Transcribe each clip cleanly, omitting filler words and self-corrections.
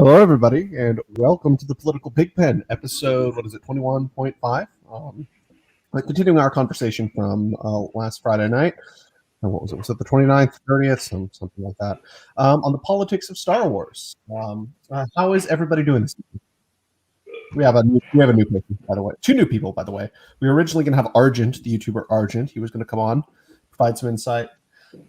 Hello, everybody, and welcome to the Political Pigpen, episode, 21.5? Continuing our conversation from last Friday night. What was it? Was it the 29th, 30th? Something like that. On the politics of Star Wars. How is everybody doing this evening? We have a new person, by the way. Two new people, by the way. We were originally going to have Argent, the YouTuber Argent. He was going to come on, provide some insight.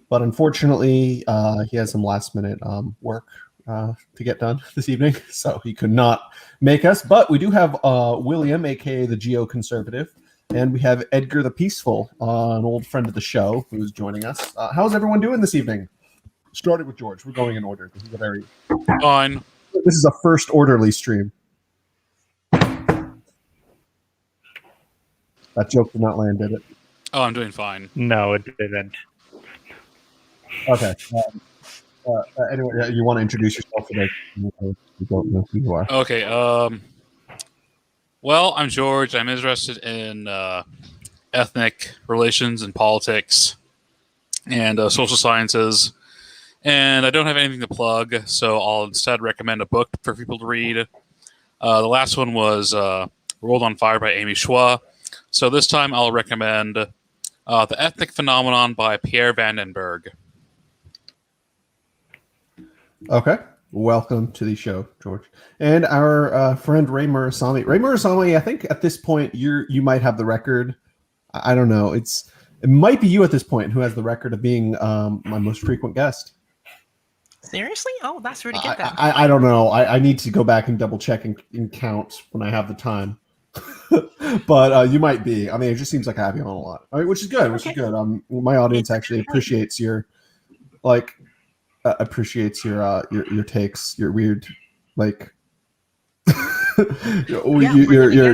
But unfortunately, he has some last-minute work to get done this evening, so he could not make us. But we do have William, aka the Geo-Conservative, and we have Edgar the Peaceful, an old friend of the show, who's joining us. How's everyone doing this evening? Starting with George. We're going in order. This is a very fine. This is a first orderly stream. That joke did not land, did it? Oh, I'm doing fine. No, it didn't. Okay. Anyway, you want to introduce yourself today? You don't know who you are. Okay. Well, I'm George. I'm interested in ethnic relations and politics and social sciences. And I don't have anything to plug, so I'll instead recommend a book for people to read. The last one was World on Fire by Amy Schwa. So this time I'll recommend The Ethnic Phenomenon by Pierre Vandenberg. Okay. Welcome to the show, George. And our friend Ray Murasami. Ray Murasami, I think at this point you might have the record. I don't know. It might be you at this point who has the record of being my most frequent guest. Seriously? Oh, that's really good then. I don't know. I need to go back and double check and count when I have the time. But you might be. I mean, it just seems like I have you on a lot. I mean, which is good. Which is good. My audience actually appreciates your takes, your weird your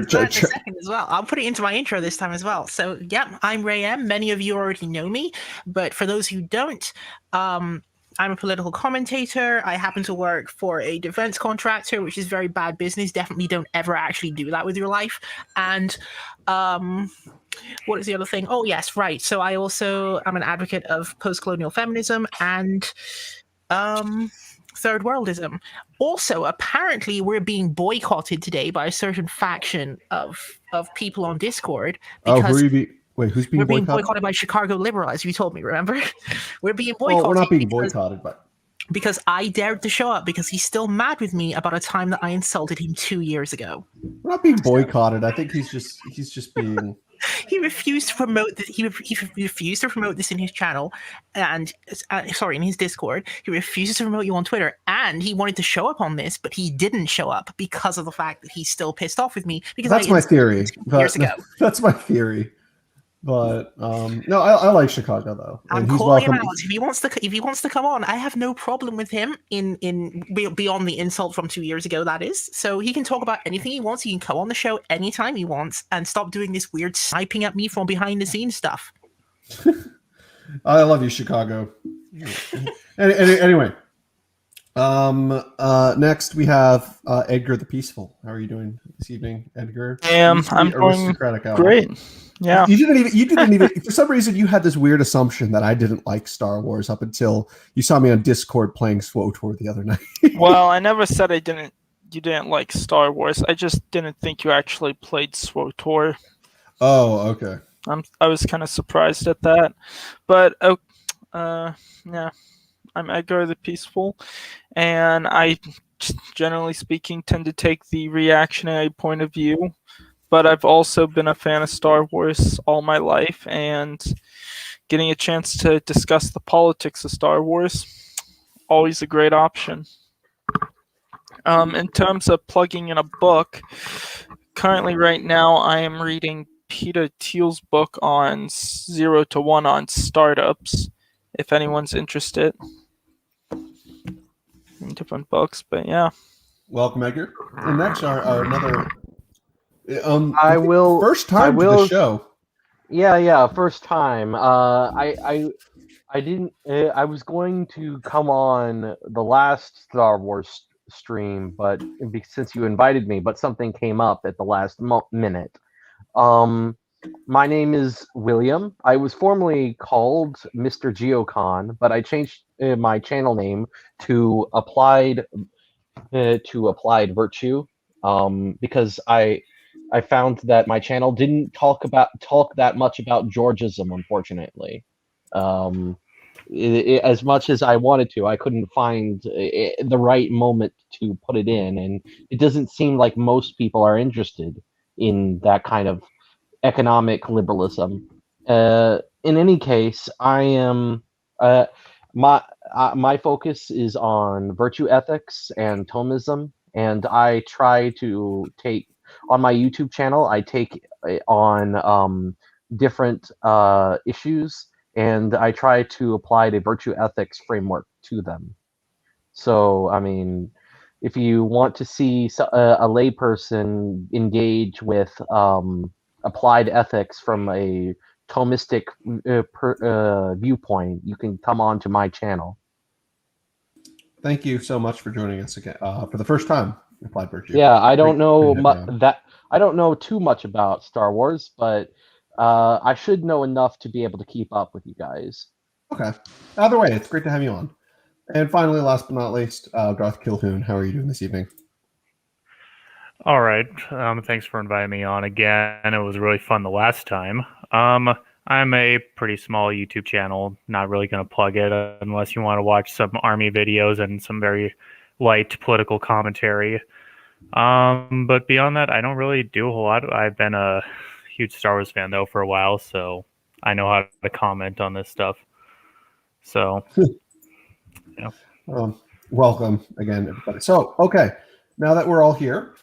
second as well. I'll put it into my intro this time as well. So yeah, I'm Ray M. Many of you already know me, but for those who don't, I'm a political commentator. I happen to work for a defense contractor, which is very bad business. Definitely don't ever actually do that with your life. And what is the other thing? Oh, yes, right. So I also am an advocate of post-colonial feminism and third worldism. Also, apparently, we're being boycotted today by a certain faction of people on Discord. Because who's being boycotted? We're being boycotted by Chicago liberal, as you told me, remember? We're being boycotted. Well, we're not being boycotted, but... Because I dared to show up because he's still mad with me about a time that I insulted him 2 years ago. We're not being boycotted. I think he's just being... He refused to promote this. He refused to promote this in his channel, and in his Discord. He refuses to promote you on Twitter, and he wanted to show up on this, but he didn't show up because of the fact that he's still pissed off with me. Because that's my theory. Years ago. That's my theory. But no, I like Chicago though. I'm calling him out. If he wants to come on, I have no problem with him in beyond the insult from 2 years ago. That is, so he can talk about anything he wants. He can come on the show anytime he wants, and stop doing this weird sniping at me from behind the scenes stuff. I love you, Chicago. Anyway, next we have Edgar the Peaceful. How are you doing this evening, Edgar? I'm doing great. Yeah. You didn't even for some reason you had this weird assumption that I didn't like Star Wars up until you saw me on Discord playing SWOTOR the other night. Well, I never said you didn't like Star Wars. I just didn't think you actually played SWOTOR. Oh, okay. I was kind of surprised at that. But yeah. I'm Edgar the Peaceful, and I, generally speaking, tend to take the reactionary point of view, but I've also been a fan of Star Wars all my life, and getting a chance to discuss the politics of Star Wars, always a great option. In terms of plugging in a book, currently right now I am reading Peter Thiel's book on 0 to 1 on startups, if anyone's interested. Different books, but yeah. Welcome, Edgar. And next, our another. First time to the show. Yeah, first time. I didn't. I was going to come on the last Star Wars stream, but since you invited me, but something came up at the last minute. My name is William. I was formerly called Mr. Geocon, but I changed my channel name to Applied to applied virtue, because I found that my channel didn't talk that much about Georgism, unfortunately. As much as I wanted to, I couldn't find the right moment to put it in, and it doesn't seem like most people are interested in that kind of economic liberalism. In any case, I am my focus is on virtue ethics and Thomism, and I try to take on my YouTube channel. I take on different issues, and I try to apply the virtue ethics framework to them. So, I mean, if you want to see a layperson engage with applied ethics from a Thomistic viewpoint, you can come on to my channel. Thank you so much for joining us again for the first time. Applied virtue. Yeah, I don't know Great. I don't know too much about Star Wars, but I should know enough to be able to keep up with you guys. Okay. Either way, it's great to have you on. And finally, last but not least, Darth Kilhoun, how are you doing this evening? All right. Thanks for inviting me on again. It was really fun the last time. I'm a pretty small YouTube channel. Not really going to plug it unless you want to watch some army videos and some very light political commentary. But beyond that, I don't really do a whole lot. I've been a huge Star Wars fan, though, for a while, so I know how to comment on this stuff. So, yeah. Welcome again, everybody. So, okay, now that we're all here,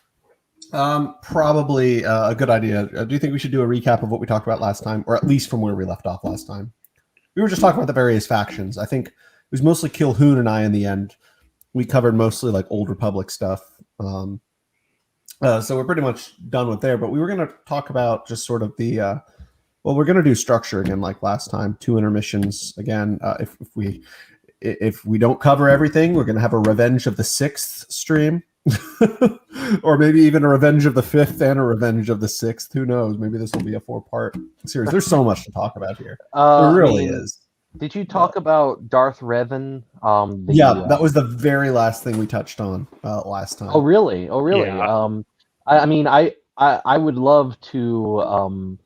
probably a good idea. Do you think we should do a recap of what we talked about last time, or at least from where we left off last time? We were just talking about the various factions. I think it was mostly Kilhoun and I in the end. We covered mostly like Old Republic stuff. So we're pretty much done with there, but we were going to talk about just sort of the, well, we're going to do structure again, like last time, 2 intermissions again. If we don't cover everything, we're going to have a Revenge of the 6th stream. Or maybe even a Revenge of the 5th and a Revenge of the 6th. Who knows? Maybe this will be a 4-part series. There's so much to talk about here. There really is. Did you talk about Darth Revan? That was the very last thing we touched on last time. Oh, really? Oh, really? Yeah. I mean, I would love to.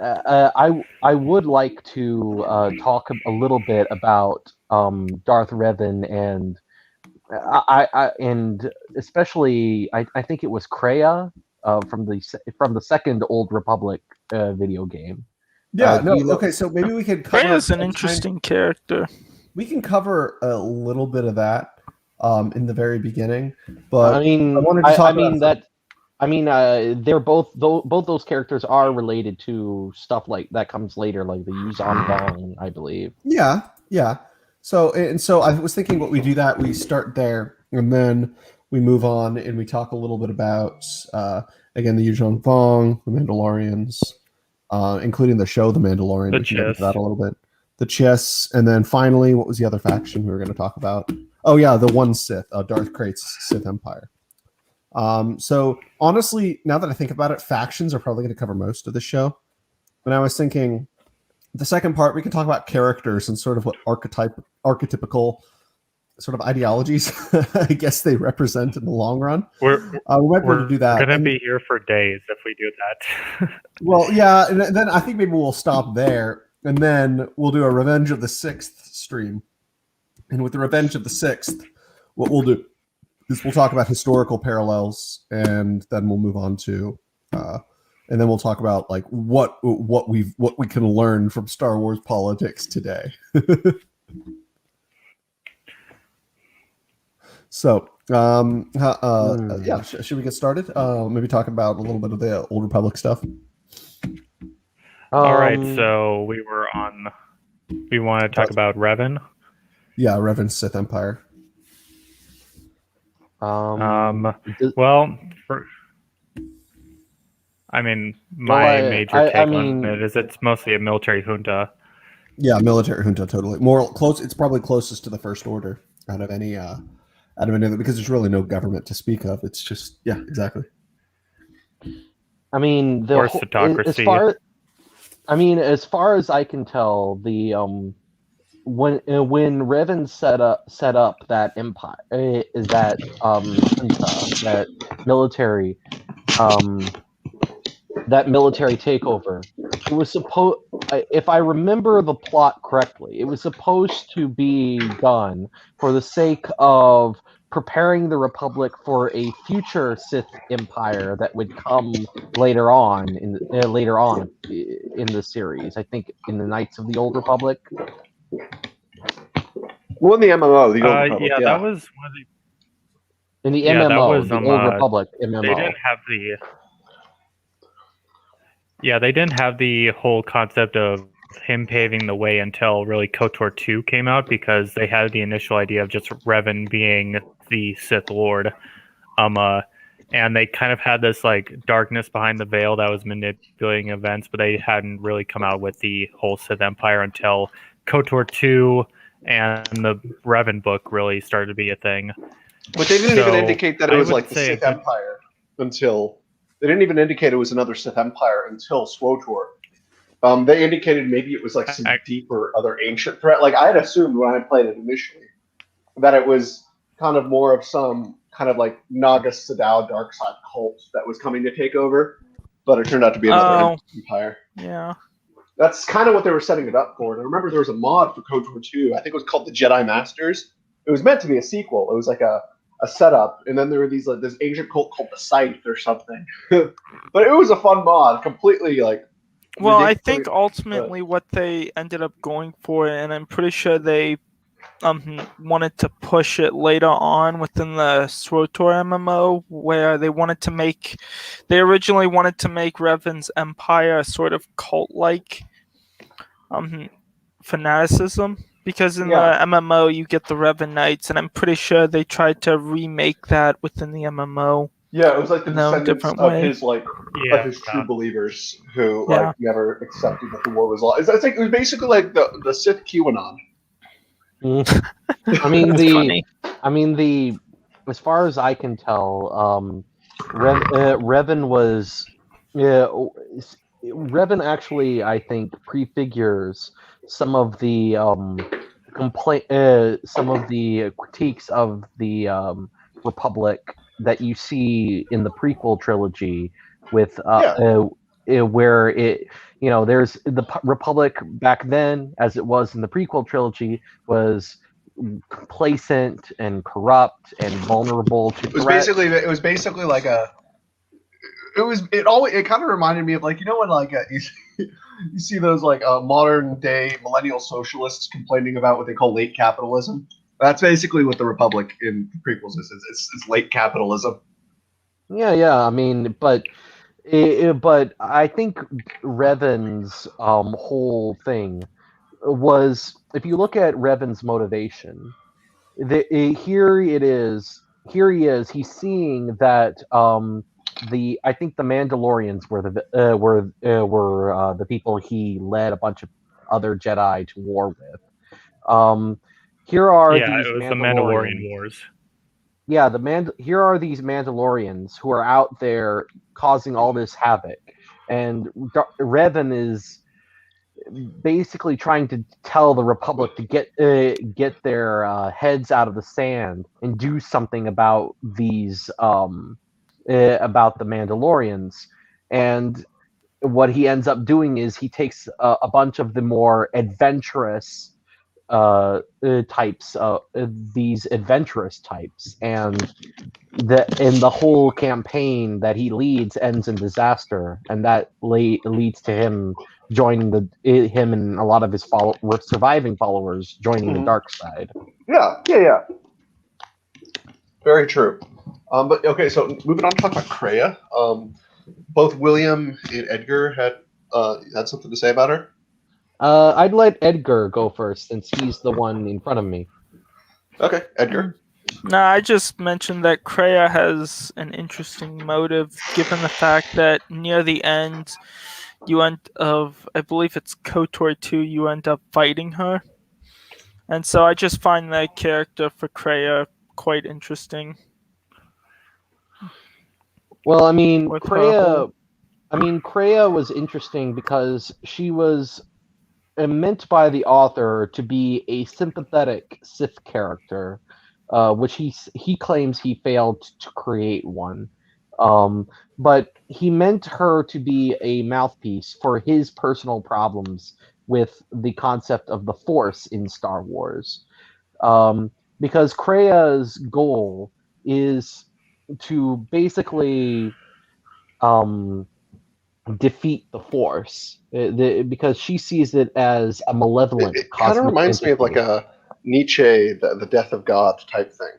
I would like to talk a little bit about Darth Revan and and especially I think it was Kreia from the second Old Republic video game. Okay, so maybe we could cover. Kreia's an interesting character. We can cover a little bit of that in the very beginning, but I mean, they're both those characters are related to stuff like that comes later, like the Yuzan Vong, I believe. Yeah. So I was thinking, what we do that we start there, and then we move on and we talk a little bit about again the Yuzhan Vong, the Mandalorians, including the show The Mandalorian. The we can get into Chiss. that a little bit. The Chiss, and then finally, what was the other faction we were going to talk about? Oh yeah, the one Sith, Darth Krayt's Sith Empire. So honestly, now that I think about it, factions are probably going to cover most of the show. And I was thinking, the second part, we can talk about characters and sort of what archetypical sort of ideologies I guess they represent in the long run. We're we might be able to do that. We're going to be here for days if we do that. Well, yeah, and then I think maybe we'll stop there, and then we'll do a Revenge of the 6th stream. And with the Revenge of the 6th, what we'll do is we'll talk about historical parallels, and then we'll move on to and then we'll talk about like what we can learn from Star Wars politics today. So, should we get started? Maybe talk about a little bit of the Old Republic stuff. All right, so we want to talk about Revan. Yeah, Revan's Sith Empire. My major take on it is it's mostly a military junta. Yeah, military junta, totally. More close. It's probably closest to the First Order out of any of it, because there's really no government to speak of. It's just exactly. I mean, the aristocracy. As far as I can tell, the when Revan set up that empire, is that junta, that military takeover. It was supposed, if I remember the plot correctly, it was supposed to be done for the sake of preparing the Republic for a future Sith Empire that would come later on in the series. I think in the Knights of the Old Republic. Well, in the MMO, the Old Republic, yeah, that was one of the. In the Yeah, that MMO, was, the Old Republic MMO. They didn't have the. Yeah, they didn't have the whole concept of him paving the way until really KOTOR 2 came out, because they had the initial idea of just Revan being the Sith Lord. And they kind of had this like darkness behind the veil that was manipulating events, but they hadn't really come out with the whole Sith Empire until KOTOR 2 and the Revan book really started to be a thing. But they didn't even indicate that it was like the say Sith Empire until... They didn't even indicate it was another Sith Empire until SWTOR. They indicated maybe it was like some deeper other ancient threat. Like I had assumed when I played it initially that it was kind of more of some kind of like Naga Sadao dark side cult that was coming to take over, but it turned out to be another empire. Yeah. That's kind of what they were setting it up for. And I remember there was a mod for KOTOR 2. I think it was called the Jedi Masters. It was meant to be a sequel. It was like a setup, and then there were these like this ancient cult called the Scythe or something. But it was a fun mod, completely like. Well, I think ultimately what they ended up going for, and I'm pretty sure they wanted to push it later on within the SWTOR MMO, where they originally wanted to make Revan's empire a sort of cult-like fanaticism. Because in the MMO you get the Revan Knights, and I'm pretty sure they tried to remake that within the MMO. Yeah, it was like the descendants of his of his true believers who like never accepted that the war was lost. I think it was basically like the Sith QAnon. I mean as far as I can tell, Revan was Revan actually, I think, prefigures some of the some of the critiques of the Republic that you see in the prequel trilogy, with where it, there's the Republic back then, as it was in the prequel trilogy, was complacent and corrupt and vulnerable to threat. It was basically like it kind of reminded me of like, when like you see those like modern day millennial socialists complaining about what they call late capitalism. That's basically what the Republic in prequels is. It's late capitalism. Yeah. I mean, but I think Revan's whole thing was, if you look at Revan's motivation, here he is. He's seeing that I think the Mandalorians were the people he led a bunch of other Jedi to war with. Here are these it was the Mandalorian Wars. Yeah, here are these Mandalorians who are out there causing all this havoc, and Revan is basically trying to tell the Republic to get their heads out of the sand and do something about these about the Mandalorians. And what he ends up doing is he takes a bunch of the more adventurous types, these adventurous types, and the whole campaign that he leads ends in disaster, and that leads to him joining him and a lot of his surviving followers joining the dark side. Yeah. Very true. But okay, so moving on to talk about Kreia. Both William and Edgar had something to say about her. I'd let Edgar go first, since he's the one in front of me. Okay, Edgar. No, I just mentioned that Kreia has an interesting motive, given the fact that near the end, I believe it's KOTOR 2, you end up fighting her. And so I just find that character for Kreia quite interesting. Well, I mean, Kreia was interesting because she was meant by the author to be a sympathetic Sith character, which he claims he failed to create one. But he meant her to be a mouthpiece for his personal problems with the concept of the Force in Star Wars. Because Krea's goal is to basically defeat the Force, because she sees it as a malevolent. It kind of reminds me of like a Nietzsche, the death of God type thing.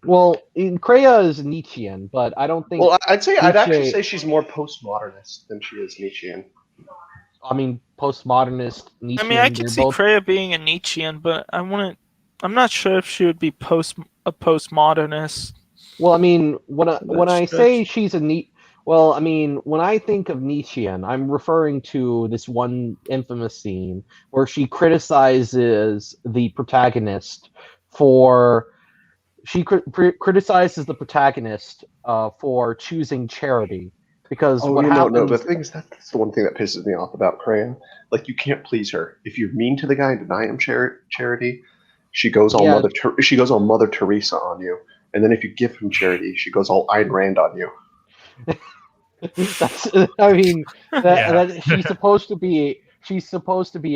Well, Kreia is Nietzschean, but I don't think. Well, I'd actually Nietzsche- say she's more postmodernist than she is Nietzschean. I mean, postmodernist Nietzschean. I mean, I can they're see both- Kreia being a Nietzschean, but I'm not sure if she would be a postmodernist. Well, I mean, when I That's say she's a well, I mean, when I think of Nietzschean, I'm referring to this one infamous scene where she criticizes the protagonist for criticizes the protagonist for choosing charity, because what happens. No, the thing is, that's the one thing that pisses me off about Kreia. Like, you can't please her. If you're mean to the guy and deny him charity, she goes all Mother Teresa on you. And then if you give him charity, she goes all Ayn Rand on you. I mean, Yeah. she's supposed to be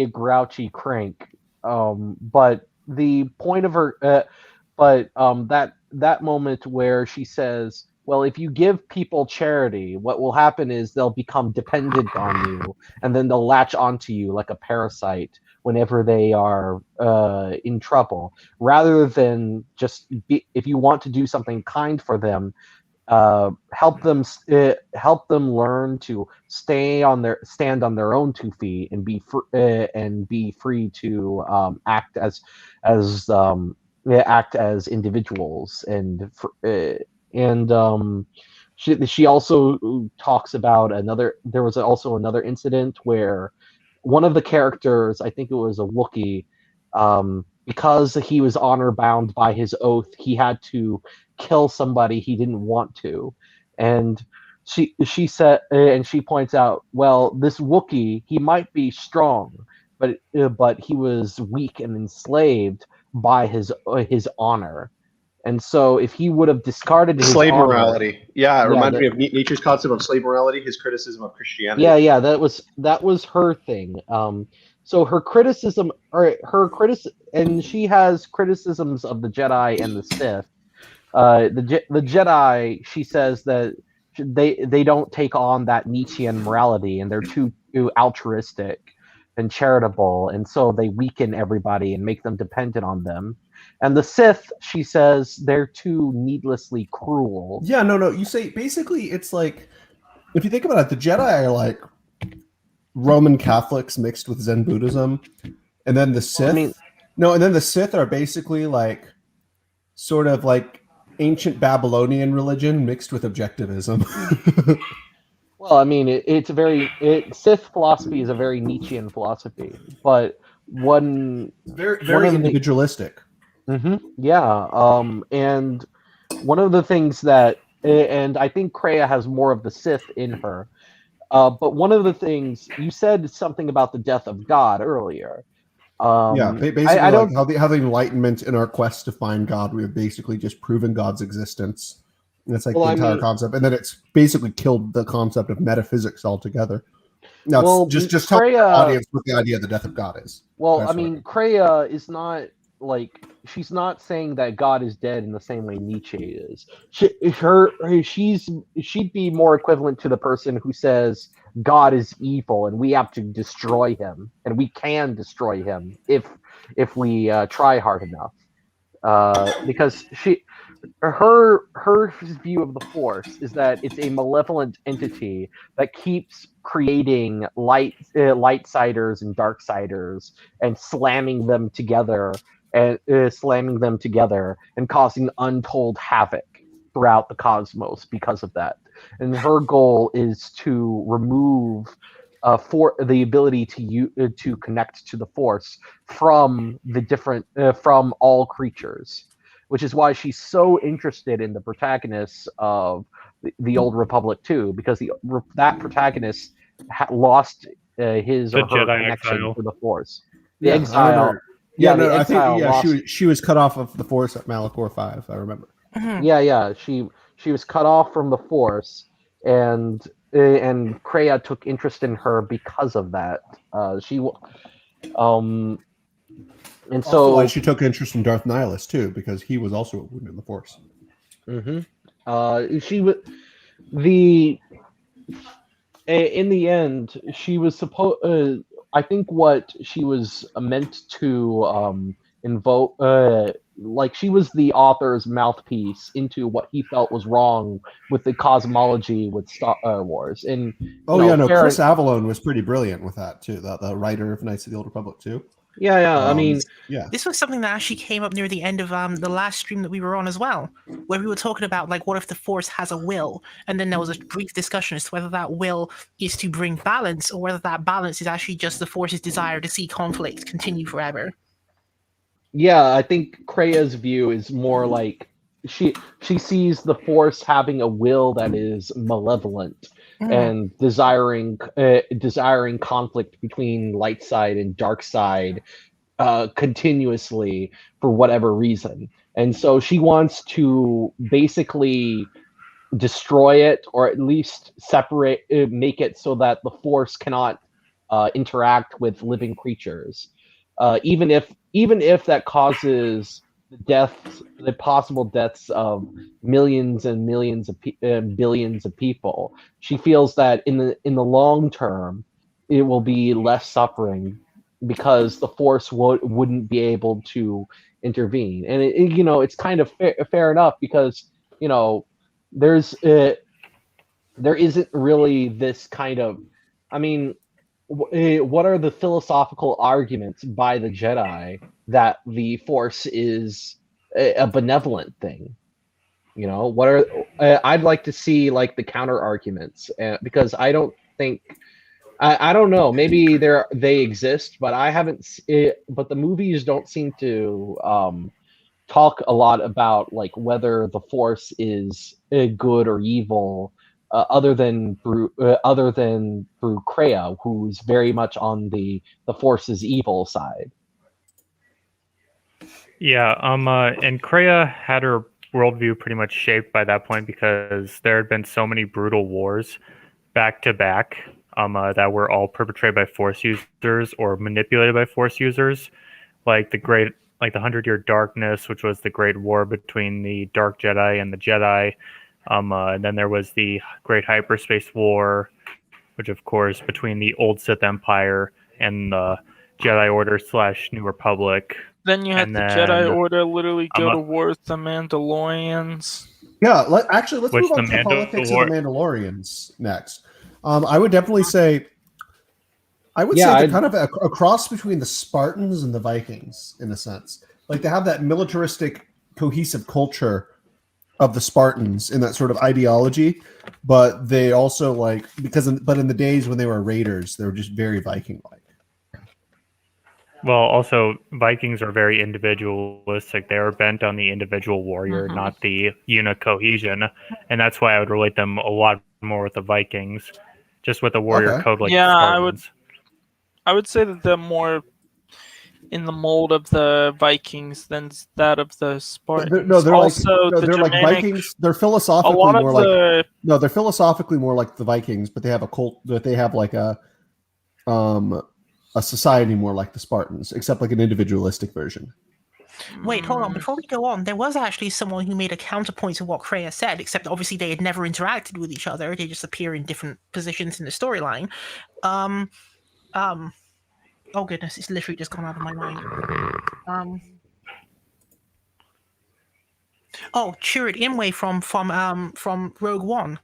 a grouchy crank. But the point of her, that moment where she says, "Well, if you give people charity, what will happen is they'll become dependent on you, and then they'll latch onto you like a parasite whenever they are in trouble. Rather than if you want to do something kind for them, help them learn to stand on their own 2 feet and be free to act as individuals." She also talks about there was also another incident where one of the characters, I think it was a Wookiee, because he was honor bound by his oath, he had to kill somebody he didn't want to. And she said, and she points out, well, this Wookiee, he might be strong, but he was weak and enslaved by his honor. And so if he would have discarded his Slave honor, morality. Yeah, it reminds me of Nietzsche's concept of slave morality, his criticism of Christianity. Yeah, that was her thing. So her criticism, and she has criticisms of the Jedi and the Sith. The Jedi, she says that they don't take on that Nietzschean morality, and they're too altruistic and charitable, and so they weaken everybody and make them dependent on them. And the Sith, she says, they're too needlessly cruel. Yeah, no. You say basically it's like, if you think about it, the Jedi are like Roman Catholics mixed with Zen Buddhism, and then the Sith. And then the Sith are basically like sort of like ancient Babylonian religion mixed with objectivism. Well, I mean, Sith philosophy is a very Nietzschean philosophy, but very individualistic. Yeah, and one of the things that, and I think Kreia has more of the Sith in her, but one of the things, you said something about the death of God earlier. Basically, how the Enlightenment in our quest to find God, we have basically just proven God's existence. And it's like the entire concept, and then it's basically killed the concept of metaphysics altogether. Now, just tell the audience what the idea of the death of God is. Well, I mean, Kreia is not like, she's not saying that God is dead in the same way Nietzsche is. She'd be more equivalent to the person who says God is evil and we have to destroy him, and we can destroy him if we try hard enough. Because her view of the Force is that it's a malevolent entity that keeps creating lightsiders and darksiders and slamming them together and causing untold havoc throughout the cosmos because of that. And her goal is to remove for the ability to connect to the Force from from all creatures, which is why she's so interested in the protagonists of the Old Republic too, because that protagonist lost his The or her Jedi connection exile. to the Force. The Yeah, I exile. remember. Yeah, the no, I think exile lost. she was cut off of the Force at Malachor 5. I remember. Yeah. She was cut off from the Force, and Kreia took interest in her because of that. And Also, so why she took interest in Darth Nihilus too, because he was also a wound in the Force. she was in the end, she was supposed. I think what she was meant to invoke, like she was the author's mouthpiece into what he felt was wrong with the cosmology with Star Wars. And Chris Avallone was pretty brilliant with that too. The writer of Knights of the Old Republic too. I mean, this was something that actually came up near the end of the last stream that we were on as well, where we were talking about like what if the Force has a will, and then there was a brief discussion as to whether that will is to bring balance or whether that balance is actually just the Force's desire to see conflict continue forever. Yeah, I think Kreia's view is more like she sees the Force having a will that is malevolent and desiring conflict between light side and dark side continuously for whatever reason. And so she wants to basically destroy it, or at least make it so that the Force cannot interact with living creatures, even if that causes the possible deaths of millions and millions of billions of people. She feels that in the long term, it will be less suffering because the Force wouldn't be able to intervene. And it's kind of fair enough, because there isn't really this kind of, I mean, what are the philosophical arguments by the Jedi that the Force is a benevolent thing? What are I'd like to see like the counter arguments, because I don't think I don't know, maybe they exist, but I haven't. But the movies don't seem to talk a lot about like whether the Force is good or evil. Other than through Kreia, who's very much on the Force's evil side. Yeah, and Kreia had her worldview pretty much shaped by that point, because there had been so many brutal wars back to back that were all perpetrated by Force users or manipulated by Force users, like the 100-Year Darkness, which was the Great War between the Dark Jedi and the Jedi. And then there was the Great Hyperspace War, which of course between the old Sith Empire and the Jedi Order / New Republic. Then you had the Jedi Order literally go to war with the Mandalorians. Yeah, let's move on to the politics of the Mandalorians next. I would definitely say, they're kind of a cross between the Spartans and the Vikings in a sense. Like they have that militaristic, cohesive culture of the Spartans in that sort of ideology, but they also but in the days when they were raiders, they were just very Viking-like. Well, also Vikings are very individualistic. They are bent on the individual warrior, not the unit cohesion, and that's why I would relate them a lot more with the Vikings, just with the warrior code like the Spartans. I would say that they're more in the mold of the Vikings than that of the Spartans. They're Germanic, like Vikings. They're philosophically they're philosophically more like the Vikings, but they have a cult. But they have like a society more like the Spartans, except like an individualistic version. Wait, hold on. Before we go on, there was actually someone who made a counterpoint to what Kreia said, except obviously they had never interacted with each other. They just appear in different positions in the storyline. Oh goodness, it's literally just gone out of my mind. Chirrut Imwe from Rogue One.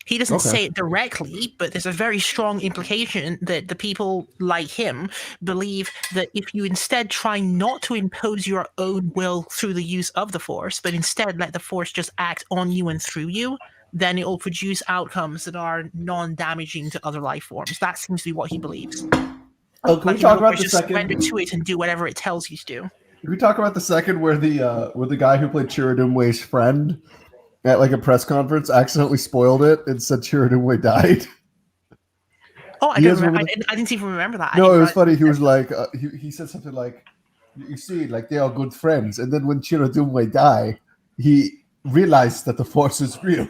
He doesn't say it directly, but there's a very strong implication that the people like him believe that if you instead try not to impose your own will through the use of the Force, but instead let the Force just act on you and through you, then it will produce outcomes that are non-damaging to other life forms. That seems to be what he believes. Can we talk about the second? Surrender to it and do whatever it tells you to do. Can we talk about the second where the guy who played Chirrut Imwe's friend at like a press conference accidentally spoiled it and said Chirrut Imwe died? Oh, I He don't is remember. one of I didn't even remember that. I No, didn't it was realize- funny. He was like, he said something like, "You see, like they are good friends." And then when Chirodumwe died, he realized that the Force is real.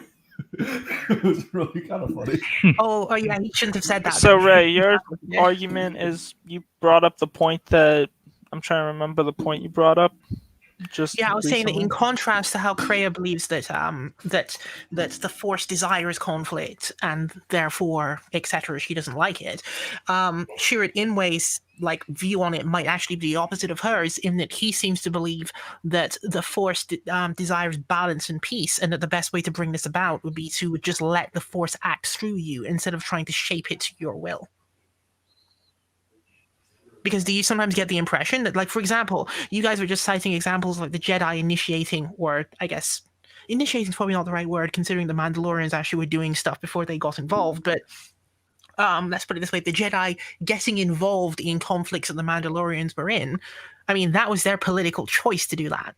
It was really kind of funny. Oh, yeah, he shouldn't have said that. So then. Ray, your Yeah. argument is you brought up the point that I'm trying to remember the point you brought up. Just Yeah, I was saying that in recently. contrast to how Kreia believes that that the Force desires conflict and therefore etc. She doesn't like it. Chirrut Inway's like view on it might actually be the opposite of hers, in that he seems to believe that the Force desires balance and peace, and that the best way to bring this about would be to just let the Force act through you instead of trying to shape it to your will. Because do you sometimes get the impression that, like, for example, you guys were just citing examples like the Jedi initiating, or I guess initiating is probably not the right word, considering the Mandalorians actually were doing stuff before they got involved, but let's put it this way, the Jedi getting involved in conflicts that the Mandalorians were in, I mean, that was their political choice to do that.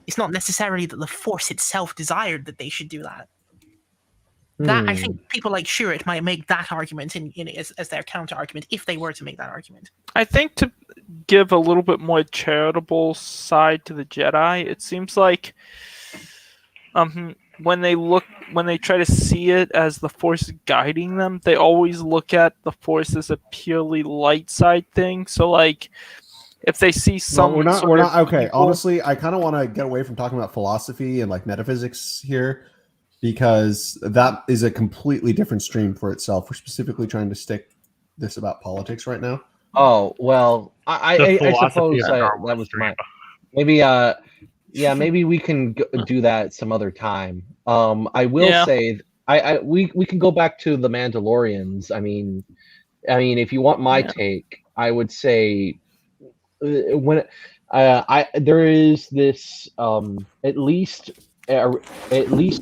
It's not necessarily that the Force itself desired that they should do that. That, I think people like Chirrut might make that argument as their counter argument if they were to make that argument. I think to give a little bit more charitable side to the Jedi, it seems like when they try to see it as the Force guiding them, they always look at the Force as a purely light side thing. So like if they see some we're not okay. evil- Honestly, I kind of want to get away from talking about philosophy and like metaphysics here, because that is a completely different stream for itself. We're specifically trying to stick this about politics right now. Oh well, I philosophy suppose of Star that Wars was stream. maybe yeah, maybe we can do that some other time. I will Yeah. say we can go back to the Mandalorians. I mean, if you want my Yeah. take, I would say when there is this at least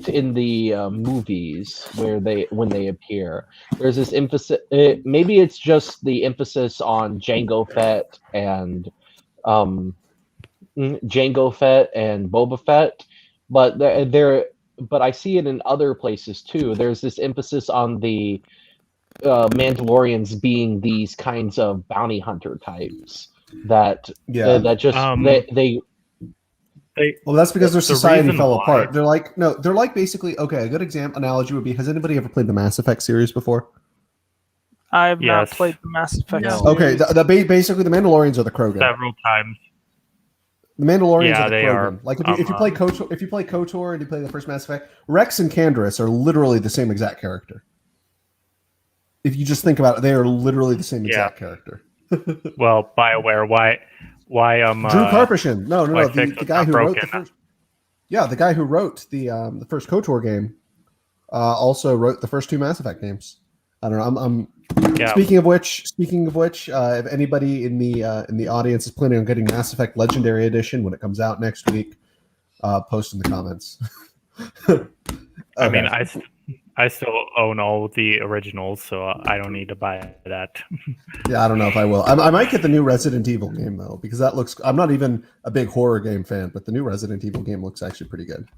in the movies when they appear, there's this emphasis. Maybe it's just the emphasis on Jango Fett and Boba Fett, but but I see it in other places too. There's this emphasis on the Mandalorians being these kinds of bounty hunter types that that just they Well, that's because their The society reason fell why- apart. They're like basically, okay, a good analogy would be, has anybody ever played the Mass Effect series before? I have not Yes. played the Mass Effect No. series. Okay, basically the Mandalorians are the Krogan. Several times. The Mandalorians Yeah, are the they Krogan. are. Like if you play KOTOR and you play the first Mass Effect, Rex and Canderous are literally the same exact character. If you just think about it, they are literally the same exact character. Well, BioWare, why Drew Karpyshyn. No, why the Fix was guy not who wrote the broken. first. Yeah, the guy who wrote the first KOTOR game also wrote the first two Mass Effect games. I don't know. I'm Yeah. Speaking of which, if anybody in the audience is planning on getting Mass Effect Legendary Edition when it comes out next week, post in the comments. I mean, Okay. I still own all the originals, so I don't need to buy that. Yeah, I don't know if I will. I might get the new Resident Evil game though, because that looks. I'm not even a big horror game fan, but the new Resident Evil game looks actually pretty good.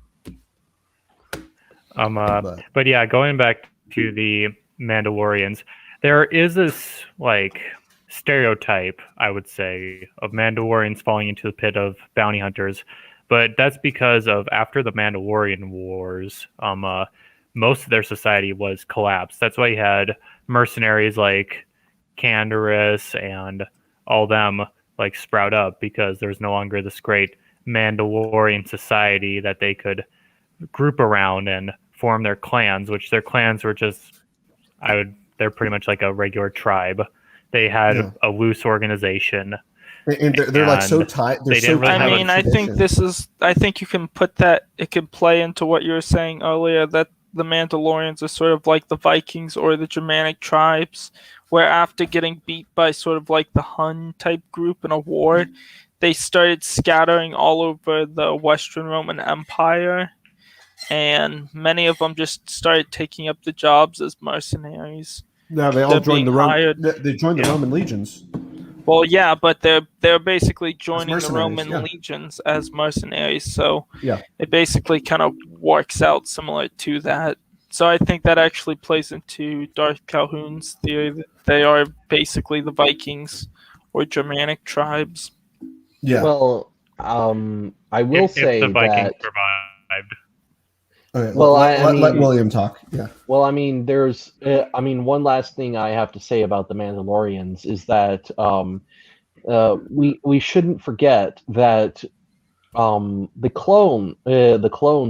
But yeah, going back to the Mandalorians, there is this like stereotype, I would say, of Mandalorians falling into the pit of bounty hunters, but that's because of after the Mandalorian Wars, most of their society was collapsed. That's why you had mercenaries like Canderous and all them like sprout up, because there's no longer this great Mandalorian society that they could group around and form their clans, which their clans were just they're pretty much like a regular tribe. They had a loose organization. And they're like so And tight. they didn't really have a I think you can put that, it can play into what you were saying earlier, that the Mandalorians are sort of like the Vikings or the Germanic tribes, where after getting beat by sort of like the Hun type group in a war, they started scattering all over the Western Roman Empire, and many of them just started taking up the jobs as mercenaries. No, they all They're joined being the Roman. hired. They joined the Roman legions. Well, yeah, but they're basically joining the mercenaries, Roman yeah. legions as mercenaries, so Yeah. it basically kind of works out similar to that. So I think that actually plays into Darth Calhoun's theory that they are basically the Vikings or Germanic tribes. Yeah. Well, I will if say the Vikings that. survived. Okay, Well, let William talk. Yeah. Well, I mean, one last thing I have to say about the Mandalorians is that we shouldn't forget that the clones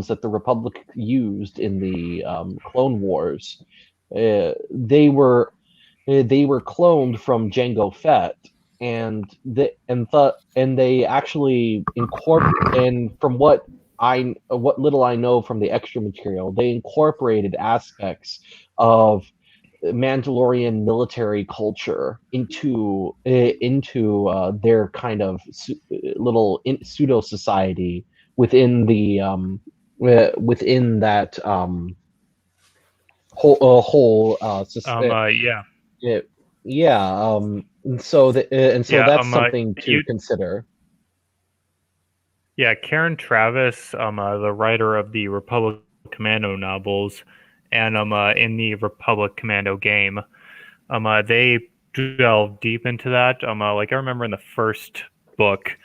that the Republic used in the Clone Wars, they were cloned from Jango Fett, and they actually and from what little I know from the extra material, they incorporated aspects of Mandalorian military culture into their kind of little pseudo society within the within that whole Yeah. yeah. And so Yeah, that's something to consider. Yeah, Karen Travis, the writer of the Republic Commando novels, and in the Republic Commando game, they delve deep into that. Like I remember in the first book,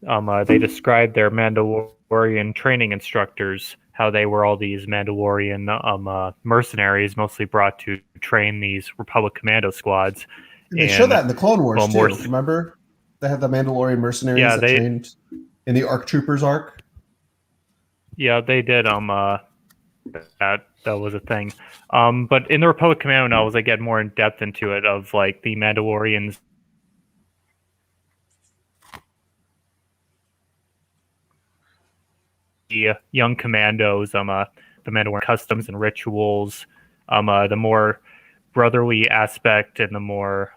they described their Mandalorian training instructors, how they were all these Mandalorian mercenaries, mostly brought to train these Republic Commando squads. They show that in the Clone Wars too. more- Remember, they had the Mandalorian mercenaries Yeah, that trained in the ARC Troopers arc. Yeah, they did. That was a thing. But in the Republic Commando novels, they get more in depth into it of like the Mandalorians. The young commandos, the Mandalorian customs and rituals, the more brotherly aspect and the more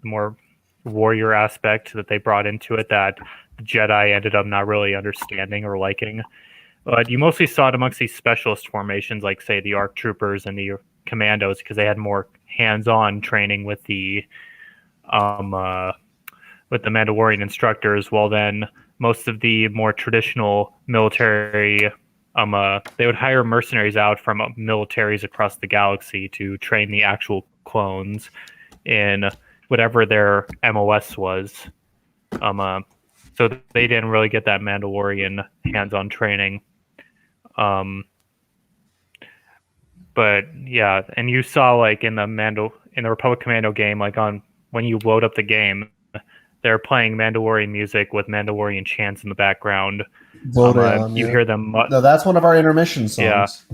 more warrior aspect that they brought into it that the Jedi ended up not really understanding or liking. But you mostly saw it amongst these specialist formations, like say the ARC Troopers and the Commandos, because they had more hands-on training with the Mandalorian instructors. While then most of the more traditional military, they would hire mercenaries out from militaries across the galaxy to train the actual clones in whatever their MOS was. So they didn't really get that Mandalorian hands-on training. But yeah, and you saw like in the Republic Commando game, like when you load up the game, they're playing Mandalorian music with Mandalorian chants in the background. You hear them. No, that's one of our intermission songs.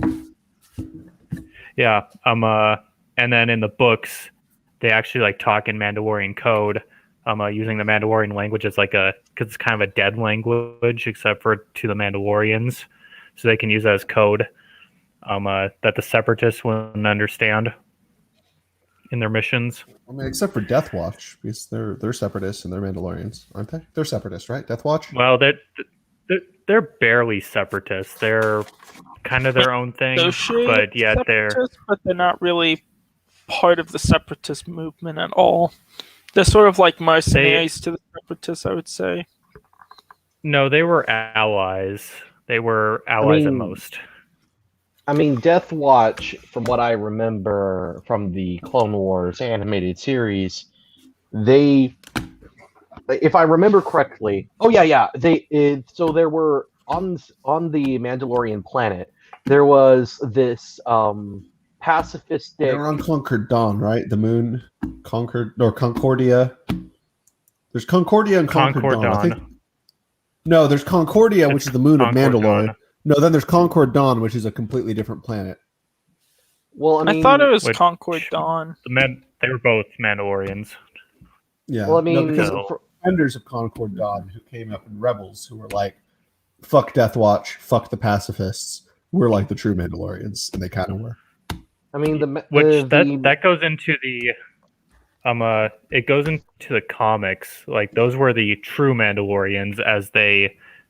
Yeah. And then in the books, they actually like talk in Mandalorian code, using the Mandalorian language as because it's kind of a dead language, except for to the Mandalorians, so they can use that as code that the Separatists wouldn't understand in their missions. I mean, except for Death Watch, because they're Separatists and they're Mandalorians, aren't they? They're Separatists, right? Death Watch. Well, they're barely Separatists. They're kind of their own thing, but yeah, they're not really part of the Separatist movement at all. They're sort of like mercenaries to the Separatists, I would say. No, they were allies. They were allies at most. I mean, Death Watch, from what I remember from the Clone Wars animated series, they, if I remember correctly, so there were on the Mandalorian planet, there was this pacifistic. They were on Concord Dawn, right? The moon, Concordia. There's Concordia and Concord Dawn. I think. No, there's Concordia, which is the moon of Mandalore. No, then there's Concord Dawn, which is a completely different planet. Well, I thought it was Concord Dawn. They were both Mandalorians. Yeah. Well, I mean, because defenders of Concord Dawn who came up in Rebels who were like, "Fuck Death Watch, fuck the pacifists. We're like the true Mandalorians," and they kind of were. I mean, that goes into the it goes into the comics. Like those were the true Mandalorians,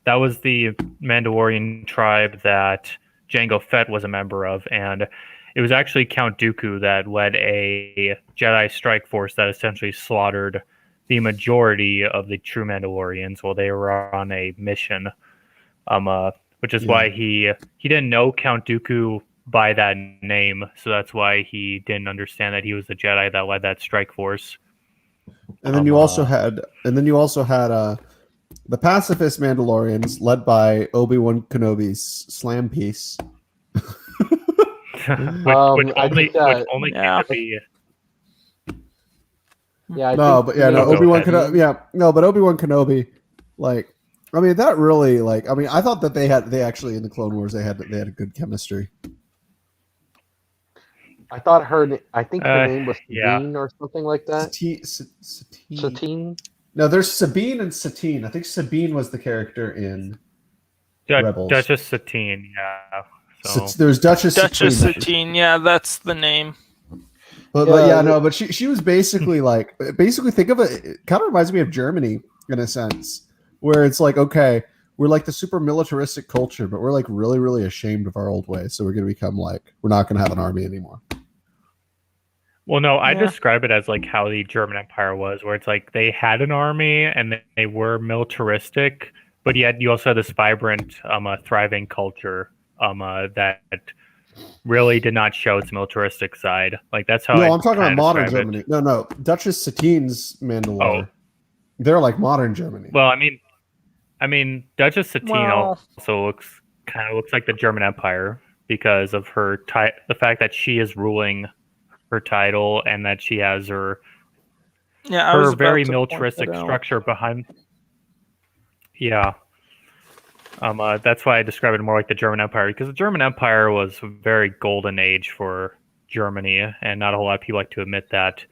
that was the Mandalorian tribe that Jango Fett was a member of, and it was actually Count Dooku that led a Jedi strike force that essentially slaughtered the majority of the true Mandalorians while they were on a mission. Which is why he didn't know Count Dooku by that name, so that's why he didn't understand that he was the Jedi that led that strike force. And then you also had the pacifist Mandalorians led by Obi-Wan Kenobi's slam piece. which I think that- only Yeah. can be. Yeah, Obi-Wan ahead. Kenobi. But Obi-Wan Kenobi, like, I mean, that really, like, I mean, I thought that they actually in the Clone Wars they had a good chemistry. I thought I think her name was yeah. Sabine or something like that. Satine. Satine? No, there's Sabine and Satine. I think Sabine was the character in Rebels. Duchess Satine, yeah. So There's Duchess Satine. Satine, yeah, that's the name. But she was basically think of it kind of reminds me of Germany in a sense, where it's like, okay, we're like the super militaristic culture, but we're like really, really ashamed of our old ways. So we're going to become like, we're not going to have an army anymore. Well, no, I Yeah. describe it as like how the German Empire was, where it's like they had an army and they were militaristic, but yet you also had this vibrant, thriving culture that really did not show its militaristic side. Like that's how. No, I I'm talking about kinda modern describe Germany. it. No, Duchess Satine's Mandalore. They're like modern Germany. Well, I mean, Duchess Satine Well- also looks like the German Empire because of her the fact that she is ruling her title and that she has her Yeah, I was about very to point militaristic that out. structure behind. Yeah. That's why I describe it more like the German Empire, because the German Empire was a very golden age for Germany, and not a whole lot of people like to admit that.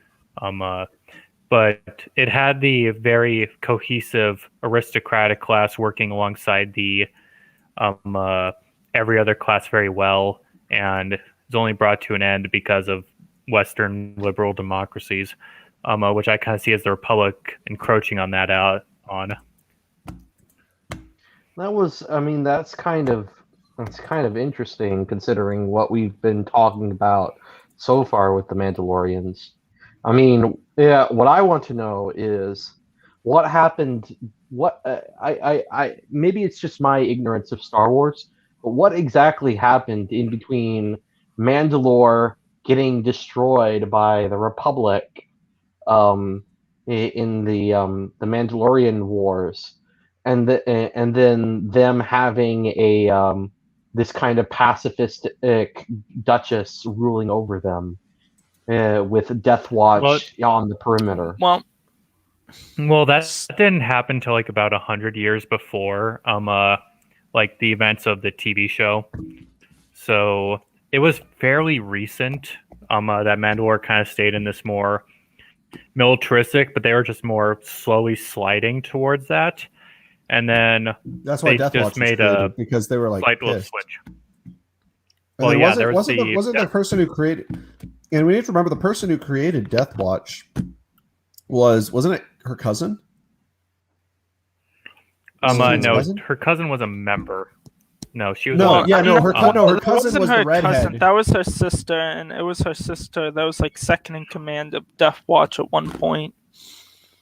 But it had the very cohesive aristocratic class working alongside the every other class very well, and it's only brought to an end because of Western liberal democracies, which I kind of see as the Republic encroaching on that That's kind of interesting considering what we've been talking about so far with the Mandalorians. I mean, yeah, what I want to know is what happened. What I maybe it's just my ignorance of Star Wars, but what exactly happened in between Mandalore getting destroyed by the Republic, in the Mandalorian Wars, and then them having a this kind of pacifistic Duchess ruling over them, with Death Watch on the perimeter. Well, that didn't happen till like about 100 years before like the events of the TV show. So it was fairly recent that Mandalore kind of stayed in this more militaristic, but they were just more slowly sliding towards that. And then That's why they Death just Watch was made created, because they were like slight little pissed. switch. And Well, then yeah, there was wasn't the person who created, and we need to remember the person who created Death Watch wasn't it her cousin? No, cousin? her cousin was a member. No, she was No, a yeah, no, her that cousin wasn't was her the redhead. cousin. That was her sister, and it was her sister that was like second in command of Death Watch at one point.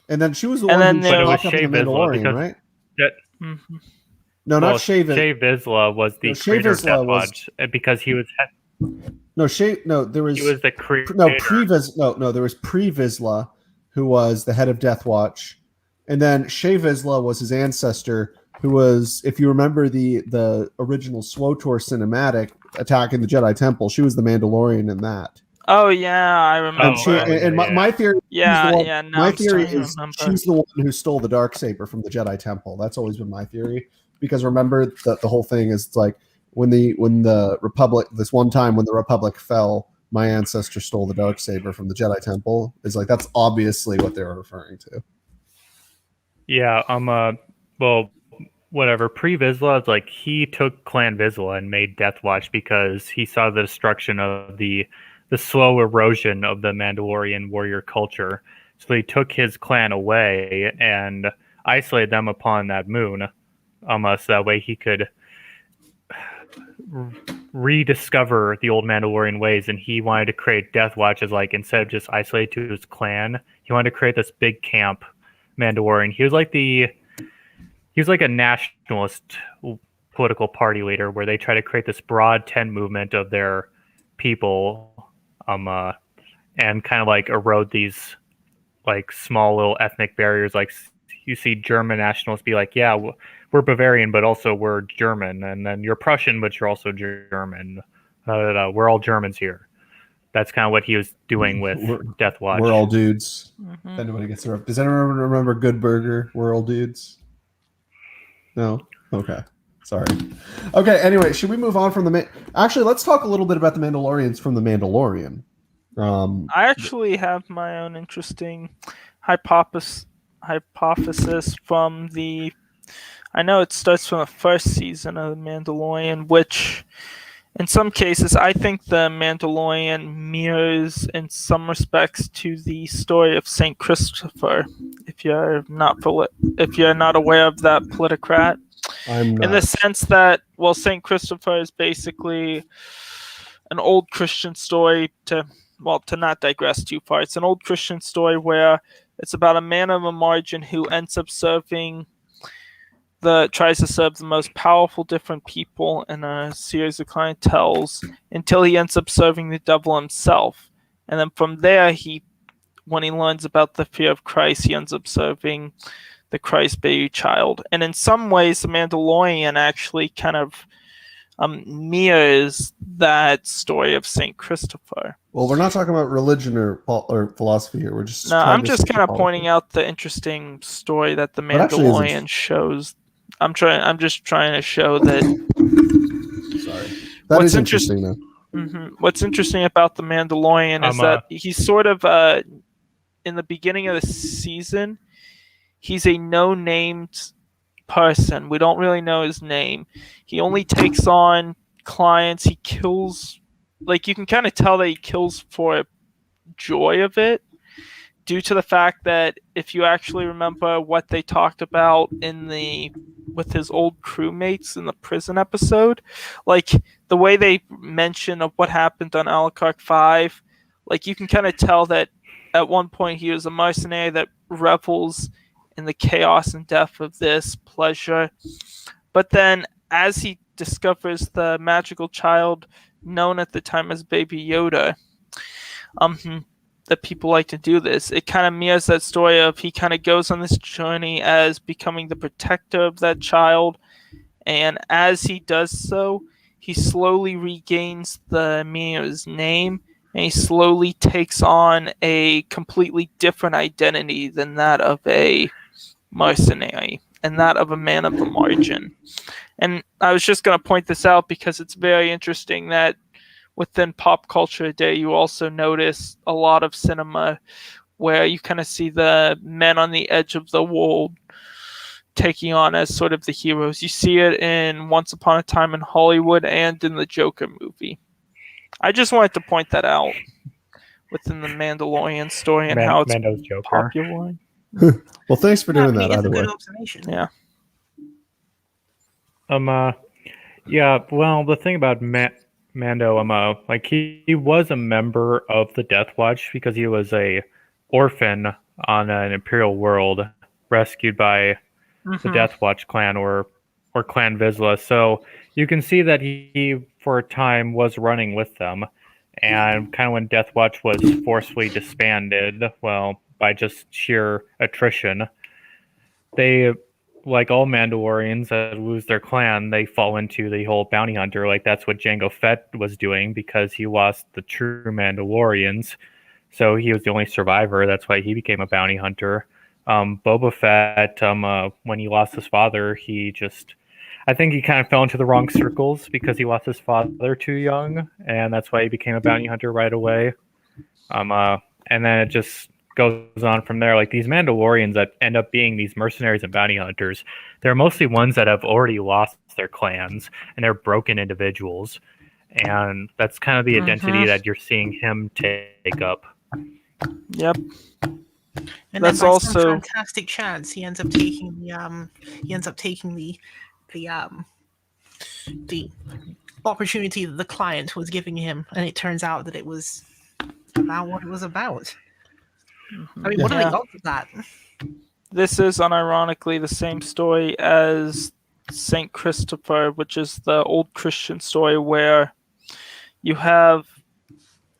And then she was the And one then who there showed was up in Shae the Vizsla, Mandalorian, because right? Mhm. No, not Shae Shae Vizsla was the No, Shae creator of Vizsla Death was- Watch because he was there was he was the creator. there was Pre-Vizsla, who was the head of Death Watch, and then Shae Vizsla was his ancestor, who was, if you remember the original SWTOR cinematic attacking the Jedi Temple, she was the Mandalorian in that. Oh yeah, I remember. My theory, Yeah, she's the one, yeah. Now my I'm theory starting to is remember. she's the one who stole the Darksaber from the Jedi Temple. That's always been my theory, because remember that the whole thing is, it's like when the Republic, this one time when the Republic fell, my ancestor stole the Darksaber from the Jedi Temple. Is like, that's obviously what they were referring to. Yeah, well, whatever. Pre-Vizsla, it's like he took Clan Vizsla and made Death Watch because he saw the destruction of the slow erosion of the Mandalorian warrior culture. So he took his clan away and isolated them upon that moon, so that way he could rediscover the old Mandalorian ways. And he wanted to create Death Watch as, like, instead of just isolated to his clan, he wanted to create this big camp Mandalorian. He was like a nationalist political party leader, where they try to create this broad tent movement of their people, and kind of like erode these like small little ethnic barriers. Like you see German nationalists be like, yeah, we're Bavarian, but also we're German, and then you're Prussian, but you're also German. We're all Germans here. That's kind of what he was doing with Death Watch. We're all dudes. Mhm. If anybody gets it, does anyone remember Good Burger? We're all dudes. No. Okay. Sorry. Okay. Anyway, should we move on from the Actually, let's talk a little bit about the Mandalorians from the Mandalorian. I actually have my own interesting hypothesis from the. I know it starts from the first season of The Mandalorian, which, in some cases, I think The Mandalorian mirrors, in some respects, to the story of Saint Christopher. If you're not aware of that politicrat, I'm not. in the sense that, well, Saint Christopher is basically an old Christian story to not digress too far. It's an old Christian story where it's about a man of a margin who ends up tries to serve the most powerful different people in a series of clienteles until he ends up serving the devil himself. And then from there, when he learns about the fear of Christ, he ends up serving the Christ baby child. And in some ways, The Mandalorian actually kind of mirrors that story of Saint Christopher. Well, we're not talking about religion or philosophy here. We're just. No, I'm just kind of pointing out the interesting story that The Mandalorian shows. I'm just trying to show that. Sorry, that is interesting though. Mm-hmm. What's interesting about The Mandalorian is that he's sort of in the beginning of the season, he's a no-named person. We don't really know his name. He only takes on clients. He kills, like, you can kind of tell that he kills for joy of it, due to the fact that if you actually remember what they talked about with his old crewmates in the prison episode, like the way they mention of what happened on Alucard 5, like you can kind of tell that at one point he was a mercenary that revels in the chaos and death of this pleasure. But then as he discovers the magical child known at the time as Baby Yoda, that people like to do this, it kind of mirrors that story of he kind of goes on this journey as becoming the protector of that child, and as he does so, he slowly regains the meaning of his name, and he slowly takes on a completely different identity than that of a mercenary and that of a man of the margin. And I was just going to point this out because it's very interesting that within pop culture today, you also notice a lot of cinema where you kind of see the men on the edge of the world taking on as sort of the heroes. You see it in Once Upon a Time in Hollywood and in the Joker movie. I just wanted to point that out within the Mandalorian story and how it's Mando's Joker. popular. Well, thanks for doing that, That's either a way. good observation. Yeah. Yeah, well, the thing about Mando, like he was a member of the Death Watch because he was a orphan on an Imperial world, rescued by the Death Watch clan or Clan Vizsla. So you can see that he for a time was running with them, and kind of when Death Watch was forcefully disbanded, well, by just sheer attrition, they, like all Mandalorians that lose their clan, they fall into the whole bounty hunter. Like that's what Jango Fett was doing because he lost the true Mandalorians. So he was the only survivor. That's why he became a bounty hunter. Boba Fett, when he lost his father, I think he kind of fell into the wrong circles because he lost his father too young, and that's why he became a bounty hunter right away. And then it just goes on from there. Like these Mandalorians that end up being these mercenaries and bounty hunters, they're mostly ones that have already lost their clans and they're broken individuals, and that's kind of the identity that you're seeing him take up. Yep. And That's then by also some fantastic chance, he ends up taking the opportunity that the client was giving him, and it turns out that it was about what it was about. I mean, what are the odds of that? This is unironically the same story as Saint Christopher, which is the old Christian story where you have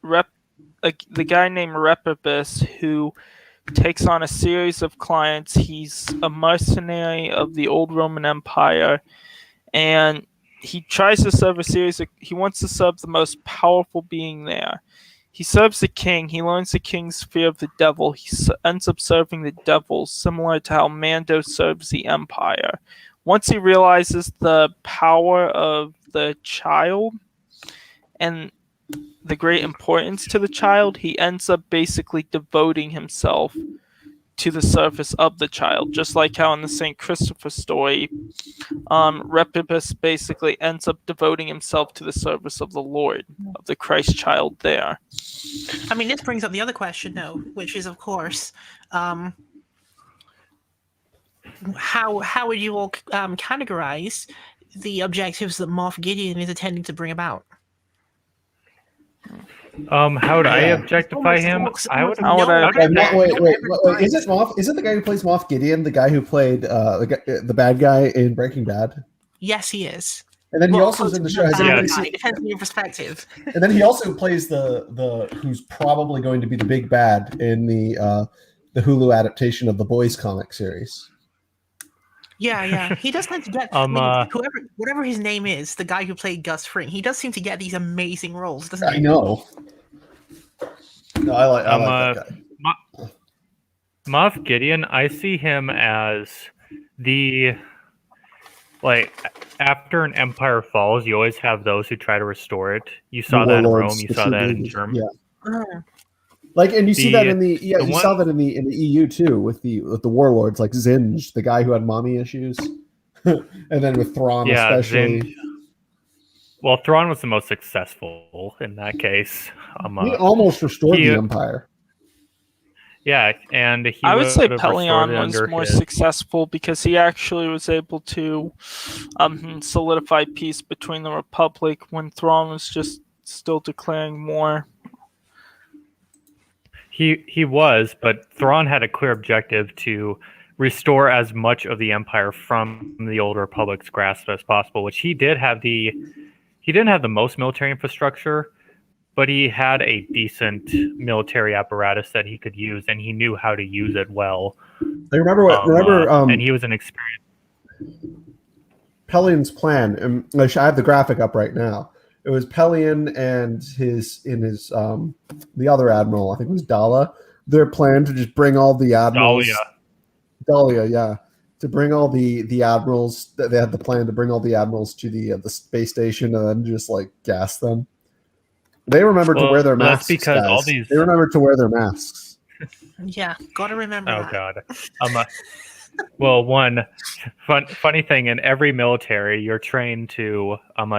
the guy named Repibus who takes on a series of clients. He's a mercenary of the old Roman Empire, and he tries to serve he wants to serve the most powerful being there. He serves the king. He learns the king's fear of the devil. He ends up serving the devil, similar to how Mando serves the Empire. Once he realizes the power of the child and the great importance to the child, he ends up basically devoting himself to the service of the child, just like how in the St. Christopher story, Repibus basically ends up devoting himself to the service of the Lord, of the Christ child there. I mean, this brings up the other question, though, which is, of course, how would you all categorize the objectives that Moff Gideon is intending to bring about? How would I objectify him? Wait, is it Moff? Is it the guy who plays Moff Gideon, the guy who played the bad guy in Breaking Bad? Yes, he is. And then he also is in the show. Depends on your perspective. And then he also plays the who's probably going to be the big bad in the Hulu adaptation of the Boys comic series. Yeah. He does tend to get whatever his name is, the guy who played Gus Fring. He does seem to get these amazing roles, doesn't he? I know. No, I like that guy. Moff Gideon, I see him as after an empire falls, you always have those who try to restore it. You saw that in Rome. You saw that in Germany. Yeah. And you see that in saw that in the EU too with the warlords like Zinj, the guy who had mommy issues, and then with Thrawn especially. Zinj. Well, Thrawn was the most successful in that case. He almost restored the Empire. Yeah, and I would say Pelion was more successful because he actually was able to solidify peace between the Republic when Thrawn was just still declaring war. He was, but Thrawn had a clear objective to restore as much of the Empire from the old Republic's grasp as possible, which he did have he didn't have the most military infrastructure, but he had a decent military apparatus that he could use, and he knew how to use it well. And he was an experienced. Pelion's plan, and I have the graphic up right now. It was Pelion and the other admiral, I think it was Dala. Their plan to just bring all the admirals. Dahlia, yeah. To bring all the admirals, they had the plan to bring all the admirals to the space station and then just gas them. They remembered to wear their masks. That's because they remembered to wear their masks. Yeah, gotta remember. Oh God. One funny thing, in every military, you're trained to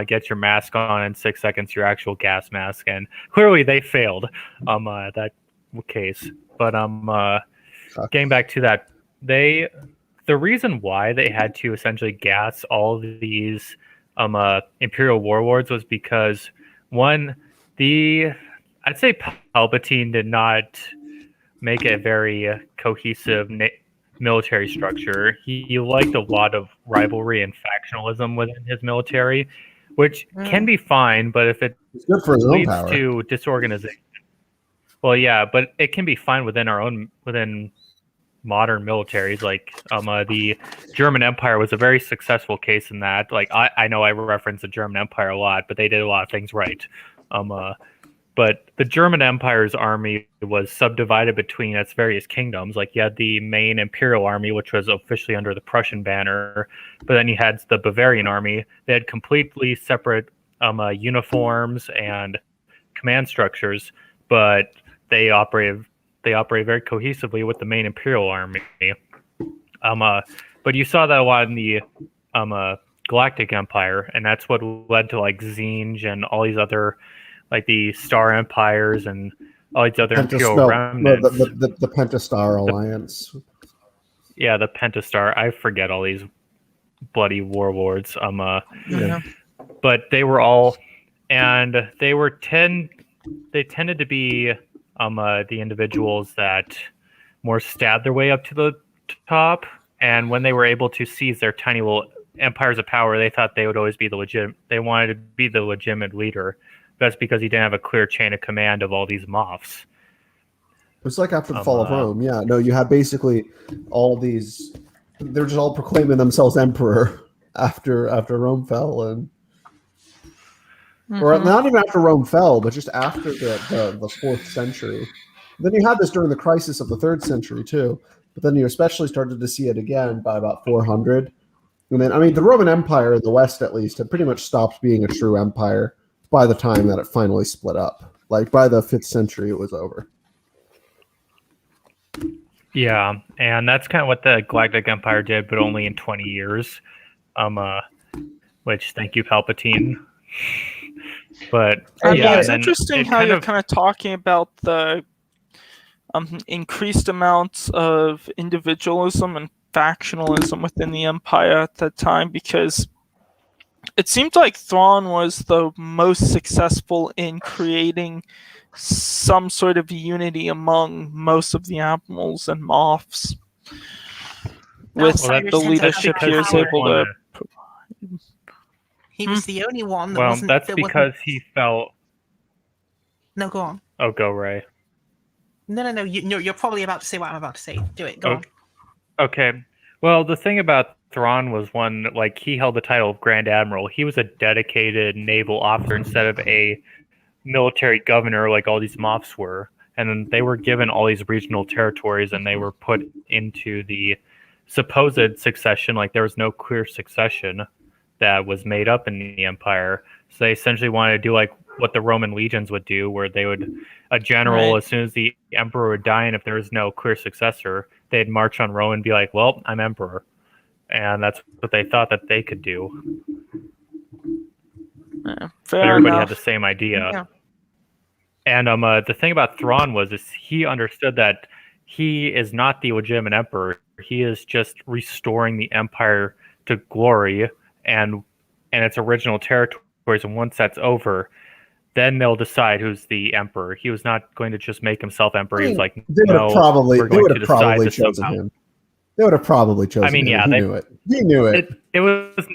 get your mask on in 6 seconds, your actual gas mask, and clearly they failed that case. But getting back to that, the reason why they had to essentially gas all of these Imperial warlords was because I'd say Palpatine did not make a very cohesive military structure. He liked a lot of rivalry and factionalism within his military, which can be fine, but if it leads to disorganization, well, yeah, but it can be fine within modern militaries. The German Empire was a very successful case in that. I know I reference the German Empire a lot, but they did a lot of things right. But the German Empire's army was subdivided between its various kingdoms. You had the main Imperial army, which was officially under the Prussian banner, but then you had the Bavarian army. They had completely separate uniforms and command structures, but they operated very cohesively with the main Imperial army. But you saw that a lot in the Galactic Empire, and that's what led to Zinj and all these other the Star Empires and all these other Imperial remnants. The Pentastar Alliance. Yeah, the Pentastar. I forget all these bloody warlords. But they were all, and they tended to be the individuals that more stabbed their way up to the top. And when they were able to seize their tiny little empires of power, they thought they would always be they wanted to be the legitimate leader. That's because he didn't have a clear chain of command of all these moths. It's like after the fall of Rome. Yeah, no, you had basically all these. They're just all proclaiming themselves emperor after Rome fell, and or not even after Rome fell, but just after the 4th century. Then you had this during the crisis of the 3rd century too. But then you especially started to see it again by about 400. And then, I mean, the Roman Empire in the West, at least, had pretty much stopped being a true empire by the time that it finally split up. Like by the 5th century, it was over. Yeah, and that's kind of what the Galactic Empire did, but only in 20 years. Which, thank you, Palpatine. But yeah, it's interesting how you're kind of talking about the increased amounts of individualism and factionalism within the Empire at that time, because it seemed like Thrawn was the most successful in creating some sort of unity among most of the admirals and moths. With the leadership he was able to. He was the only one that well, wasn't. That's because he felt. No, go on. Oh, go, Ray. No. You're probably about to say what I'm about to say. Do it. Go on. Okay. Well, the thing about Thrawn was he held the title of Grand Admiral. He was a dedicated naval officer instead of a military governor like all these moths were. And then they were given all these regional territories, and they were put into the supposed succession. Like there was no clear succession that was made up in the Empire. So they essentially wanted to do like what the Roman legions would do, where they would, a general, as soon as the emperor would die, and if there was no clear successor, they'd march on Rome and be like, well, I'm emperor. And that's what they thought that they could do. But everybody had the same idea. Yeah. And the thing about Thrawn is he understood that he is not the legitimate emperor. He is just restoring the empire to glory and its original territories. And once that's over, then they'll decide who's the emperor. He was not going to just make himself emperor. He was like, they would have probably chosen him. They would have probably chosen him. He knew it. He knew it. It was.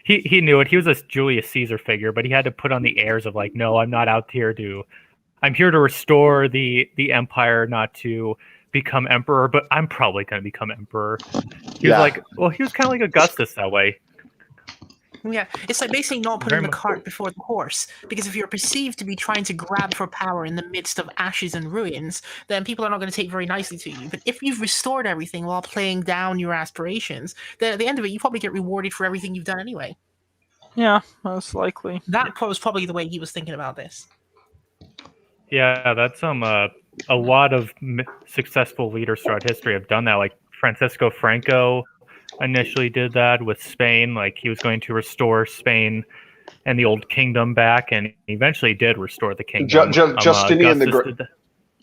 He knew it. He was a Julius Caesar figure, but he had to put on the airs of like, no, I'm not out here to. I'm here to restore the empire, not to become emperor. But I'm probably going to become emperor. He was like, well, he was kind of like Augustus that way. Yeah, it's like basically not putting the cart before the horse. Because if you're perceived to be trying to grab for power in the midst of ashes and ruins, then people are not going to take very nicely to you. But if you've restored everything while playing down your aspirations, then at the end of it, you probably get rewarded for everything you've done anyway. Yeah, most likely. That was probably the way he was thinking about this. Yeah, that's a lot of successful leaders throughout history have done that. Like Francisco Franco initially did that with Spain. Like he was going to restore Spain and the old kingdom back, and eventually did restore the kingdom. Justinian the Great.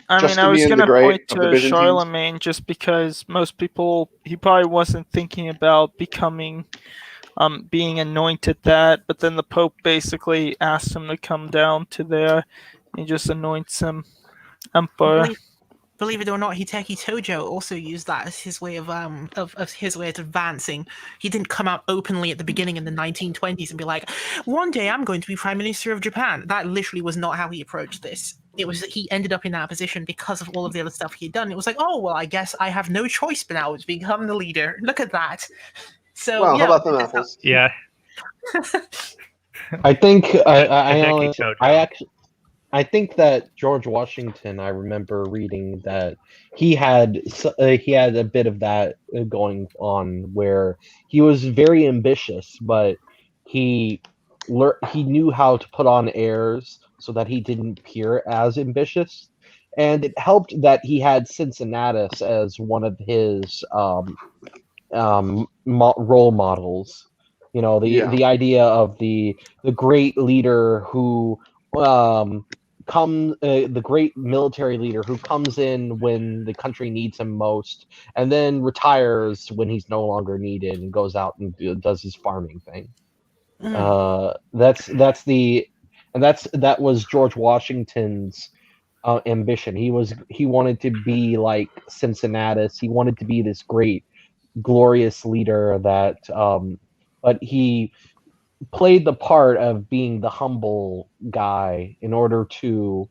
I mean, I was going to point to Charlemagne just because most people, he probably wasn't thinking about becoming, being anointed that, but then the Pope basically asked him to come down to there. He just anoints him emperor. Believe it or not, Hideki Tojo also used that as his way of advancing. He didn't come out openly at the beginning in the 1920s and be like, one day I'm going to be Prime Minister of Japan. That literally was not how he approached this. It was that he ended up in that position because of all of the other stuff he had done. It was like, oh, well, I guess I have no choice but now to become the leader. Look at that. So, well, how about them apples? Yeah. I think I think that George Washington, I remember reading that he had a bit of that going on where he was very ambitious, but he knew how to put on airs so that he didn't appear as ambitious. And it helped that he had Cincinnatus as one of his role models. You know, the idea of the great leader who the great military leader who comes in when the country needs him most, and then retires when he's no longer needed and goes out and does his farming thing. That was George Washington's ambition. He wanted to be like Cincinnatus. He wanted to be this great, glorious leader that but he played the part of being the humble guy in order to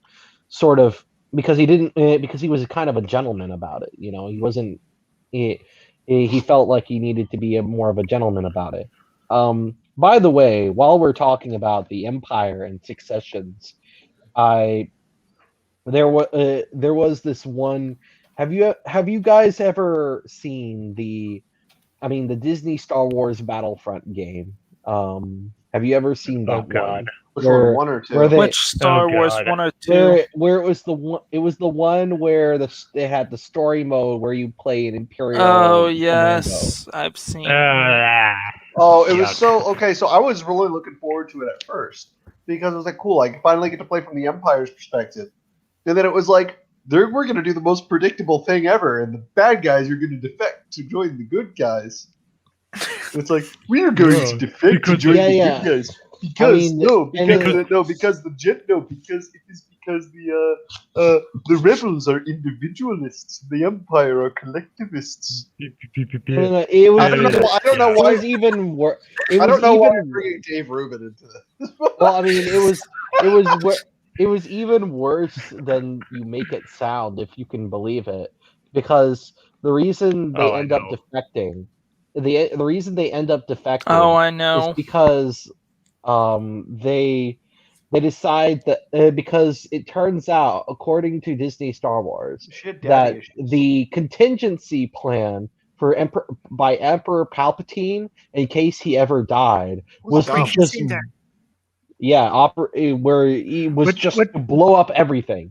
sort of because he was kind of a gentleman about it. He wasn't. He felt like he needed to be more of a gentleman about it. By the way, while we're talking about the Empire and successions, there was this one. Have you guys ever seen the Disney Star Wars Battlefront game? Have you ever seen that Oh God. Which one? One or two? where they, Which Star Wars God. 1 or 2? where it was the one where they had the story mode where you play an Imperial. Oh commando. yes, I've seen. Oh, it was Yuck. so okay. So I was really looking forward to it at first because it was like cool. I can finally get to play from the Empire's perspective, and then it was like we're going to do the most predictable thing ever, and the bad guys are going to defect to join the good guys. It's like we are going to defect to join the good guys because the rebels are individualists, the Empire are collectivists. It was. I don't know why. It was even worse. I don't know why I'm bringing Dave Rubin into this. Well, it was even worse than you make it sound, if you can believe it, because the reason they end up defecting, the reason they end up defecting, I know, is because they decide that because it turns out, according to Disney Star Wars, that the contingency plan for by Emperor Palpatine in case he ever died was to just where he was just to blow up everything.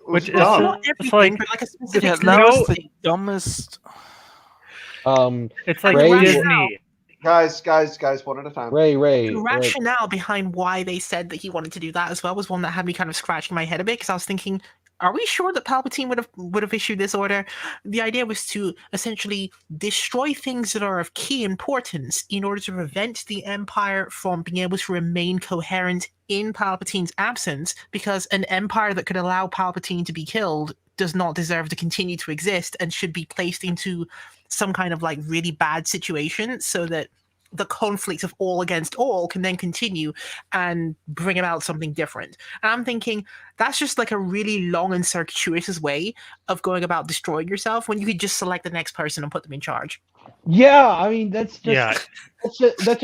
Which is not everything, but like a specific. that was the dumbest. It's like Ray, Disney. Guys, one at a time. Ray. The rationale behind why they said that he wanted to do that as well was one that had me kind of scratching my head a bit, because I was thinking, are we sure that Palpatine would have issued this order? The idea was to essentially destroy things that are of key importance in order to prevent the Empire from being able to remain coherent in Palpatine's absence, because an Empire that could allow Palpatine to be killed does not deserve to continue to exist and should be placed into some kind of like really bad situation so that the conflict of all against all can then continue and bring about something different. And I'm thinking that's just like a really long and circuitous way of going about destroying yourself when you could just select the next person and put them in charge. Yeah, I mean that just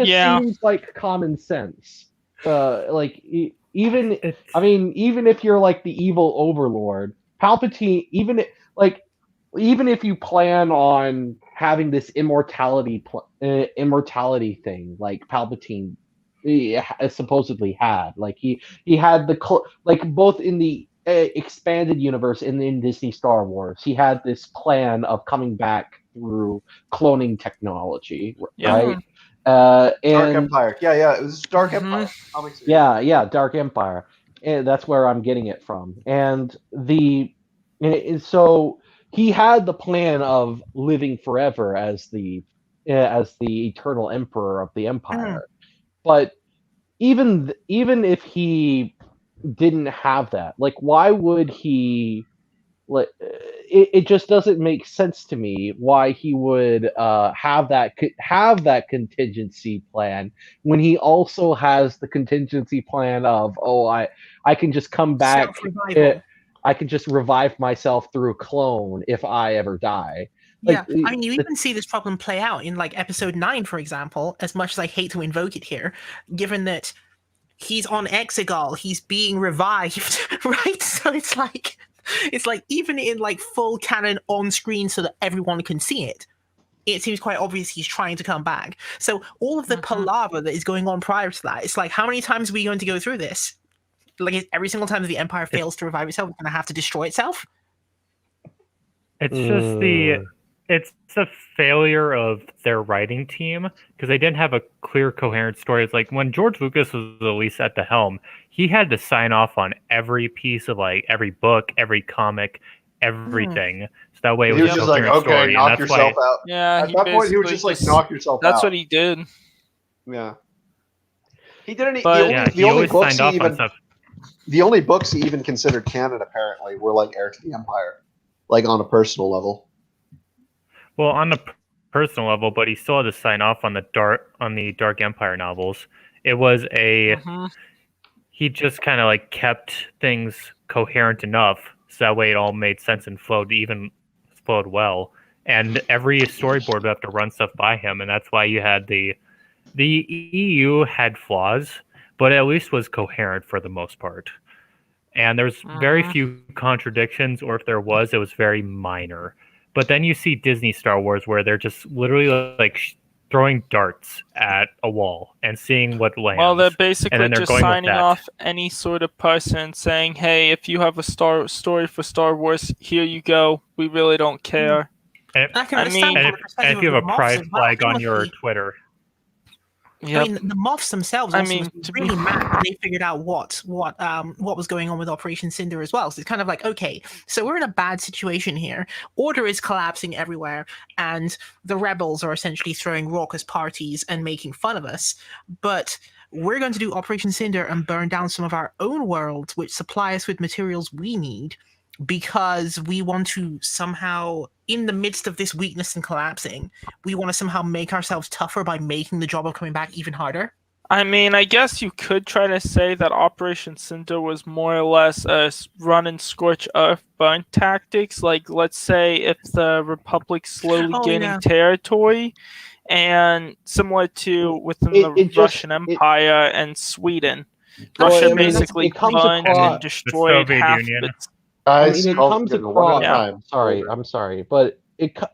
Yeah. seems like common sense. Even if you're like the evil overlord, Palpatine, even if you plan on having this immortality thing like Palpatine supposedly had, like he had both in the expanded universe and in Disney Star Wars, he had this plan of coming back through cloning technology, right? Dark Empire. Yeah, it was Dark Empire. Yeah, Dark Empire. And that's where I'm getting it from. And so he had the plan of living forever as the eternal emperor of the Empire. But even if he didn't have that, like, why would he? Like, it just doesn't make sense to me why he would have that contingency plan when he also has the contingency plan of I can just come back. I can just revive myself through a clone if I ever die. Like, yeah, I mean, you even see this problem play out in like episode 9, for example, as much as I hate to invoke it here, given that he's on Exegol, he's being revived, right? So it's like even in like full canon on screen so that everyone can see it, it seems quite obvious he's trying to come back. So all of the palaver that is going on prior to that, it's like, how many times are we going to go through this? Like, every single time that the Empire fails to revive itself, it's going to have to destroy itself? It's just it's a failure of their writing team, because they didn't have a clear, coherent story. It's like when George Lucas was at least at the helm, he had to sign off on every piece of like every book, every comic, everything. So that way it was just like, okay, knock yourself out. Yeah, at that point he was just like, knock yourself out. That's what he did. Yeah. He didn't. But, the only books he even. The only books he even considered canon, apparently, were like Heir to the Empire, like on a personal level. Well, on a personal level, but he still had to sign off on the Dark Empire novels. It was a he just kind of like kept things coherent enough so that way it all made sense and flowed well. And every storyboard would have to run stuff by him, and that's why you had the EU had flaws, but at least was coherent for the most part. And there's very few contradictions, or if there was, it was very minor. But then you see Disney Star Wars where they're just literally like throwing darts at a wall and seeing what lands. Well, they're basically they're just going with signing that. off any sort of person saying, hey, if you have a story for Star Wars, here you go. We really don't care. And, I can I understand mean- from the and perspective if you of have the a Moffs pride as well. flag on your Honestly, Twitter, Yep. I mean, the Moffs themselves I also mean, was to be- really mad when they figured out what was going on with Operation Cinder as well. So it's kind of like, okay, so we're in a bad situation here. Order is collapsing everywhere, and the rebels are essentially throwing raucous parties and making fun of us. But we're going to do Operation Cinder and burn down some of our own worlds, which supply us with materials we need, because we want to somehow, in the midst of this weakness and collapsing, we want to somehow make ourselves tougher by making the job of coming back even harder. I mean, I guess you could try to say that Operation Cinder was more or less a run and scorch earth burn tactics. Like, let's say if the Republic's slowly Oh, gaining yeah. territory, and similar to within It the just- Russian Empire and Sweden, Well, Russia I mean, basically it comes burned across- and destroyed Soviet half Union. of its. Guys, it oh, comes one at a across. time. I'm sorry, but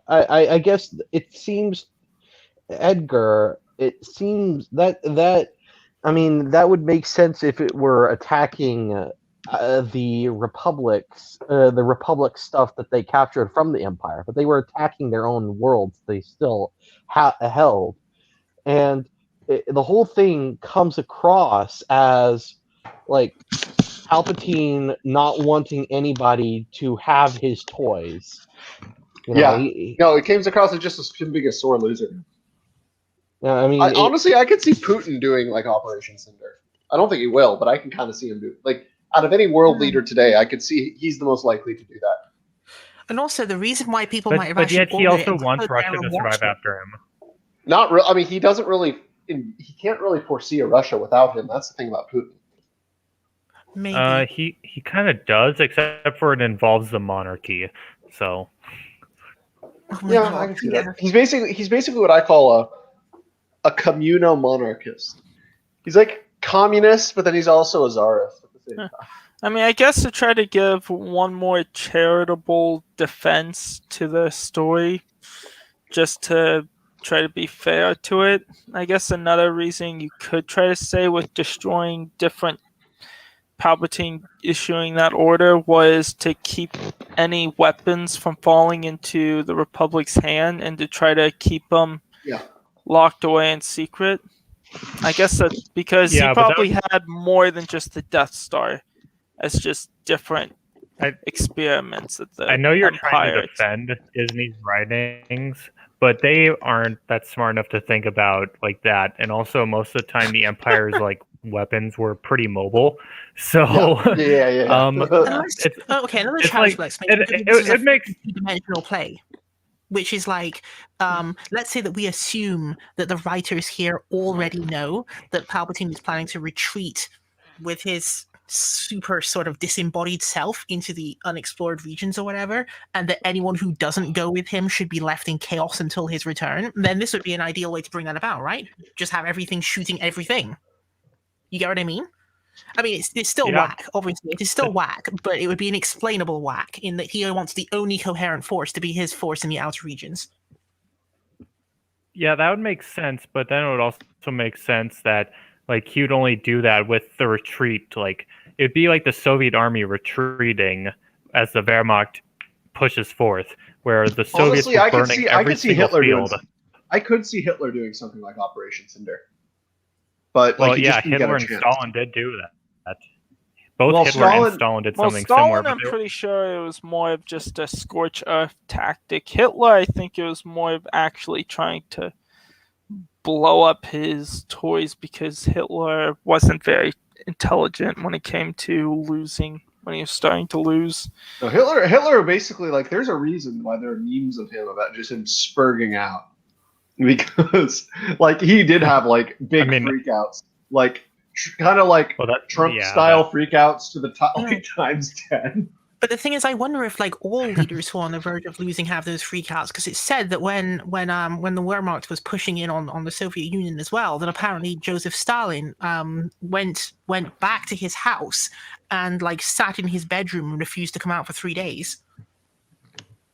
I guess it seems, Edgar. It seems that I mean that would make sense if it were attacking the republic stuff that they captured from the Empire, but they were attacking their own worlds they still held, and the whole thing comes across as like Palpatine not wanting anybody to have his toys. You know, Yeah. No, it came across as just him being a sore loser. I mean, Honestly, I could see Putin doing like Operation Cinder. I don't think he will, but I can kind of see him do like out of any world leader today. I could see he's the most likely to do that. And also, the reason why people might have but actually yet he ordered it also is wants because Russia they're to survive watching. after him. Not real. I mean, he doesn't really. He can't really foresee a Russia without him. That's the thing about Putin. Maybe. He kind of does, except for it involves the monarchy. So Oh my Yeah, God, I can see yeah. that. He's basically what I call a communo-monarchist. He's like communist, but then he's also a czarist at the same time. I mean, I guess to try to give one more charitable defense to the story, just to try to be fair to it, I guess another reason you could try to say with destroying different Palpatine issuing that order was to keep any weapons from falling into the Republic's hand and to try to keep them Yeah. locked away in secret. I guess that because Yeah, he but that probably had more than just the Death Star as just different experiments that the I know you're trying Empire. to defend Disney's writings, but they aren't that smart enough to think about like that. And also, most of the time, the Empire's like weapons were pretty mobile. So Yeah. Unless, it's- okay, another it's challenge like- explanation. it- This is it a makes- dimensional play, which is like, let's say that we assume that the writers here already know that Palpatine is planning to retreat with his super sort of disembodied self into the unexplored regions or whatever, and that anyone who doesn't go with him should be left in chaos until his return. Then this would be an ideal way to bring that about, right? Just have everything shooting everything. You get what I mean? I mean, it's still Yeah. whack. Obviously, it is still whack, but it would be an explainable whack in that he wants the only coherent force to be his force in the outer regions. Yeah, that would make sense, but then it would also make sense that like he would only do that with the retreat. Like it'd be like the Soviet army retreating as the Wehrmacht pushes forth, where the Soviets Honestly, were I burning could every see single Hitler doing. field. I could see Hitler doing something like Operation Cinder. But Well, like, he yeah, just didn't get Hitler a and chance. Stalin did do that. Both Well, Hitler and Stalin- Stalin did Well, something Stalin, similar. I'm But they- pretty sure it was more of just a scorch earth tactic. Hitler, I think it was more of actually trying to blow up his toys because Hitler wasn't very intelligent when it came to losing, when he was starting to lose. No, Hitler basically, like, there's a reason why there are memes of him about just him spurging out. because like he did have like big freakouts, like kind of like Trump style freakouts to the like times 10. But the thing is, I wonder if like all leaders who are on the verge of losing have those freakouts, because it's said that when the Wehrmacht was pushing in on the Soviet Union as well, that apparently Joseph Stalin went back to his house and like sat in his bedroom and refused to come out for 3 days.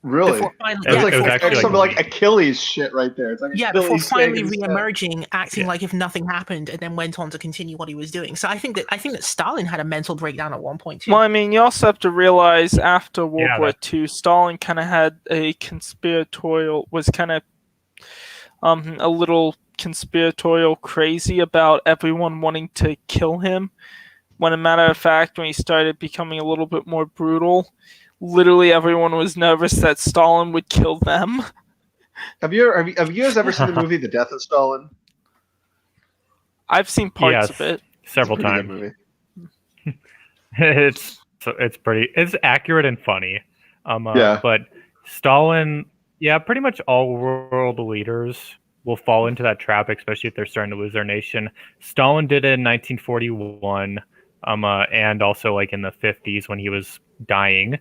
Really? It's like some like Achilles shit right there. It's like before finally re-emerging, acting like if nothing happened, and then went on to continue what he was doing. So I think that Stalin had a mental breakdown at one point too. Well, I mean, you also have to realize after World War II, Stalin kind of had was kind of a little conspiratorial crazy about everyone wanting to kill him. When a matter of fact, when he started becoming a little bit more brutal, literally everyone was nervous that Stalin would kill them. Have you guys ever seen the movie The Death of Stalin? I've seen parts of it several times. It's accurate and funny. But Stalin, pretty much all world leaders will fall into that trap, especially if they're starting to lose their nation. Stalin did it in 1941, and also like in the 50s when he was dying.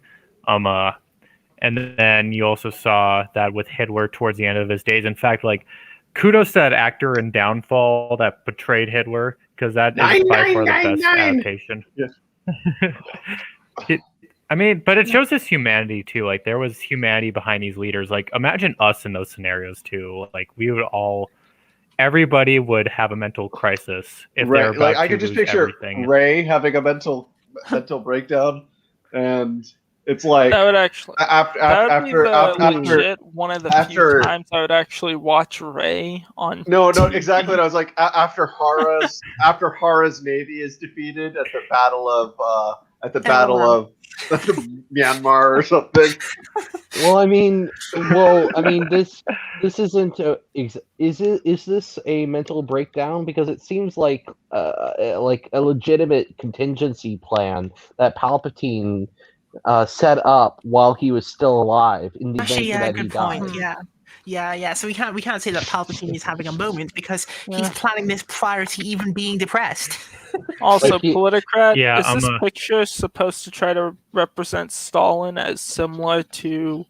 And then you also saw that with Hitler towards the end of his days. In fact, like, kudos to that actor in Downfall that portrayed Hitler, because that is by far the best adaptation. Yes. But it shows his humanity too. Like, there was humanity behind these leaders. Like, imagine us in those scenarios too. Like, everybody would have a mental crisis if they're about I could just picture everything. Ray having a mental breakdown, and it's like that would actually after one of the few times I would actually watch Ray on. No, exactly. And I was like, after Hara's navy is defeated at the battle of Myanmar or something. This isn't. Is this a mental breakdown? Because it seems like a legitimate contingency plan that Palpatine set up while he was still alive in the event that he died. Yeah. So we can't say that Palpatine is having a moment, because he's planning this prior to even being depressed. Also, Politicrat, is this picture supposed to try to represent Stalin as similar to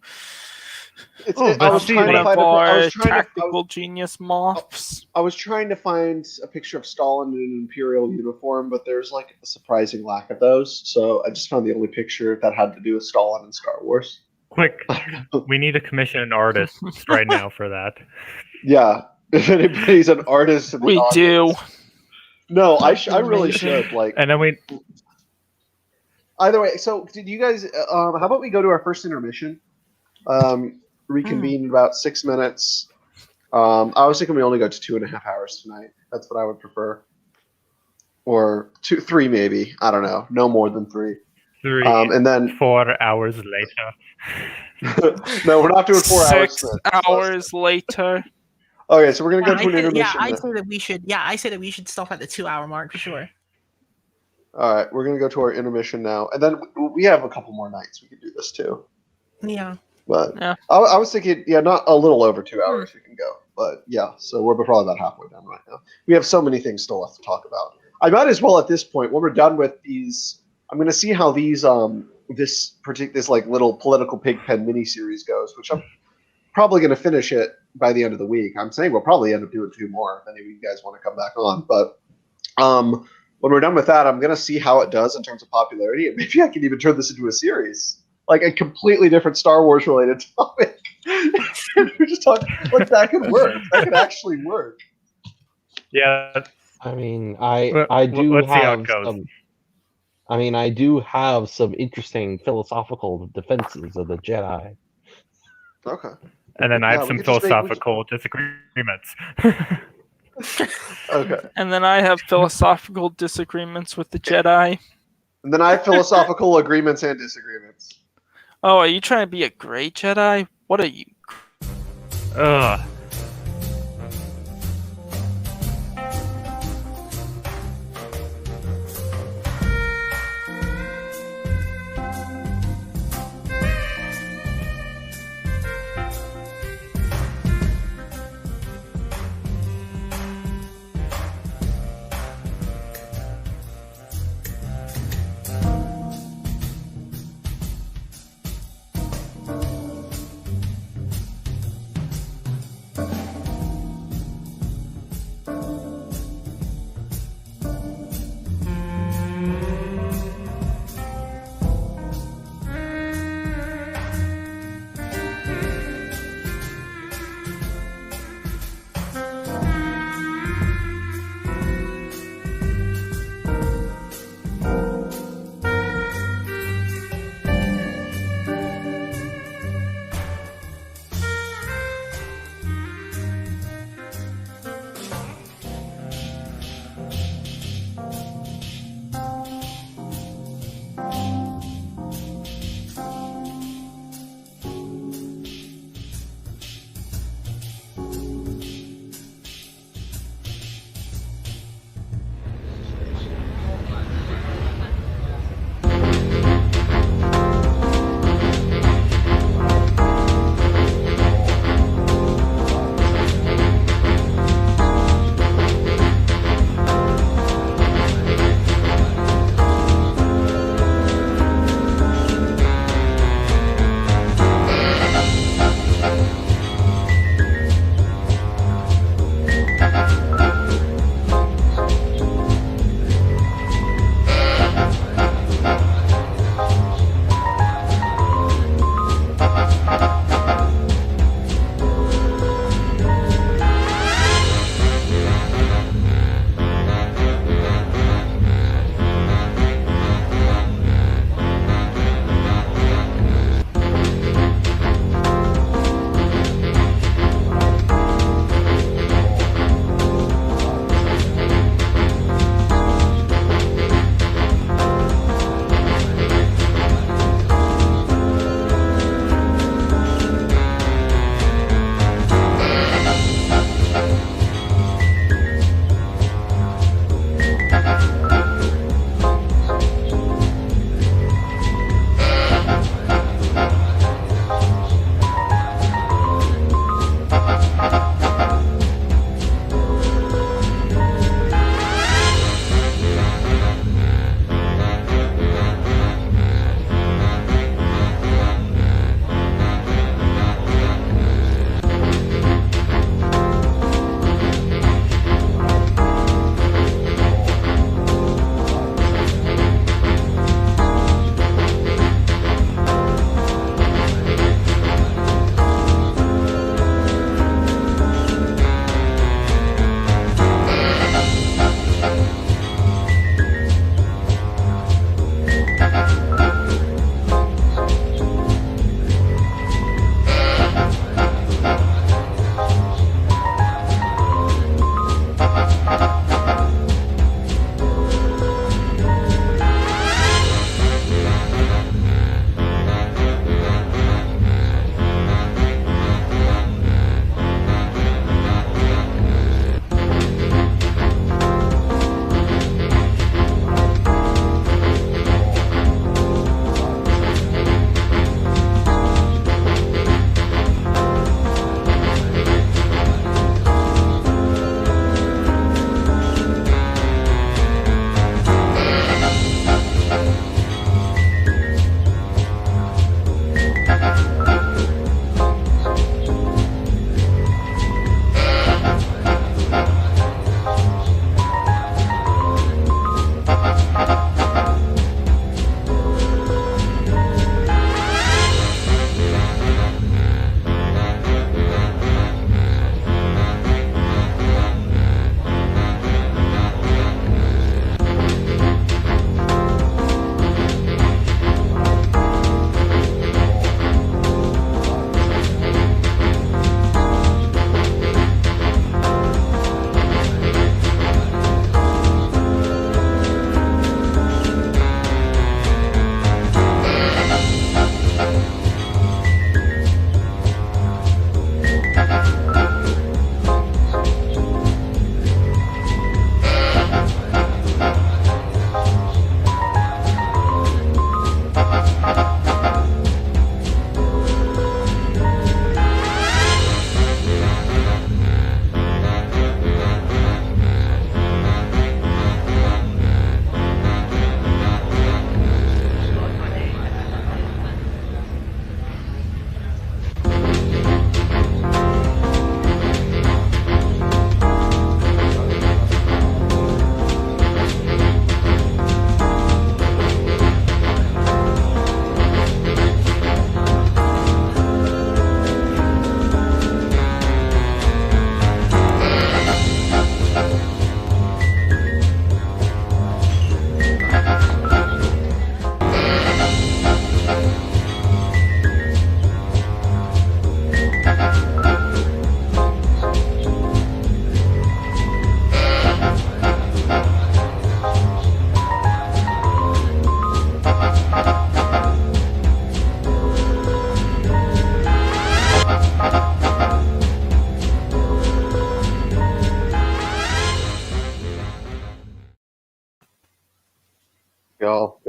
tactical genius moths? I was trying to find a picture of Stalin in an Imperial uniform, but there's like a surprising lack of those. So I just found the only picture that had to do with Stalin in Star Wars. Quick, we need to commission an artist right now for that. Yeah, if anybody's an artist, we do. No, I really should. Like, and then we. Either way, so did you guys? How about we go to our first intermission? Reconvene in about 6 minutes. I was thinking we only go to 2.5 hours tonight. That's what I would prefer. Or 3 maybe. I don't know. No more than 3. 3. And then 4 hours later. No, we're not doing 4 hours. 6 hours later. Okay, so we're gonna go to an intermission. I say that we should stop at the 2 hour mark for sure. All right, we're gonna go to our intermission now, and then we have a couple more nights we can do this too. Yeah. But I was thinking, not a little over 2 hours we can go. But so we're probably about halfway done right now. We have so many things still left to talk about. I might as well at this point, when we're done with these, I'm going to see how these this like little Political Pigpen miniseries goes, which I'm probably going to finish it by the end of the week. I'm saying we'll probably end up doing 2 more if any of you guys want to come back on. But when we're done with that, I'm going to see how it does in terms of popularity, and maybe I can even turn this into a series. Like a completely different Star Wars related topic. We're just talking like that could work. That could actually work. Yeah. I mean, I do have some interesting philosophical defenses of the Jedi. Okay. And then I have some philosophical disagreements. Okay. And then I have philosophical disagreements with the Jedi. And then I have philosophical agreements and disagreements. Oh, are you trying to be a gray Jedi? What are you? Ugh.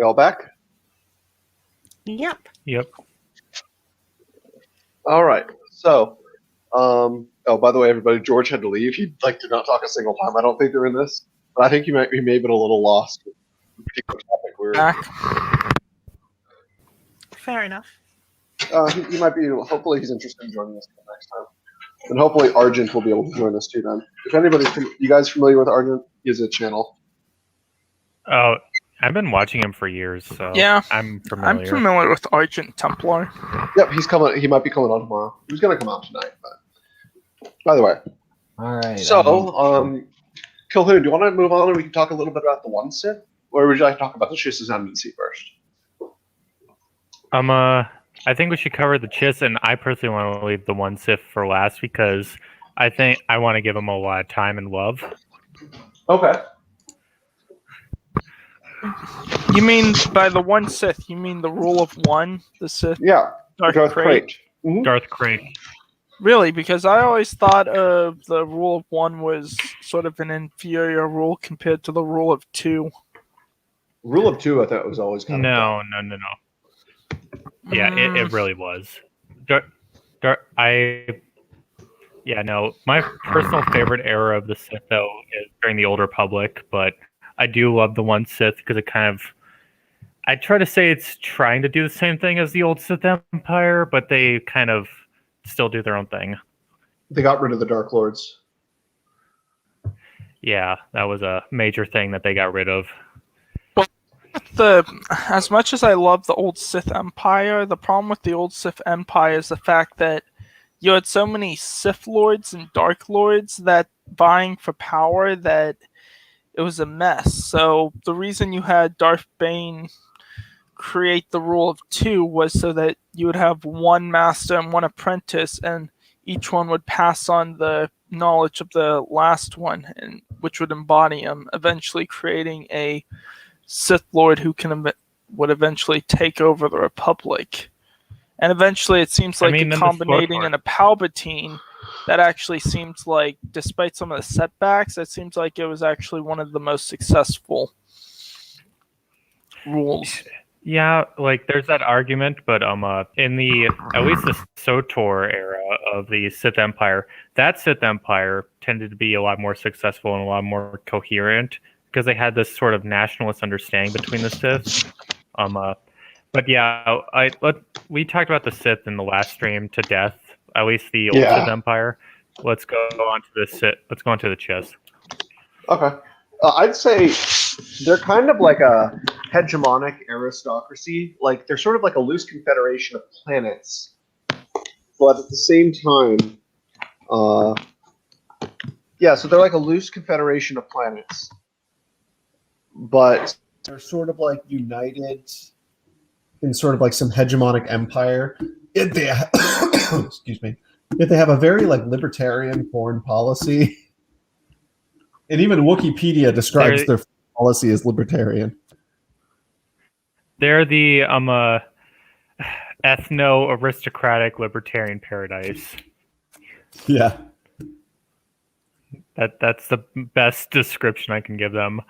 all back? Yep. Yep. All right. So, oh, by the way, everybody, George had to leave. He did not talk a single time. I don't think they're in this, but I think he may have been a little lost with the particular topic we're. Back. Fair enough. He might be. Hopefully, he's interested in joining us next time, and hopefully, Argent will be able to join us too. Then, if anybody's you guys familiar with Argent, he has a channel. Oh, I've been watching him for years, so Yeah, I'm familiar. I'm familiar with Argent Templar. Yep, he's coming. He might be coming on tomorrow. He was going to come out tonight, but by the way. All right. So, Kilhoon, do you want to move on and we can talk a little bit about the one Sith, or would you like to talk about the Chiss Ascendancy first? I think we should cover the Chiss, and I personally want to leave the one Sith for last because I think I want to give him a lot of time and love. Okay. You mean by the one Sith? You mean the rule of one, the Sith? Yeah. Darth Darth Krayt? Krayt. Darth Krayt. Really? Because I always thought of the rule of one was sort of an inferior rule compared to the rule of two. Rule of two, I thought was always kind of. No. Yeah, it really was. My personal favorite era of the Sith, though, is during the Old Republic, but I do love the one Sith because it kind of... I try to say it's trying to do the same thing as the old Sith Empire, but they kind of still do their own thing. They got rid of the Dark Lords. Yeah, that was a major thing that they got rid of. As much as I love the old Sith Empire, the problem with the old Sith Empire is the fact that you had so many Sith Lords and Dark Lords that vying for power that it was a mess. So the reason you had Darth Bane create the rule of two was so that you would have one master and one apprentice, and each one would pass on the knowledge of the last one, and which would embody him, eventually creating a Sith Lord who would eventually take over the Republic. And eventually it seems like a combinating and a Palpatine that actually seems like, despite some of the setbacks, it seems like it was actually one of the most successful rules. Yeah, there's that argument, but in the at least the SOTOR era of the Sith Empire, that Sith Empire tended to be a lot more successful and a lot more coherent because they had this sort of nationalist understanding between the Sith. But yeah, we talked about the Sith in the last stream to death. At least the old Sith Empire. Let's go on to the Sith. Let's go on to the Chiss. Okay. I'd say they're kind of like a hegemonic aristocracy. They're sort of like a loose confederation of planets. But at the same time, so they're like a loose confederation of planets. But they're sort of united in sort of some hegemonic empire. Excuse me. Yet they have a very libertarian foreign policy. And even Wikipedia describes their policy as libertarian. They're the ethno-aristocratic libertarian paradise. Yeah. That's the best description I can give them.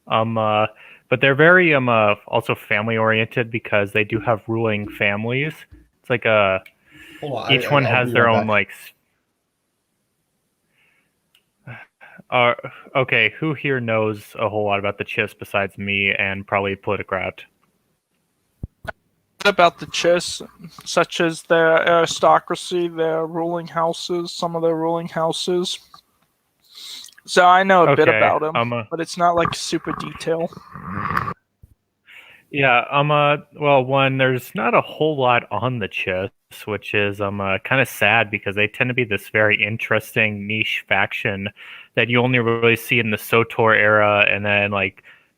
But they're very also family oriented because they do have ruling families. It's like each one has their own okay, who here knows a whole lot about the Chiss besides me and probably Politicrat? About the Chiss, such as their aristocracy, their ruling houses, some of their ruling houses. So I know a bit about them, but it's not super detail. Yeah, well, one, there's not a whole lot on the Chiss, which is kind of sad because they tend to be this very interesting niche faction that you only really see in the SOTOR era, and then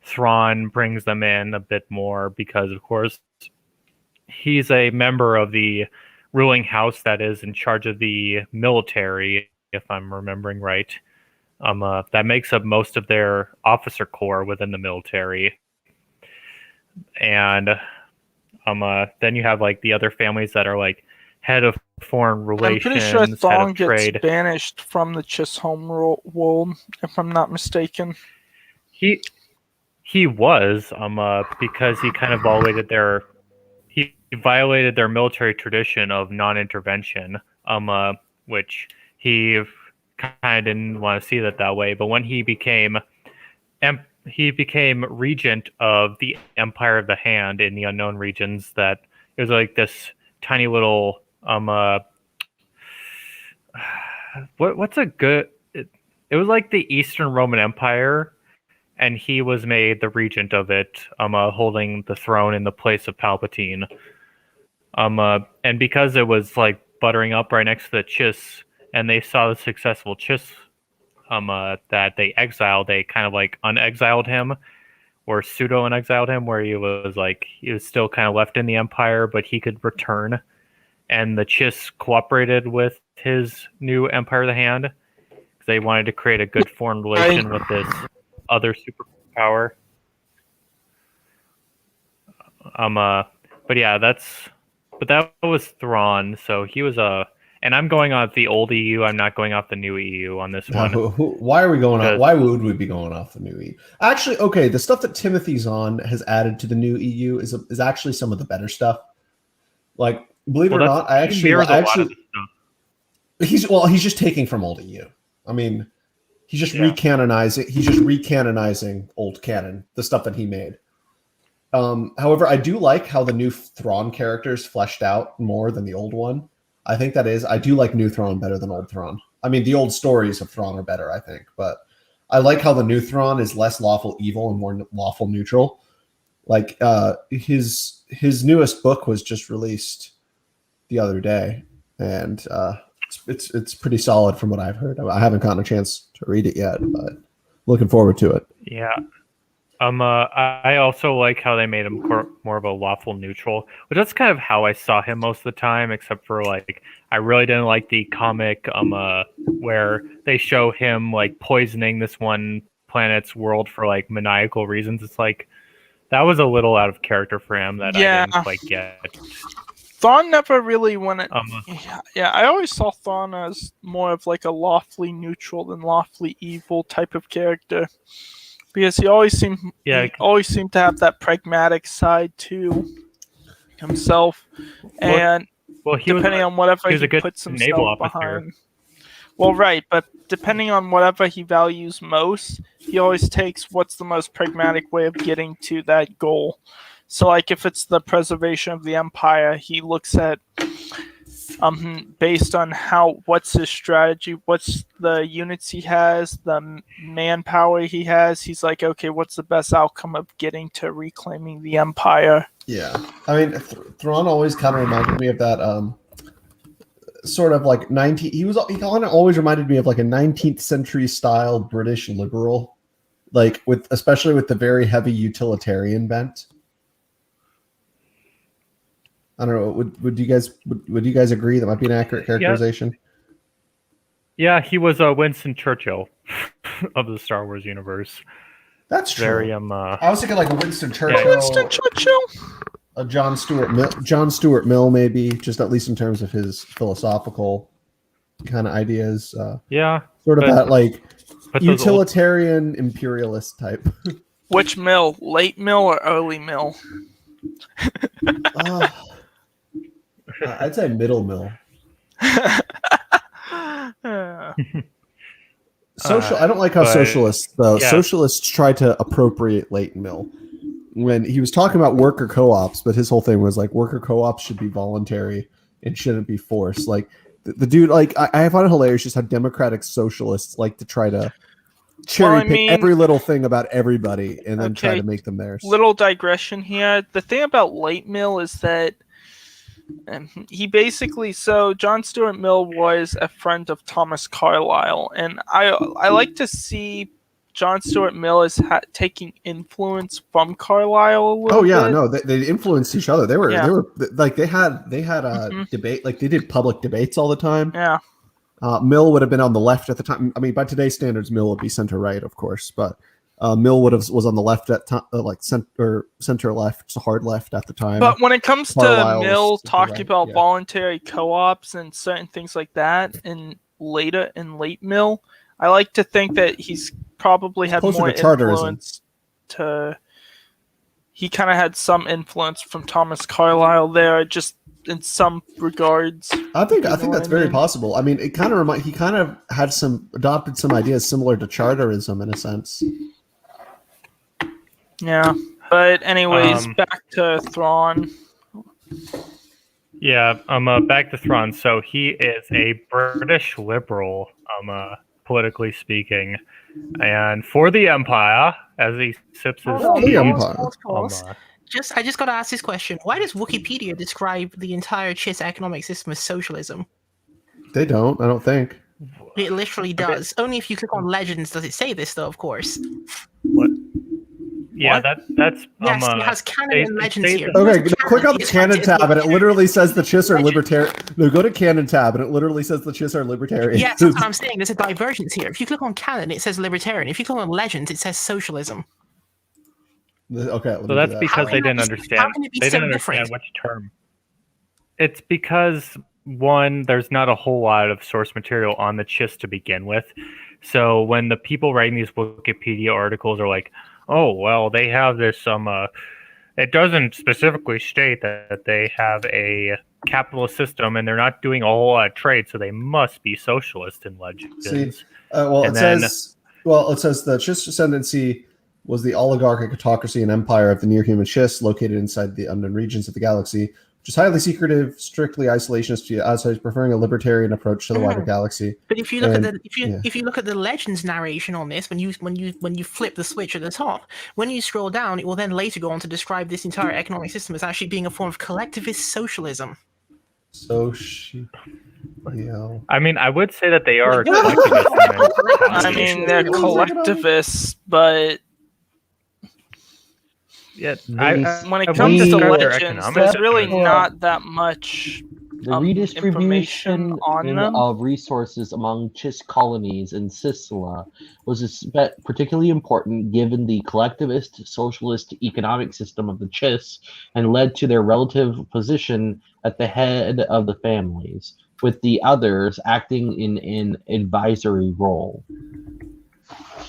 Thrawn brings them in a bit more because, of course, he's a member of the ruling house that is in charge of the military, if I'm remembering right. That makes up most of their officer corps within the military. And then you have the other families that are head of foreign relations. I'm pretty sure Thrawn gets trade. banished from the Chiss home world, if I'm not mistaken. He He was because he kind of violated their military tradition of non-intervention, which he kind of didn't want to see that way. But when he became regent of the Empire of the Hand in the unknown regions, that it was like this tiny little what's a good it was like the Eastern Roman Empire, and he was made the regent of it, holding the throne in the place of Palpatine. And because it was like buttering up right next to the Chiss, and they saw the successful Chiss that they exiled, they kind of like unexiled him, or pseudo unexiled him, where he was still kind of left in the Empire, but he could return. And the Chiss cooperated with his new Empire of the Hand because they wanted to create a good foreign relation with this other superpower. But yeah, that was Thrawn. So he was and I'm going off the old EU. I'm not going off the new EU on this one. Why are we going off? Why would we be going off the new EU? Actually, okay, the stuff that Timothy Zahn has added to the new EU is actually some of the better stuff. Like, believe it or not, he's just taking from old EU. I mean, he's just recanonizing. He's just recanonizing old canon, the stuff that he made. However, I do like how the new Thrawn character is fleshed out more than the old one. I do like new Thrawn better than old Thrawn. I mean, the old stories of Thrawn are better, I think, but I like how the new Thrawn is less lawful evil and more lawful neutral. Like his newest book was just released the other day, and it's pretty solid from what I've heard. I haven't gotten a chance to read it yet, but looking forward to it. Yeah. I also like how they made him more of a lawful neutral, which that's kind of how I saw him most of the time, except for like I really didn't like the comic where they show him like poisoning this one planet's world for like maniacal reasons. It's like that was a little out of character for him that I didn't quite get. Thrawn never really went. I always saw Thrawn as more of like a lawfully neutral than lawfully evil type of character, because he always seemed to have that pragmatic side to himself, and depending on whatever he puts himself behind. Well, right, but depending on whatever he values most, he always takes what's the most pragmatic way of getting to that goal. So, like, if it's the preservation of the Empire, he looks at, based on what's his strategy, what's the units he has, the manpower he has, he's like, okay, what's the best outcome of getting to reclaiming the Empire? Yeah. I mean, Thrawn always kind of reminded me of that, sort of like he kind of always reminded me of like a 19th century style British liberal, like especially with the very heavy utilitarian bent. I don't know. Would you guys agree that might be an accurate characterization? Yeah, he was Winston Churchill of the Star Wars universe. That's true. Very I was thinking like a Winston Churchill. Winston Churchill. A John Stuart Mill, maybe, just at least in terms of his philosophical kind of ideas. Sort of that like utilitarian imperialist type. Which Mill? Late Mill or early Mill? I'd say middle Mill. I don't like how socialists try to appropriate late Mill. When he was talking about worker co-ops, but his whole thing was like worker co-ops should be voluntary and shouldn't be forced. Like the dude, like I find it hilarious just how democratic socialists like to try to cherry pick every little thing about everybody and then try to make them theirs. Little digression here. The thing about late Mill is that he basically, John Stuart Mill was a friend of Thomas Carlyle, and I like to see John Stuart Mill is taking influence from Carlyle a little bit. No, they influenced each other. They were like they had a debate, like they did public debates all the time. Yeah. Mill would have been on the left at the time. I mean, by today's standards, Mill would be center right, of course, but Mill was on the left at like center left, hard left at the time. But when it comes to Mill talking about voluntary co-ops and certain things like that, and late Mill, I like to think that he's probably had more influence he kind of had some influence from Thomas Carlyle there, just in some regards. I think that's very possible. I mean, it kind of he kind of had adopted some ideas similar to charterism in a sense. Yeah, but anyways, back to Thrawn. Yeah, back to Thrawn. So he is a British liberal, politically speaking, and for the Empire, as he sips his the Empire. I just got to ask this question: why does Wikipedia describe the entire Chiss economic system as socialism? They don't. I don't think. It literally does. Only if you click on Legends does it say this, though. Of course. What? Yeah, that's yes, it has canon and legends here. Okay, click on the canon tab, and it literally says the Chiss are libertarian. No, go to canon tab, and it literally says the Chiss are libertarian. Yes, that's what I'm saying. There's a divergence here. If you click on canon, it says libertarian. If you click on legends, it says socialism. Okay, so that's because they didn't understand. They didn't understand which term. It's because one, there's not a whole lot of source material on the Chiss to begin with. So when the people writing these Wikipedia articles are like, oh, well, they have this, it doesn't specifically state that they have a capitalist system and they're not doing a whole lot of trade, so they must be socialist in Legends. See, it says the Chiss ascendancy was the oligarchic autocracy and empire of the near-human Chiss located inside the unknown regions of the galaxy, which is highly secretive, strictly isolationist to outsiders, preferring a libertarian approach to the wider galaxy. But if you look if you look at the Legends narration on this, when you flip the switch at the top, when you scroll down, it will then later go on to describe this entire economic system as actually being a form of collectivist socialism. I mean, I would say that they are collectivists. I mean, they're collectivists, but yeah, when it comes to Legends, there's really not that much the redistribution on them. of resources among Chiss colonies in Sicily was particularly important given the collectivist socialist economic system of the Chiss and led to their relative position at the head of the families, with the others acting in an advisory role.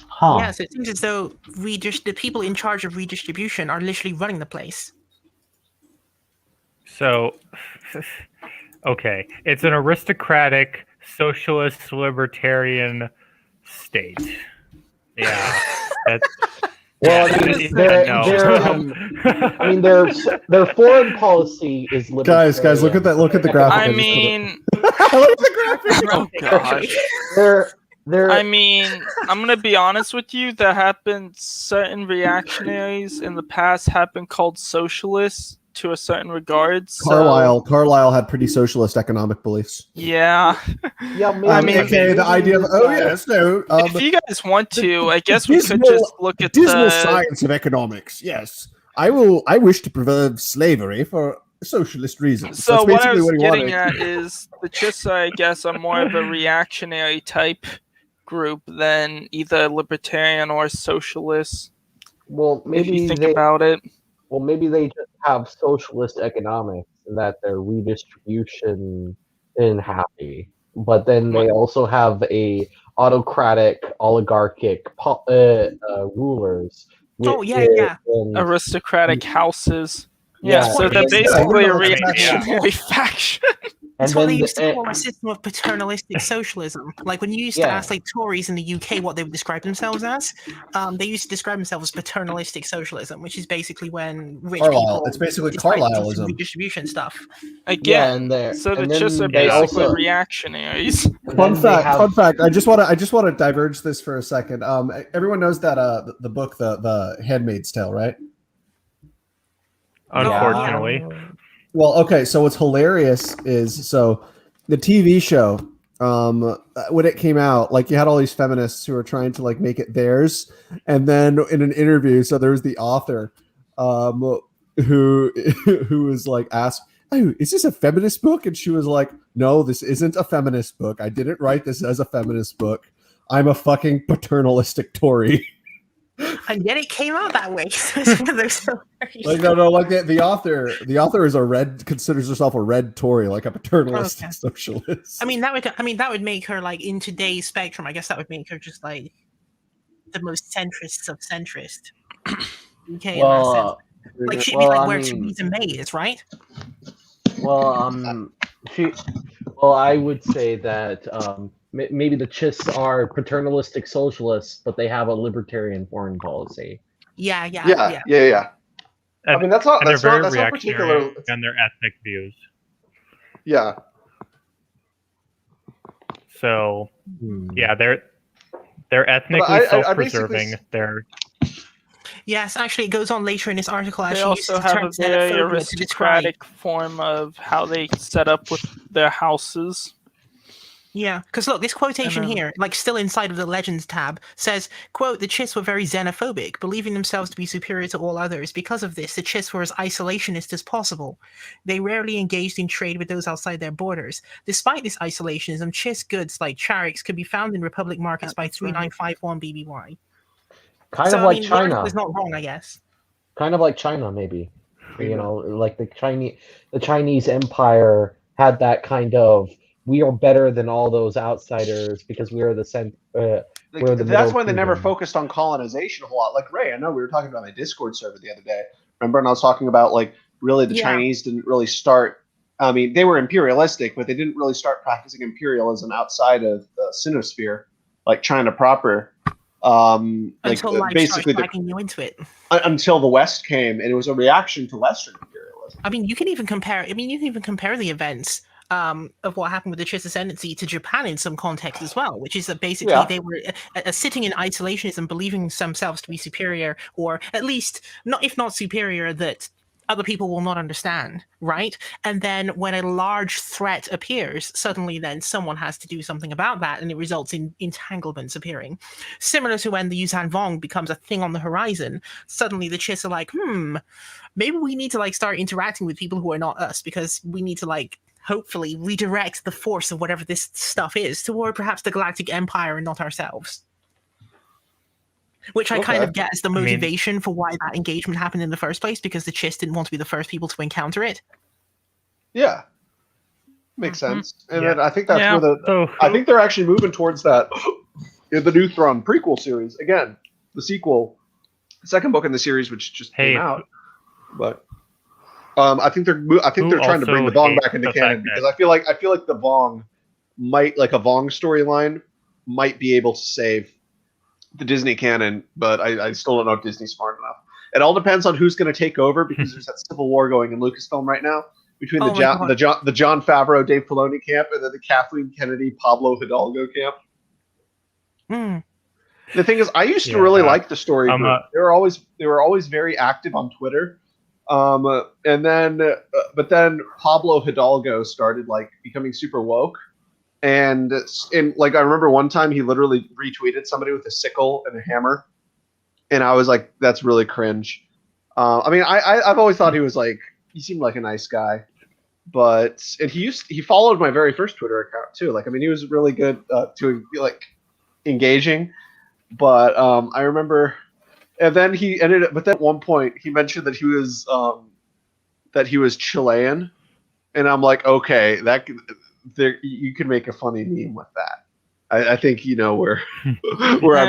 Huh. Yes, it seems as though the people in charge of redistribution are literally running the place. So, okay, it's an aristocratic, socialist, libertarian state. Yeah. I mean, their foreign policy is libertarian. Guys, look at that! Look at the graphic. I mean, look at the graphic. Oh gosh. I mean, I'm gonna be honest with you. There have been certain reactionaries in the past have been called socialists to a certain regard. Carlyle had pretty socialist economic beliefs. Yeah. Yeah, I mean, okay, the idea of if you guys want to, I guess we could just look at dismal science of economics. Yes, I wish to preserve slavery for socialist reasons. So what I was getting at is the Chiss, I guess, are more of a reactionary type group than either libertarian or socialist. Well, maybe if you think about it. Well, maybe they just have socialist economics that their redistribution isn't happy, but then they also have a autocratic, oligarchic rulers. Aristocratic houses. Yeah, so they're basically a reactionary faction. That's what they used to call a system of paternalistic socialism. Like when you used to ask like Tories in the UK what they would describe themselves as, they used to describe themselves as paternalistic socialism, which is basically when rich people. It's basically Carlyleism. Redistribution stuff. Again, so the Chiss are basically reactionaries. Fun fact. I just want to diverge this for a second. Everyone knows that the book, the Handmaid's Tale, right? Unfortunately. Well, okay, so what's hilarious is the TV show, when it came out, like you had all these feminists who were trying to like make it theirs, and then in an interview, so there was the author who was like asked, "Oh, is this a feminist book?" And she was like, "No, this isn't a feminist book. I didn't write this as a feminist book. I'm a fucking paternalistic Tory." And yet it came out that way. Like the author is considers herself a red Tory, like a paternalistic socialist. I mean that would make her like in today's spectrum. I guess that would make her just like the most centrist of centrist. UK in that sense. Well, Like she'd well, be like I where mean- Theresa May is, right? well, well, I would say that maybe the Chiss are paternalistic socialists, but they have a libertarian foreign policy. Yeah. Yeah. I mean, that's not And they're very that's not reactionary particular. on their ethnic views. Yeah. So Hmm. yeah, they're ethnically I self-preserving. basically- They're Yes, actually, it goes on later in this article. They Actually, also uses the have term a very xenophobia to describe. aristocratic form of how they set up with their houses. Yeah, because look, this quotation And then- here, like still inside of the Legends tab, says, quote, the Chiss were very xenophobic, believing themselves to be superior to all others. Because of this, the Chiss were as isolationist as possible. They rarely engaged in trade with those outside their borders. Despite this isolationism, Chiss goods like charics could be found in Republic markets by 3951 BBY. Kind So, of I like mean, the article China. is not wrong, I guess. Kind of like China, maybe. You know, like the Chinese Empire had that kind of, we are better than all those outsiders because we are the Like, We're the that's middle why they never kingdom. focused on colonization a whole lot. Like Ray, I know we were talking about my Discord server the other day. Remember, and I was talking about like really the Yeah. Chinese didn't really start. I mean, they were imperialistic, but they didn't really start practicing imperialism outside of the Sinosphere, like China proper. Until life basically starts dragging you into it. until the West came, and it was a reaction to Western imperialism. I mean, you can even compare the events of what happened with the Chiss ascendancy to Japan in some context as well, which is that basically Yeah. they were sitting in isolationism, believing themselves to be superior, or at least not, if not superior, that other people will not understand, right? And then when a large threat appears, suddenly then someone has to do something about that, and it results in entanglements appearing. Similar to when the Yuuzhan Vong becomes a thing on the horizon, suddenly the Chiss are like, maybe we need to like start interacting with people who are not us, because we need to like hopefully redirect the force of whatever this stuff is toward perhaps the Galactic Empire and not ourselves. Which I kind Okay. of get as the mean- motivation for why that engagement happened in the first place, because the Chiss didn't want to be the first people to encounter it. Yeah, makes Mhm. sense. And Yeah. then I think that's Yeah. where the so I think they're actually moving towards that in the New Throne prequel series. Again, the sequel, the second book in the series, which just Hey, came out. But I think they're trying to bring the also Vong back into hates the canon, fact because I feel like the Vong might, like a Vong storyline, might be able to save the Disney canon, but I still don't know if Disney's smart enough. It all depends on who's going to take over, because there's that civil war going in Lucasfilm right now between Oh my God. the John Favreau, Dave Filoni camp, and then the Kathleen Kennedy, Pablo Hidalgo camp. Hmm. The thing is, I used to Yeah, really like the story I'm group. They were always very active on Twitter. And then but then Pablo Hidalgo started like becoming super woke. And like I remember one time he literally retweeted somebody with a sickle and a hammer, and I was like, "That's really cringe." I mean, I've always thought he seemed like a nice guy, but he followed my very first Twitter account too. Like, I mean, he was really good to be like engaging, but I remember, and then he ended up. But then at one point he mentioned that he was Chilean, and I'm like, okay, you can make a funny meme with that. I think you know where I'm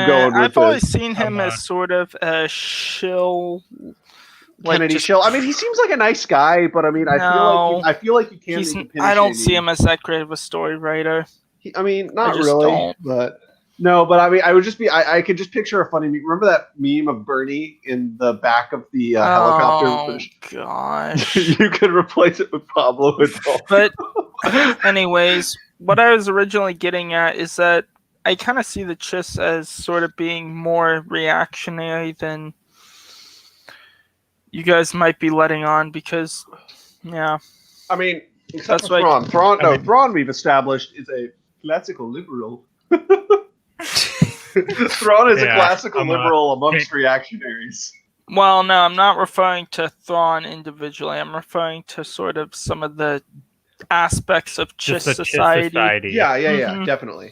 going with I've this. always seen him I'm, as sort of a shill. Kennedy just- Shill. I mean, he seems like a nice guy, but I mean, No. I feel like you can't. He's, make a I don't Pinochet see meme. him as that great of a story writer. I mean, not just really, don't. but no. But I mean, I would just be. I could just picture a funny meme. Remember that meme of Bernie in the back of the helicopter? Oh gosh. You could replace it with Pablo Hidalgo. But anyways, what I was originally getting at is that I kind of see the Chiss as sort of being more reactionary than you guys might be letting on, because, yeah. I mean, except That's for like- Thrawn. Thrawn we've established is a classical liberal. Thrawn is a Yeah, classical I'm, liberal amongst reactionaries. Well, no, I'm not referring to Thrawn individually. I'm referring to sort of some of the aspects of just Chiss the Chiss society. society. Yeah, Mhm. definitely.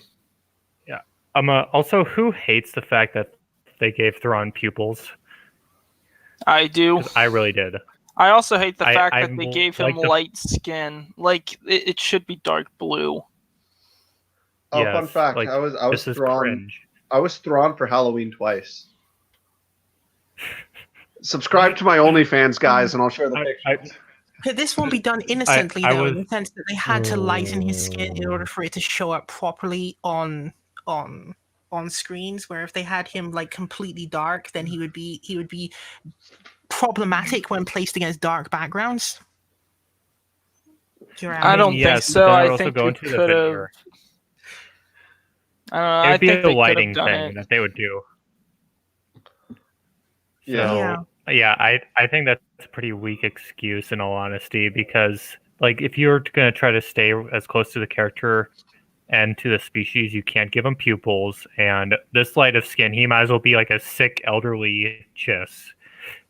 Also, who hates the fact that they gave Thrawn pupils? I do. 'Cause I really did. I also hate the fact I that they gave him like the- light skin. Like, it should be dark blue. Oh, Yes, fun fact! like, I was This is Thrawn. cringe. I was Thrawn for Halloween twice. Subscribe to my OnlyFans, guys, and I'll share the pictures. Okay, this won't be done innocently, though, in was- the sense that they had to lighten his skin in order for it to show up properly on screens. Where if they had him like completely dark, then he would be problematic when placed against dark backgrounds. Do you know what I I mean? don't yes, think so. but then it I would also think go you into the could have. veneer. I don't know. It I would be think a they could lighting have done thing it. that they would do. Yeah. So, yeah, I think that's a pretty weak excuse in all honesty, because like if you're going to try to stay as close to the character and to the species, you can't give him pupils, and this light of skin, he might as well be like a sick elderly chiss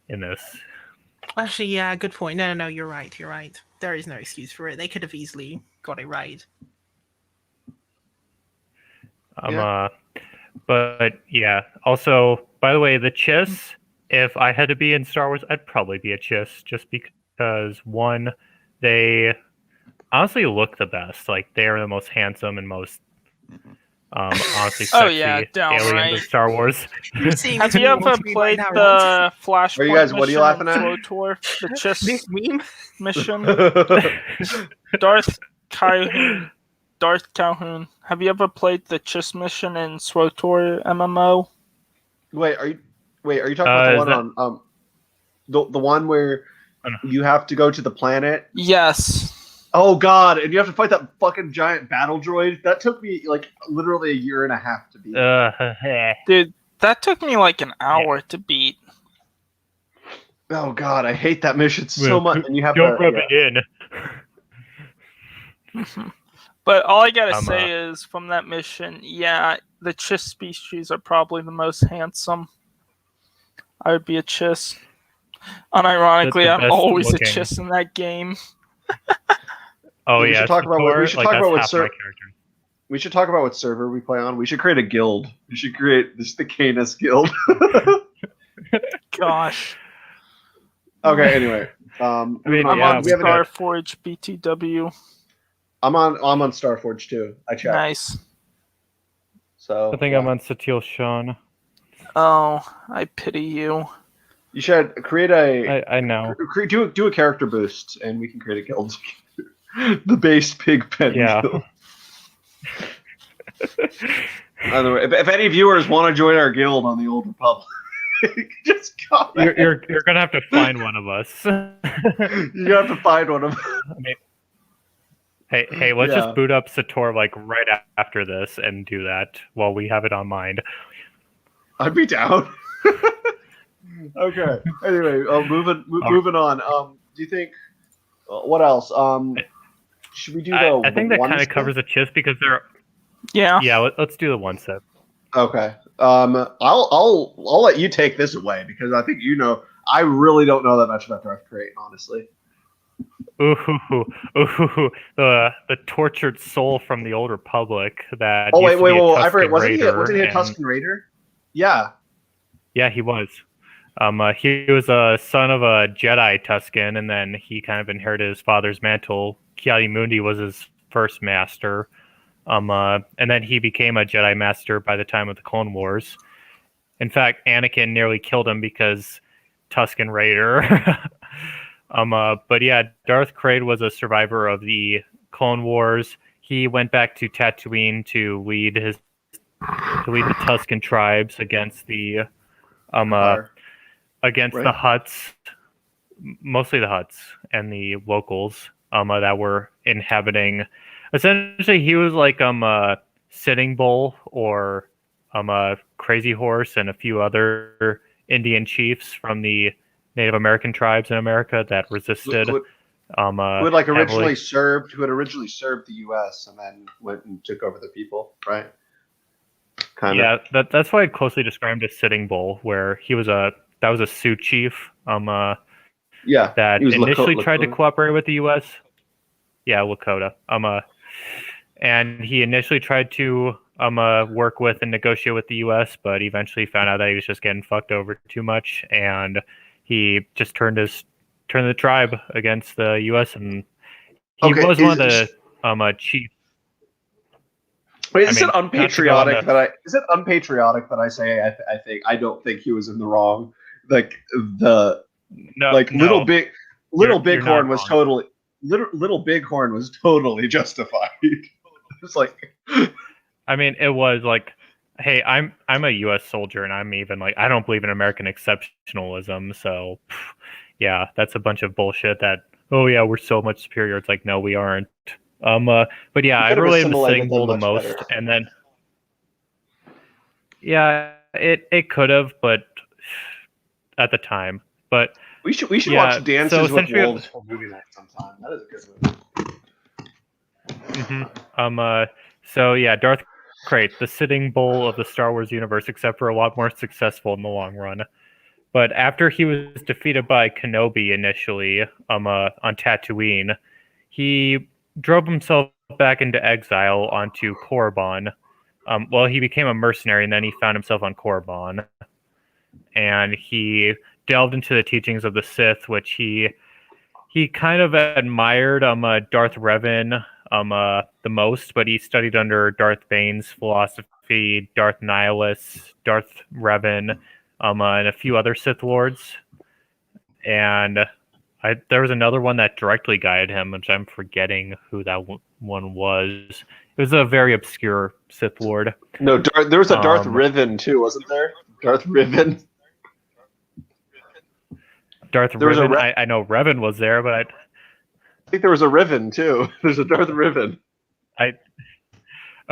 in this. Actually, yeah, good point. No, you're right. You're right. There is no excuse for it. They could have easily got it right. But yeah, also, by the way, the chiss, if I had to be in Star Wars, I'd probably be a chiss, just because one, they honestly look the best. Like, they're the most handsome and most honestly sexy Oh, yeah, downright. aliens of Star Wars. You're seeing Have this you meme on ever screen right played now, right? the Flashpoint Are you guys- what are you mission laughing in at? SWTOR? The This Chiss meme? mission? Darth Calhoun. Have you ever played the Chiss mission in SWTOR MMO? Wait, are you talking about the one on the one where you have to go to the planet? Yes. Oh god, and you have to fight that fucking giant battle droid? That took me like literally a year and a half to beat. Dude, that took me like an hour to beat. Oh god, I hate that mission so much. And you have Don't to rub it in. But all I gotta say is, from that mission, yeah, the Chiss species are probably the most handsome. I would be a Chiss. Unironically, the I'm best always looking. a Chiss in that game. Oh We yeah, should talk about what- we should talk that's about what half my character. We should talk about what server we play on. We should create a guild. We should create the Canis Guild. Gosh. Okay, anyway. I mean, I'm yeah, on we haven't got- Starforge BTW. I'm on Starforge too. I checked. Nice. So I think I'm on Satil Sean. Oh, I pity you. You should create a I know. do a character boost, and we can create a guild. The base Pigpen Yeah. guild. By the way, if any viewers want to join our guild on the Old Republic, just comment. You're gonna have to find one of us. You have to find one of them. I mean, hey, let's just boot up Sator like right after this and do that while we have it on mind. I'd be down. Okay. Anyway, moving on. Do you think? What else? Should we do the? I think the that one kind of set? covers the chips because they're. Yeah. Yeah, let's do the one set. Okay. I'll let you take this away because I think you know. I really don't know that much about Darth Crate, honestly. Ooh, the tortured soul from the Old Republic that. Oh used wait! to be a I forget. Tusken Wasn't he a Raider, Tusken Raider? Yeah. Yeah, he was. He was a son of a Jedi Tusken, and then he kind of inherited his father's mantle. Ki-Adi-Mundi was his first master. And then he became a Jedi Master by the time of the Clone Wars. In fact, Anakin nearly killed him because Tusken Raider. But yeah, Darth Crate was a survivor of the Clone Wars. He went back to Tatooine to lead the Tusken tribes against the against the Hutts, mostly the Hutts and the locals that were inhabiting. Essentially, he was like Sitting Bull or Crazy Horse and a few other Indian chiefs from the Native American tribes in America that resisted. Who had like originally served the U.S. and then went and took over the people, right? Yeah, that's why I closely described as Sitting Bull, where he was that was a Sioux chief. That initially tried to cooperate with the U.S. Yeah, Lakota. And he initially tried to work with and negotiate with the U.S., but eventually found out that he was just getting fucked over too much, and he just turned the tribe against the U.S. and he was one of the chief. Wait, is it unpatriotic that I say I don't think he was in the wrong? like the No, like no. Little You're Bighorn not was wrong. totally Little Bighorn was totally justified. It's like, I mean, it was like, hey, I'm a U.S. soldier, and I'm even like, I don't believe in American exceptionalism. So, yeah, that's a bunch of bullshit. That, oh yeah, we're so much superior. It's like, no, we aren't. But yeah, you I could have related to assimilated Sitting them Bull the much most, better. and then, yeah, it could have, but at the time, but We should yeah, watch Dances so with essentially- Wolves for movie night sometime. That is a good movie. So yeah, Darth Krayt, the Sitting Bull of the Star Wars universe, except for a lot more successful in the long run. But after he was defeated by Kenobi initially, on Tatooine, he drove himself back into exile onto Korriban. Well, he became a mercenary, and then he found himself on Korriban, and he delved into the teachings of the Sith, which he kind of admired Darth Revan the most, but he studied under Darth Bane's philosophy, Darth Nihilus, Darth Revan, and a few other Sith Lords. And there was another one that directly guided him, which I'm forgetting who that one was. It was a very obscure Sith Lord. No, there was a Darth Riven too, wasn't there? Darth Riven. Darth There was a Revan. I know Revan was there, but I think there was a Riven too. There's a Darth Riven.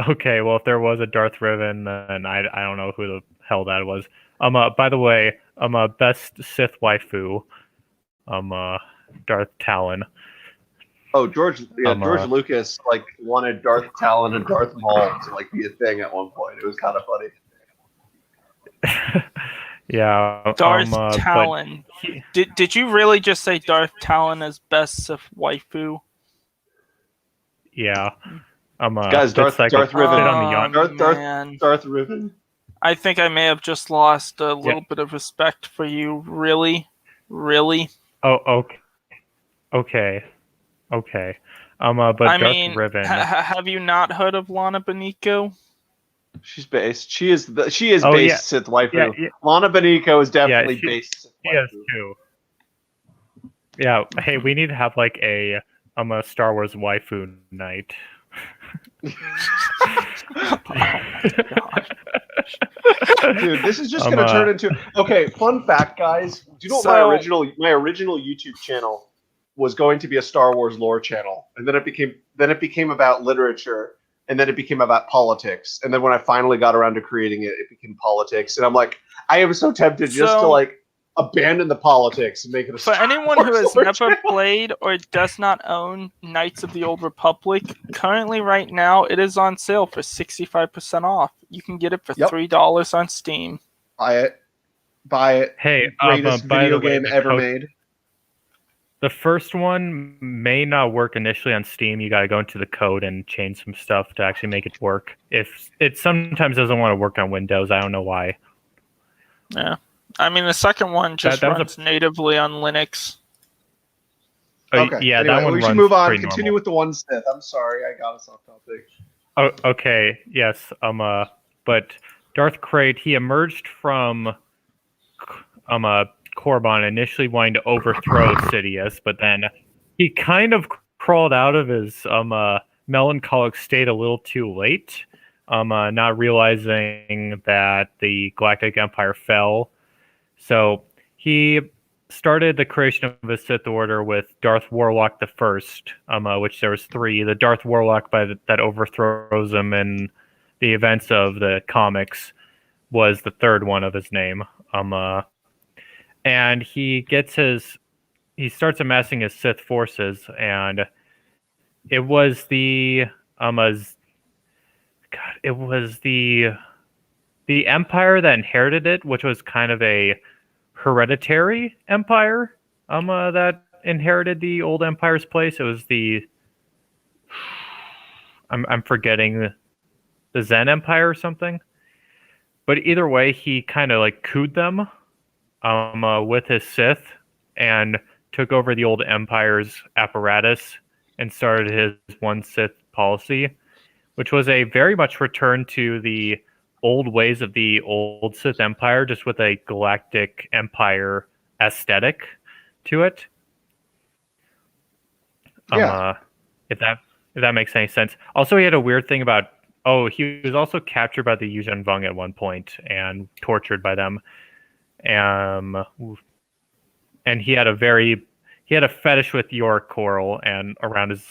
Okay, well, if there was a Darth Revan, then I don't know who the hell that was. By the way, best Sith waifu, Darth Talon. Oh, George Lucas like wanted Darth Talon and Darth Maul to like be a thing at one point. It was kind of funny. Yeah, Darth Talon. Did you really just say Darth Talon as best Sith waifu? Yeah. Guys, Darth Riven. Man. Darth Riven. I think I may have just lost a little bit of respect for you. Really? Oh, okay. But I Darth mean, Revan. Have you not heard of Lana Beniko? She's based. She is based yeah. Sith waifu. Yeah. Lana Beniko is definitely based Sith waifu. Yes, too. Yeah. Hey, we need to have like a Star Wars waifu night. Dude, this is just gonna turn into fun fact, guys. Do you know what my original YouTube channel was going to be a Star Wars lore channel, and then it became about literature, and then it became about politics, and then when I finally got around to creating it, it became politics, and I'm like, I am so tempted just to like abandon the politics and make it a For Star anyone Wars who has lore never channel. played or does not own Knights of the Old Republic, currently right now it is on sale for 65% off. You can get it for $3 on Steam. Buy it. Hey, Greatest by video the way, game ever made. The first one may not work initially on Steam. You got to go into the code and change some stuff to actually make it work. If it sometimes doesn't want to work on Windows, I don't know why. Yeah. I mean, the second one just runs natively on Linux. Okay. Yeah, anyway, that one we should runs move on. pretty Continue normal. with the one Sith. I'm sorry, I got us off topic. Oh, okay. Yes. But Darth Krayt, he emerged from Korriban initially wanting to overthrow Sidious, but then he kind of crawled out of his melancholic state a little too late, not realizing that the Galactic Empire fell. So he started the creation of the Sith Order with Darth Warlock the First, which there was 3. The Darth Warlock that overthrows him in the events of the comics was the 3rd one of his name. And he starts amassing his Sith forces, and it was the Empire that inherited it, which was kind of a hereditary empire that inherited the old empire's place. It was I'm forgetting the Zen Empire or something. But either way, he kind of like cooed them with his Sith and took over the old empire's apparatus and started his one Sith policy, which was a very much return to the old ways of the old Sith Empire, just with a galactic empire aesthetic to it. Yeah. If that makes any sense. Also, he had a weird thing about. Oh, he was also captured by the Yuuzhan Vong at one point and tortured by them. And he had a fetish with York Coral and around his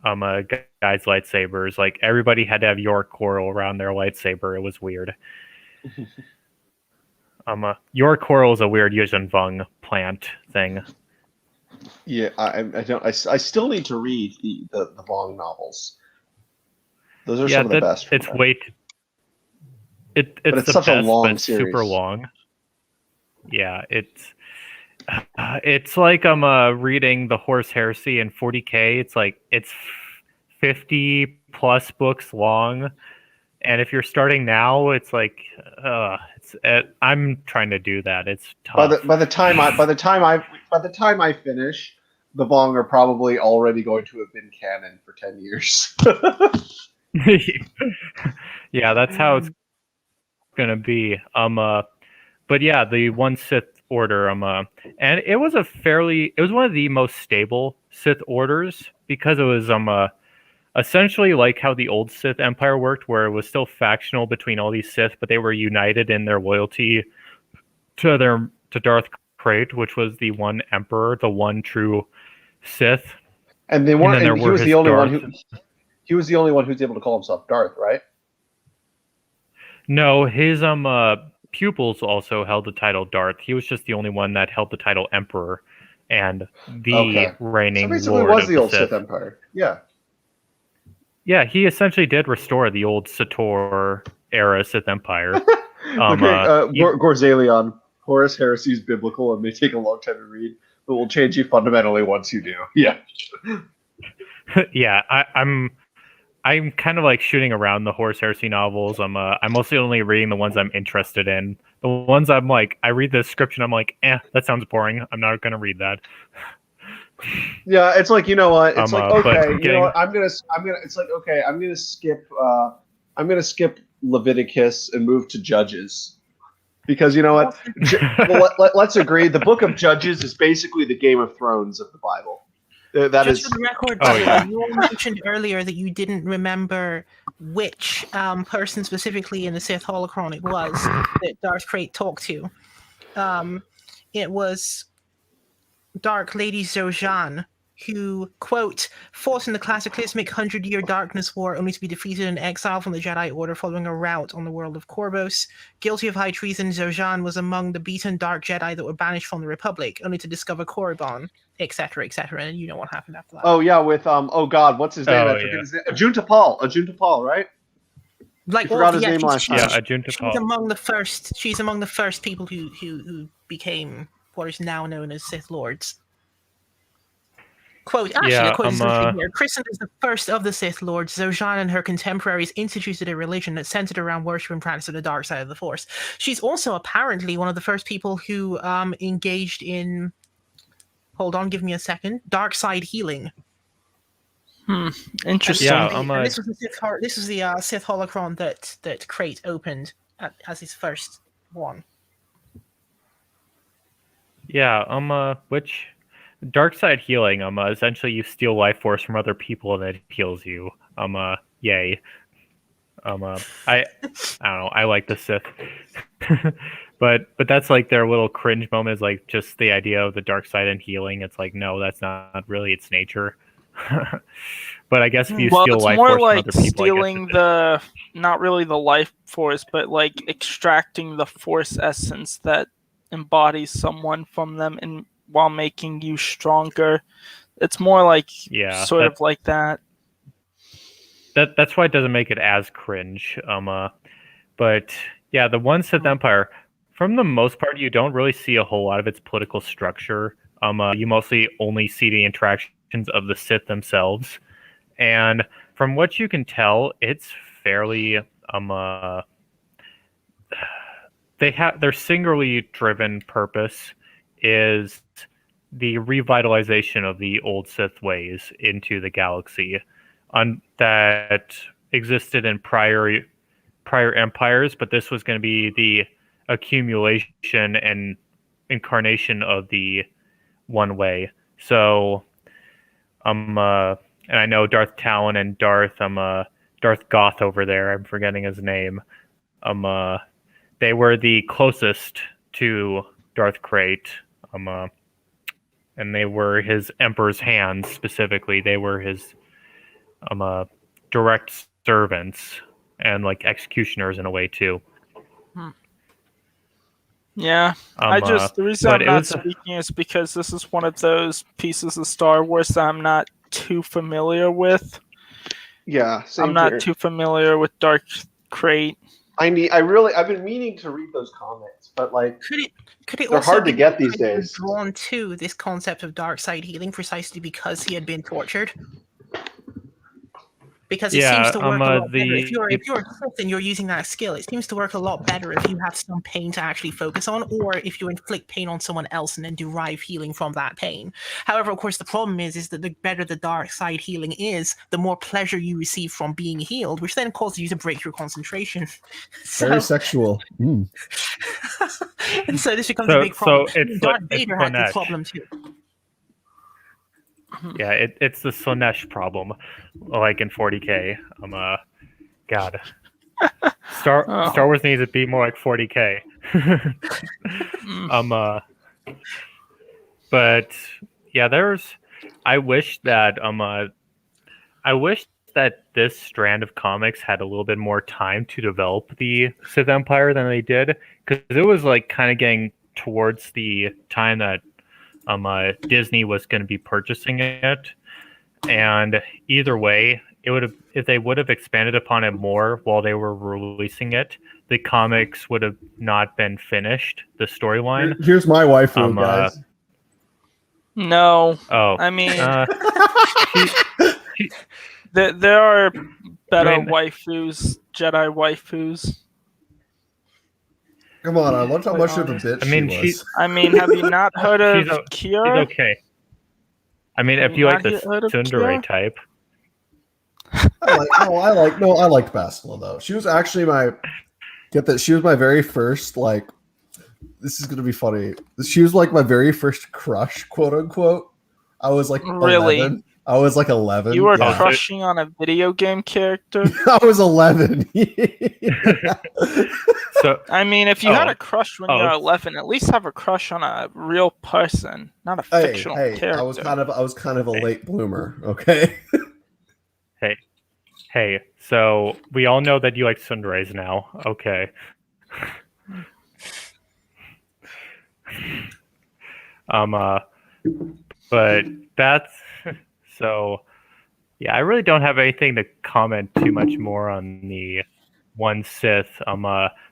guy's lightsabers. Like everybody had to have York Coral around their lightsaber. It was weird. York Coral is a weird Yuuzhan Vong plant thing. Yeah, I still need to read the Vong novels. Those are some of the best. It's way. It's the such best, a long but series. super long. Yeah, it's like I'm reading the Horus Heresy in 40K. It's like it's 50 plus books long, and if you're starting now, it's like I'm trying to do that. It's tough. By the time I finish, the Vong are probably already going to have been canon for 10 years. Yeah, that's how it's gonna be. But yeah, the one Sith Order, and it was one of the most stable Sith orders because it was essentially like how the old Sith Empire worked, where it was still factional between all these Sith, but they were united in their loyalty to Darth Krayt, which was the one Emperor, the one true Sith. And they weren't. And he was the only one who. He was the only one who's able to call himself Darth, right? No, his pupils also held the title Darth. He was just the only one that held the title Emperor and the reigning so basically Lord was of the old Sith. Sith Empire. Yeah. Yeah, he essentially did restore the old Sator era Sith Empire. Gorzalion, Horus Heresy is biblical and may take a long time to read, but will change you fundamentally once you do. Yeah. Yeah, I'm kind of like shooting around the Horus Heresy novels. I'm mostly only reading the ones I'm interested in. The ones I'm like, I read the description, I'm like, that sounds boring. I'm not gonna read that. Yeah, it's like, you know what? It's like, okay, you know what? I'm gonna skip Leviticus and move to Judges. Because you know what? Let's agree, the book of Judges is basically the Game of Thrones of the Bible. That Just is. for the record, you all mentioned earlier that you didn't remember which person specifically in the Sith holocron it was that Darth Krayt talked to. It was Dark Lady Zhojan, who, quote, fought in the cataclysmic 100-year darkness war only to be defeated in exile from the Jedi Order following a rout on the world of Corvos. Guilty of high treason, Zhojan was among the beaten Dark Jedi that were banished from the Republic, only to discover Korriban, etc., etc., and you know what happened after that. Oh, yeah, with, oh god, what's his name? I forget his name. Ajunta Paul, right? Like, forgot his name last time. Yeah, Ajunta Paul. She's among the first people who became what is now known as Sith Lords. Quote, actually, quote is here. Christened as the first of the Sith Lords, Zhojan and her contemporaries instituted a religion that centered around worship and practice of the dark side of the Force. She's also apparently one of the first people who engaged in, hold on, give me a second, dark side healing. Interesting. Yeah, this was the Sith holocron that Krayt opened as his first one. Yeah, which dark side healing, essentially you steal life force from other people and it heals you. Yay. I don't know, I like the Sith. but that's like their little cringe moment is like just the idea of the dark side and healing. It's like, no, that's not really its nature. But I guess if you steal life force from other people, stealing the not really the life force, but like extracting the force essence that embodies someone from them and while making you stronger. It's more like sort of like that. That's why it doesn't make it as cringe. But yeah, the one Sith Empire, from the most part, you don't really see a whole lot of its political structure. You mostly only see the interactions of the Sith themselves, and from what you can tell, it's fairly their singularly driven purpose is the revitalization of the old Sith ways into the galaxy that existed in prior prior empires, but this was going to be the accumulation and incarnation of the one way. So and I know Darth Talon and Darth Goth over there, I'm forgetting his name. They were the closest to Darth Krayt. And they were his Emperor's hands specifically. They were his direct servants and like executioners in a way too. Yeah, the reason I'm not speaking is because this is one of those pieces of Star Wars that I'm not too familiar with. Yeah, I'm not too familiar with Darth Krayt. I've been meaning to read those comics, but like, could it they're also hard to be get these days. Drawn to this concept of dark side healing precisely because he had been tortured. Because it seems to work a lot better. If you're a Sith and you're using that skill, it seems to work a lot better if you have some pain to actually focus on, or if you inflict pain on someone else and then derive healing from that pain. However, of course, the problem is that the better the dark side healing is, the more pleasure you receive from being healed, which then causes you to break your concentration. Very sexual. And so this becomes a big problem. Darth Vader had this problem too. Yeah, it's the Slanesh problem, like in 40K. God, Star Wars needs to be more like 40K. But yeah, I wish that this strand of comics had a little bit more time to develop the Sith Empire than they did, because it was like kind of getting towards the time that Disney was going to be purchasing it, and either way, if they would have expanded upon it more while they were releasing it, the comics would have not been finished. The storyline. Here's my waifu, guys. No. Oh, I mean, there are better waifus, Jedi waifus. Come on, I loved how much of a bitch she was. I mean, have you not heard of Kira? She's okay. I mean, if you like the tsundere type. I liked Bastila though. She was actually she was my very first, like, this is gonna be funny. She was like my very first crush, quote unquote. I was like 11. I was like 11. You were crushing on a video game character? I was 11. So I mean, if you had a crush when you were 11, at least have a crush on a real person, not a fictional character. I was kind of a late bloomer, okay? Hey, so we all know that you like tsunderes now. Okay. But that's so. Yeah, I really don't have anything to comment too much more on the one Sith.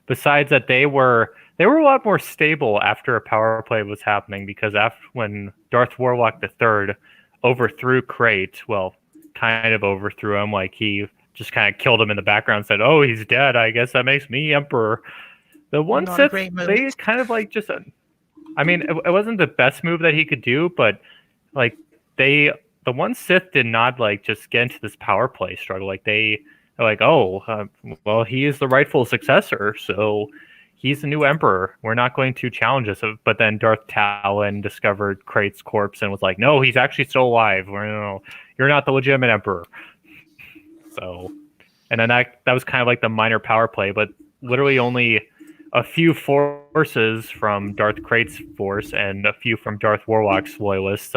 Besides that, they were a lot more stable after a power play was happening, because when Darth Warlock III overthrew Krayt, well, kind of overthrew him, like he just kind of killed him in the background, said, "Oh, he's dead. I guess that makes me Emperor." The one Sith, they kind of like just. I mean, it wasn't the best move that he could do, but like the one Sith did not like just get into this power play struggle. Like they're like, well, he is the rightful successor, so he's the new emperor. We're not going to challenge us. But then Darth Talon discovered Krayt's corpse and was like, no, he's actually still alive. You're not the legitimate emperor. So, and then that was kind of like the minor power play, but literally only a few forces from Darth Krayt's force and a few from Darth Warlock's loyalists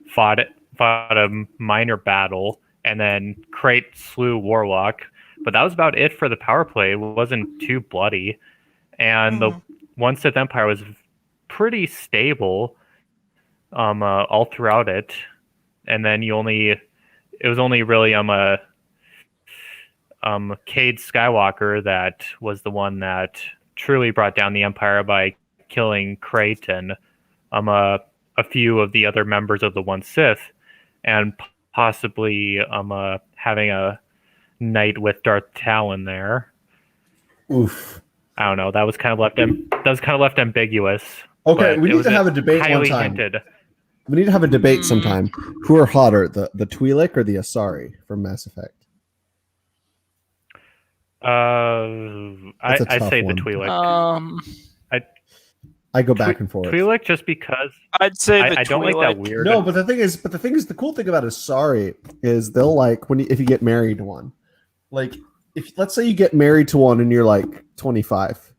fought a minor battle, and then Krayt slew Warlock. But that was about it for the power play. It wasn't too bloody. And the one Sith Empire was pretty stable all throughout it. And then it was only really Cade Skywalker that was the one that truly brought down the Empire by killing Krayt and a few of the other members of the one Sith, and possibly having a night with Darth Talon there. Oof. I don't know. That was kind of left ambiguous. Okay, we need to have a debate one time. Hinted. We need to have a debate sometime. Who are hotter, the Twi'lek or the Asari from Mass Effect? That's a I tough say one. the Twi'lek. I go back and forth. Twi'lek just because I'd say the I don't like that weird. No, but the thing is, the cool thing about Asari is they'll like if you get married to one, like if let's say you get married to one and you're like 25,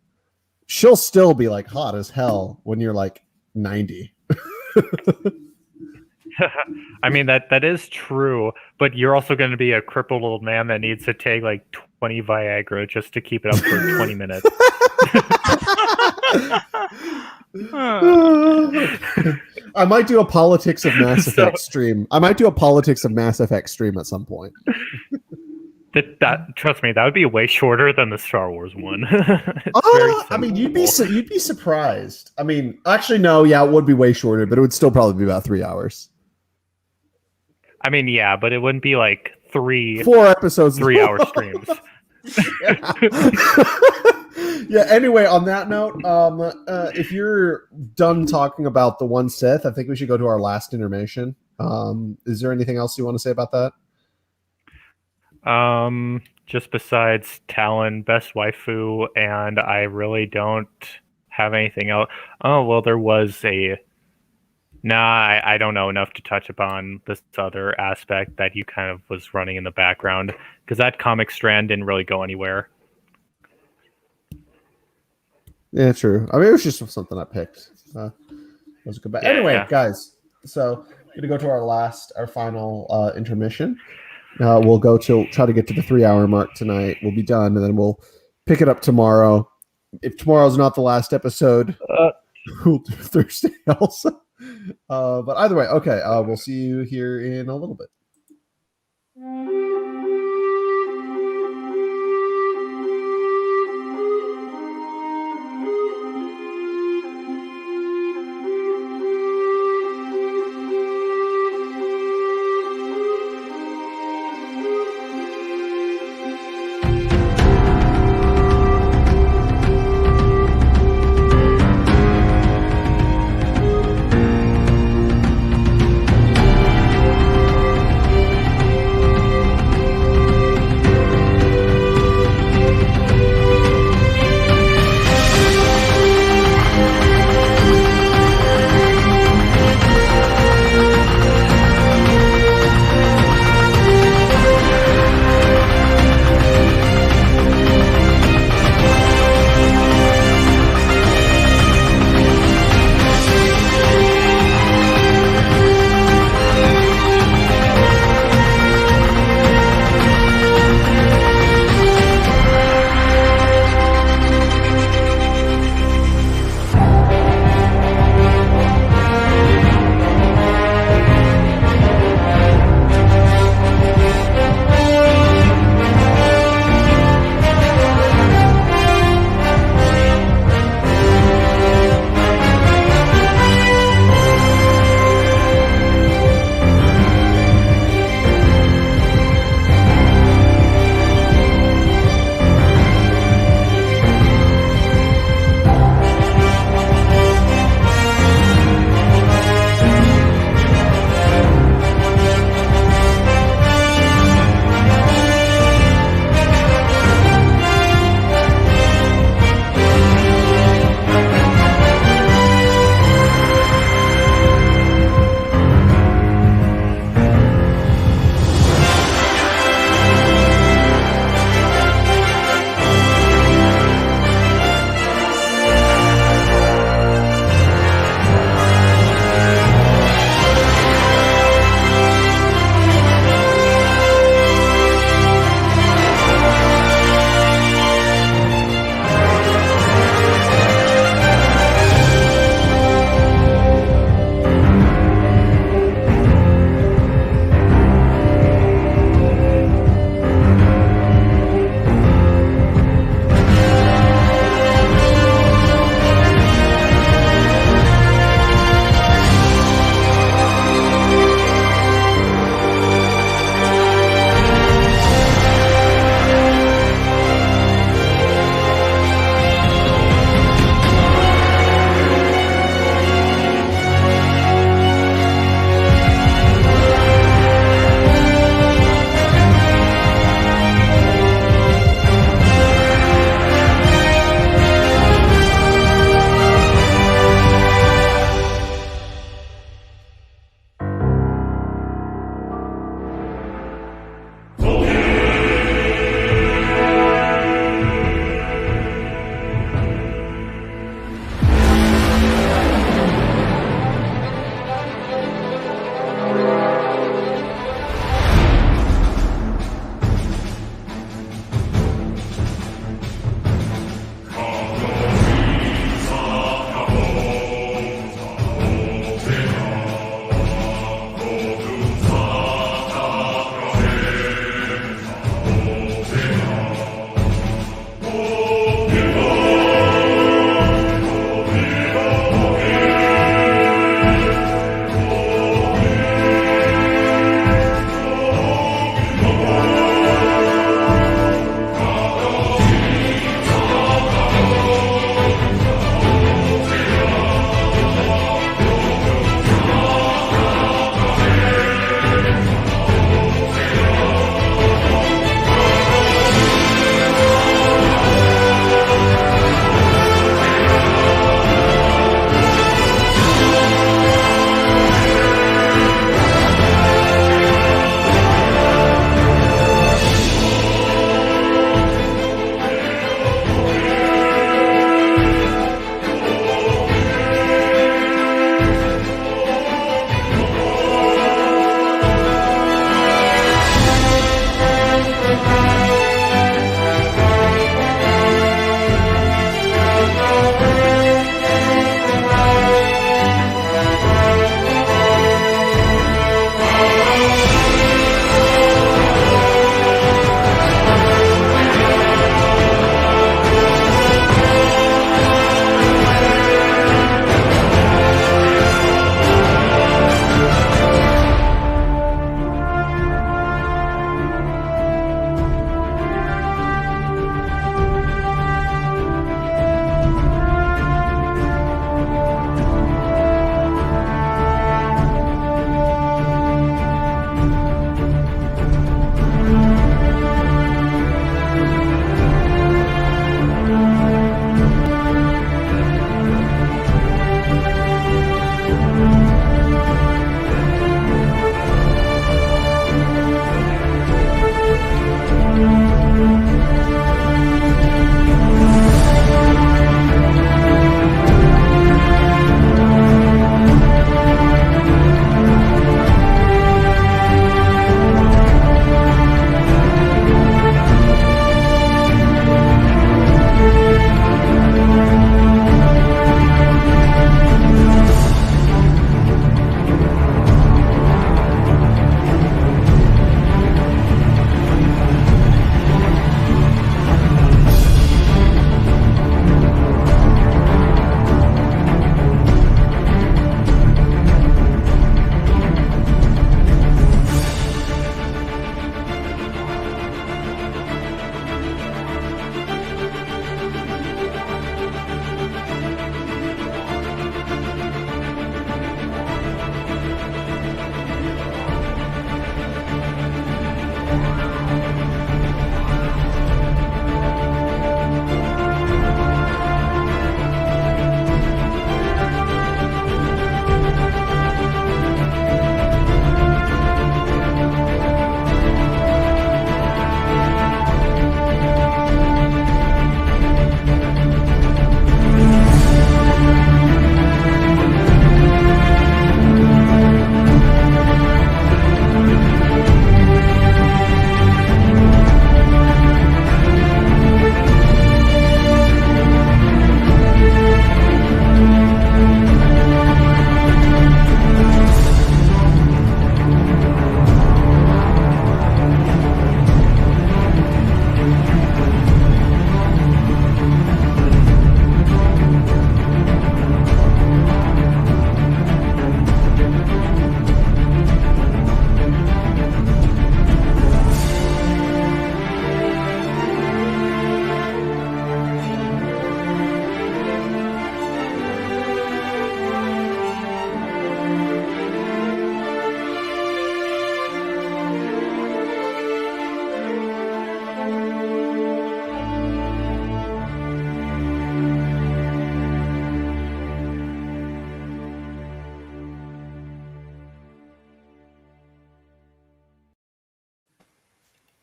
she'll still be like hot as hell when you're like 90. I mean that is true, but you're also going to be a crippled old man that needs to take like 20 Viagra just to keep it up for 20 minutes. I might do a politics of Mass Effect stream. I might do a politics of Mass Effect stream at some point. That trust me, that would be way shorter than the Star Wars one. I mean, you'd be surprised. I mean, actually, no, yeah, it would be way shorter, but it would still probably be about 3 hours. I mean, yeah, but it wouldn't be like 4 episodes, 3-hour streams. Yeah. Anyway, on that note, if you're done talking about the one Sith, I think we should go to our last intermission. Is there anything else you want to say about that? Just besides Talon, best waifu, and I really don't have anything else. Oh well, there was a. Nah, I don't know enough to touch upon this other aspect that you kind of was running in the background because that comic strand didn't really go anywhere. Yeah, true. I mean, it was just something I picked. Was good. But anyway, guys, so we're gonna go to our final intermission. We'll go to try to get to the 3-hour mark tonight. We'll be done, and then we'll pick it up tomorrow. If tomorrow's not the last episode, we'll do Thursday also. But either way, okay. We'll see you here in a little bit.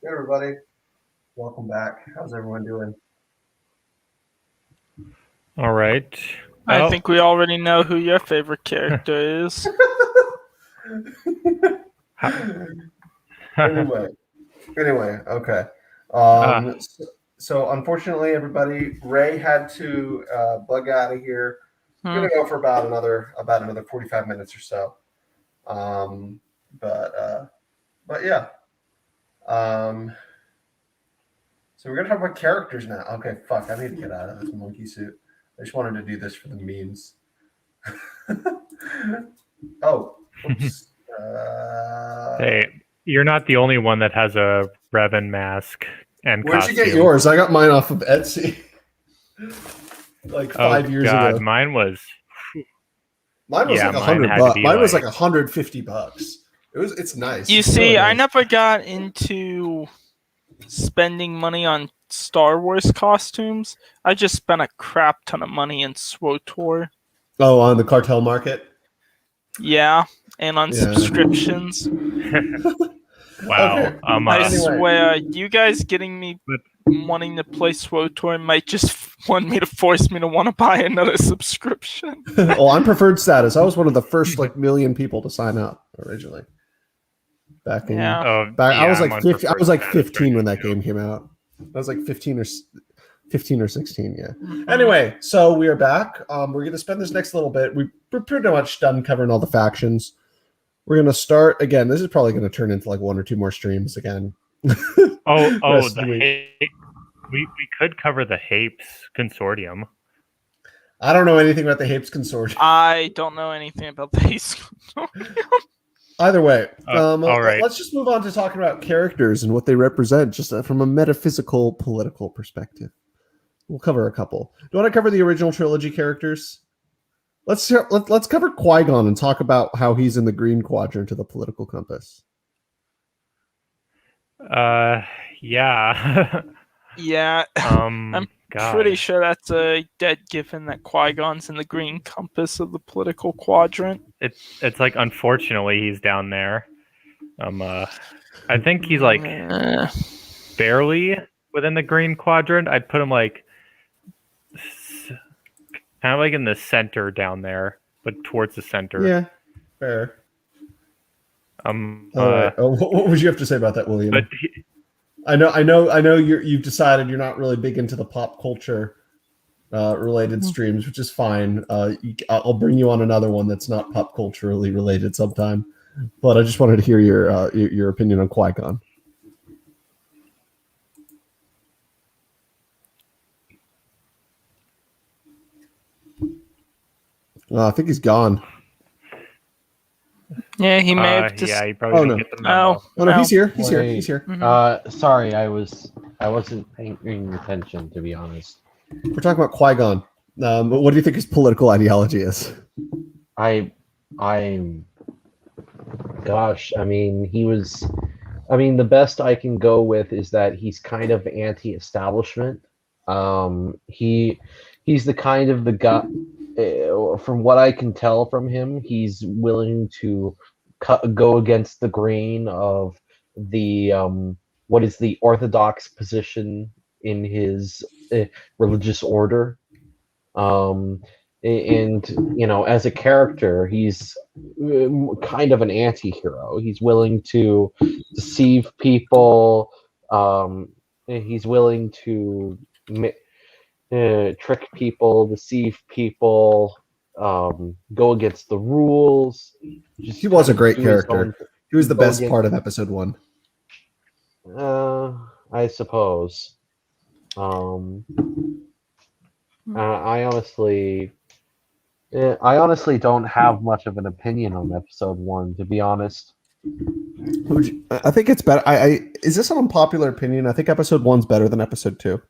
Hey, everybody. Welcome back. How's everyone doing? All right. I think we already know who your favorite character is. Anyway, okay. So unfortunately, everybody, Ray had to bug out of here. We're gonna go for about another 45 minutes or so. But yeah. So we're gonna talk about characters now. Okay, fuck, I need to get out of this monkey suit. I just wanted to do this for the memes. Oh, oops. Hey, you're not the only one that has a Revan mask and Where'd costume. you get yours? I got mine off of Etsy. Like 5 years ago. Mine was like $100. Mine was like $150. It's nice. You It's see, really I nice. never got into spending money on Star Wars costumes. I just spent a crap ton of money in SWTOR. Oh, on the cartel market. Yeah, and on subscriptions. wow. Okay. I swear, you guys getting me wanting to play SWTOR might just want me to force me to want to buy another subscription. Well, I'm preferred status. I was one of the first million people to sign up originally. Back in I was like 50, I was like 15 when that game came out. I was like 15 or 16, yeah. Mm-hmm. Anyway, so we are back. We're going to spend this next little bit. We're pretty much done covering all the factions. We're going to start again. This is probably going to turn into like one or two more streams again. we could cover the Hapes Consortium. I don't know anything about the Hapes Consortium. I don't know anything about the Hapes Consortium. Either way, all right. Let's just move on to talking about characters and what they represent, just from a metaphysical, political perspective. We'll cover a couple. Do you want to cover the original trilogy characters? Let's cover Qui-Gon and talk about how he's in the green quadrant of the political compass. Yeah. Yeah. I'm pretty sure that's a dead given that Qui-Gon's in the green compass of the political quadrant. It's like, unfortunately, he's down there. I think he's like barely within the green quadrant. I'd put him like kind of like in the center down there, but towards the center. Yeah, fair. What would you have to say about that, William? But I know you've decided you're not really big into the pop culture related streams, which is fine. I'll bring you on another one that's not pop culturally related sometime. But I just wanted to hear your opinion on Qui-Gon. I think he's gone. Yeah, he may have just... Yeah, he probably didn't get the memo. No, he's here. He's here. Mm-hmm. Sorry, I wasn't paying attention, to be honest. We're talking about Qui-Gon. What do you think his political ideology is? Gosh, the best I can go with is that he's kind of anti-establishment. He's the kind of the guy, from what I can tell from him, he's willing to go against the grain of the what is the orthodox position in his religious order. And as a character, he's kind of an anti-hero. He's willing to deceive people. He's willing to trick people, deceive people, go against the rules. He was a great character. He was the best part of episode 1. I suppose. I honestly don't have much of an opinion on episode 1, to be honest. I think it's better. Is this an unpopular opinion? I think episode 1's better than episode 2.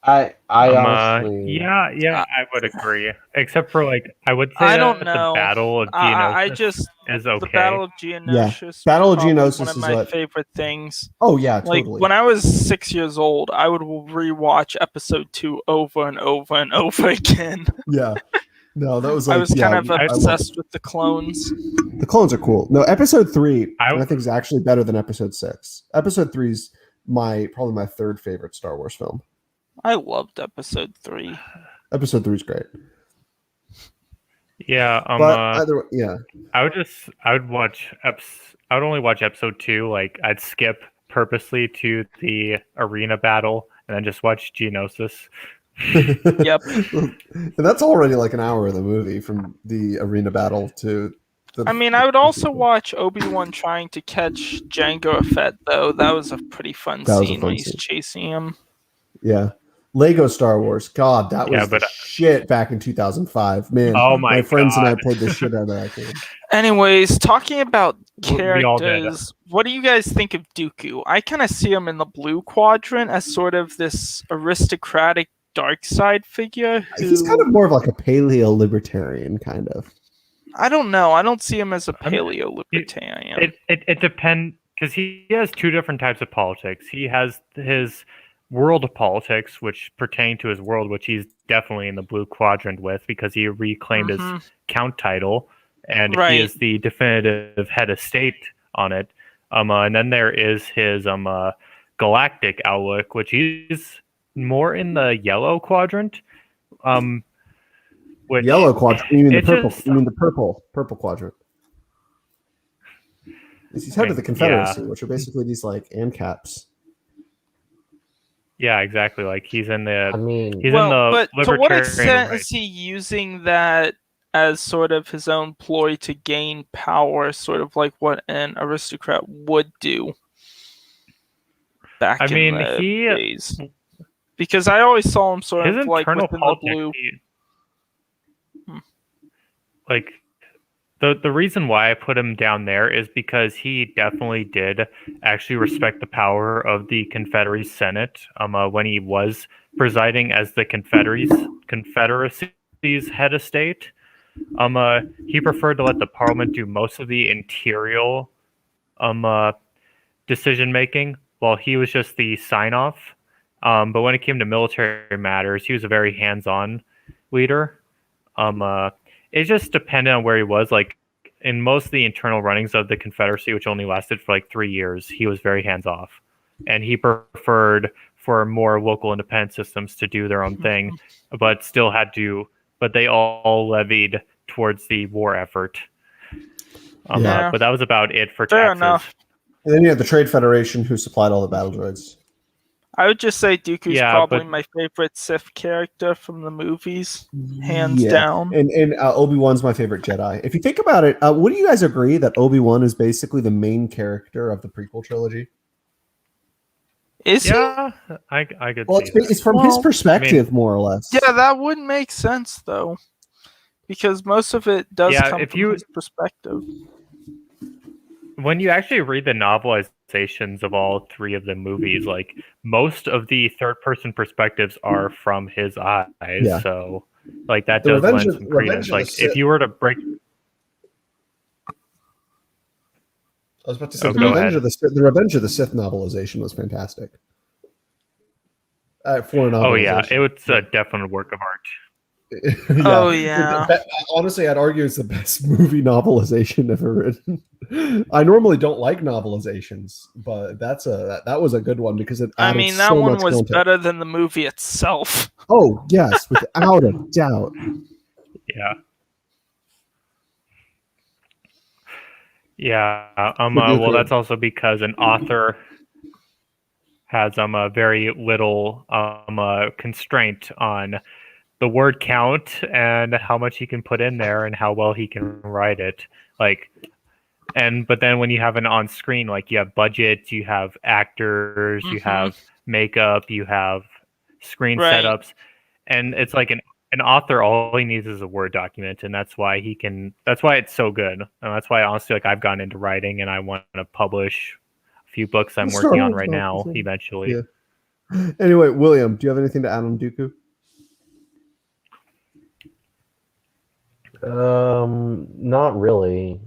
I honestly, I would agree. Except for I would say I don't know. The Battle of Geonosis is okay. The Battle of Geonosis. Battle of Geonosis one of my favorite things. Oh yeah, totally. Like when I was 6 years old, I would rewatch episode 2 over and over and over again. Yeah. No, that was like I was kind of I love obsessed with the clones. it. The clones are cool. No, episode 3 I- I think is actually better than episode 6. Episode 3 is probably my third favorite Star Wars film. I loved episode 3. Episode 3 is great. Yeah, But either way, yeah. I would only watch episode 2. Like I'd skip purposely to the arena battle and then just watch Geonosis. Yep. And that's already like an hour of the movie from the arena battle to the I mean, I would also watch Obi-Wan trying to catch Jango Fett, though. That was a pretty fun That was a scene fun when he's scene. chasing him. Yeah. Lego Star Wars. God, that was but the shit back in 2005. Man, Oh my friends and I God. played the shit out of that game. Anyways, talking about We all did. characters, what do you guys think of Dooku? I kind of see him in the blue quadrant as sort of this aristocratic dark side figure. He's who- kind of more of like a paleo libertarian, kind of. I don't know. I don't see him as a I mean, paleo libertarian. It depends because he has two different types of politics. He has his world politics, which pertain to his world, which he's definitely in the blue quadrant with because he reclaimed his count title, and Right. he is the definitive head of state on it. And then there is his galactic outlook, which he's more in the yellow quadrant. Which Yellow quadrant. You mean the it purple? just- You mean the purple quadrant? He's head of the Confederacy, which are basically these like ANCAPs. Yeah, exactly. Like he's in the I mean, he's well, in the but to libertarian what extent right. is he using that as sort of his own ploy to gain power, sort of like what an aristocrat would do back I in mean, the he- days? Because I always saw him sort His of like internal within the politics, blue. like the reason why I put him down there is because he definitely did actually respect the power of the Confederacy Senate. When he was presiding as the Confederacy's head of state, he preferred to let the Parliament do most of the interior, decision making, while he was just the sign off. But when it came to military matters, he was a very hands-on leader. It just depended on where he was. Like in most of the internal runnings of the Confederacy, which only lasted for like 3 years, he was very hands-off, and he preferred for more local independent systems to do their own thing, but still had to. But they all levied towards the war effort. Yeah. But that was about it for Fair taxes. enough. And then you had the Trade Federation, who supplied all the battle droids. I would just say Dooku's Yeah, probably but- my favorite Sith character from the movies, hands Yeah. down. And Obi-Wan's my favorite Jedi. If you think about it, would you guys agree that Obi-Wan is basically the main character of the prequel trilogy? Is he? Yeah, I could Well, see that. it's from his Well, perspective, more or less. Yeah, that would make sense though, because most of it does Yeah, come if from you- his perspective. When you actually read the novelizations of all three of the movies, like most of the third-person perspectives are from his eyes. Yeah. So, like that The does Revenge lend of- some Revenge credence. of the Like Sith- if you were to break, I was about to say Oh, the go Revenge ahead. of the Revenge of the Sith novelization was fantastic. For an oh yeah, novelization. it was a definite work of art. Yeah. Oh, yeah. Honestly, I'd argue it's the best movie novelization ever written. I normally don't like novelizations, but that was a good one because it I added mean, that so one much was content. better than the movie itself. Oh yes, without a doubt. Yeah. Yeah. Would you Well, agree? that's also because an author has a very little constraint on the word count and how much he can put in there and how well he can write it. But then when you have an on screen, like you have budget, you have actors, you Mhm. have makeup, you have screen Right. setups, and it's like an author, all he needs is a Word document, and that's why it's so good. And that's why honestly, like I've gotten into writing and I want to publish a few books I'm Star working on Wars right now novels, yeah. eventually. Yeah. Anyway, William, do you have anything to add on Dooku? Not really.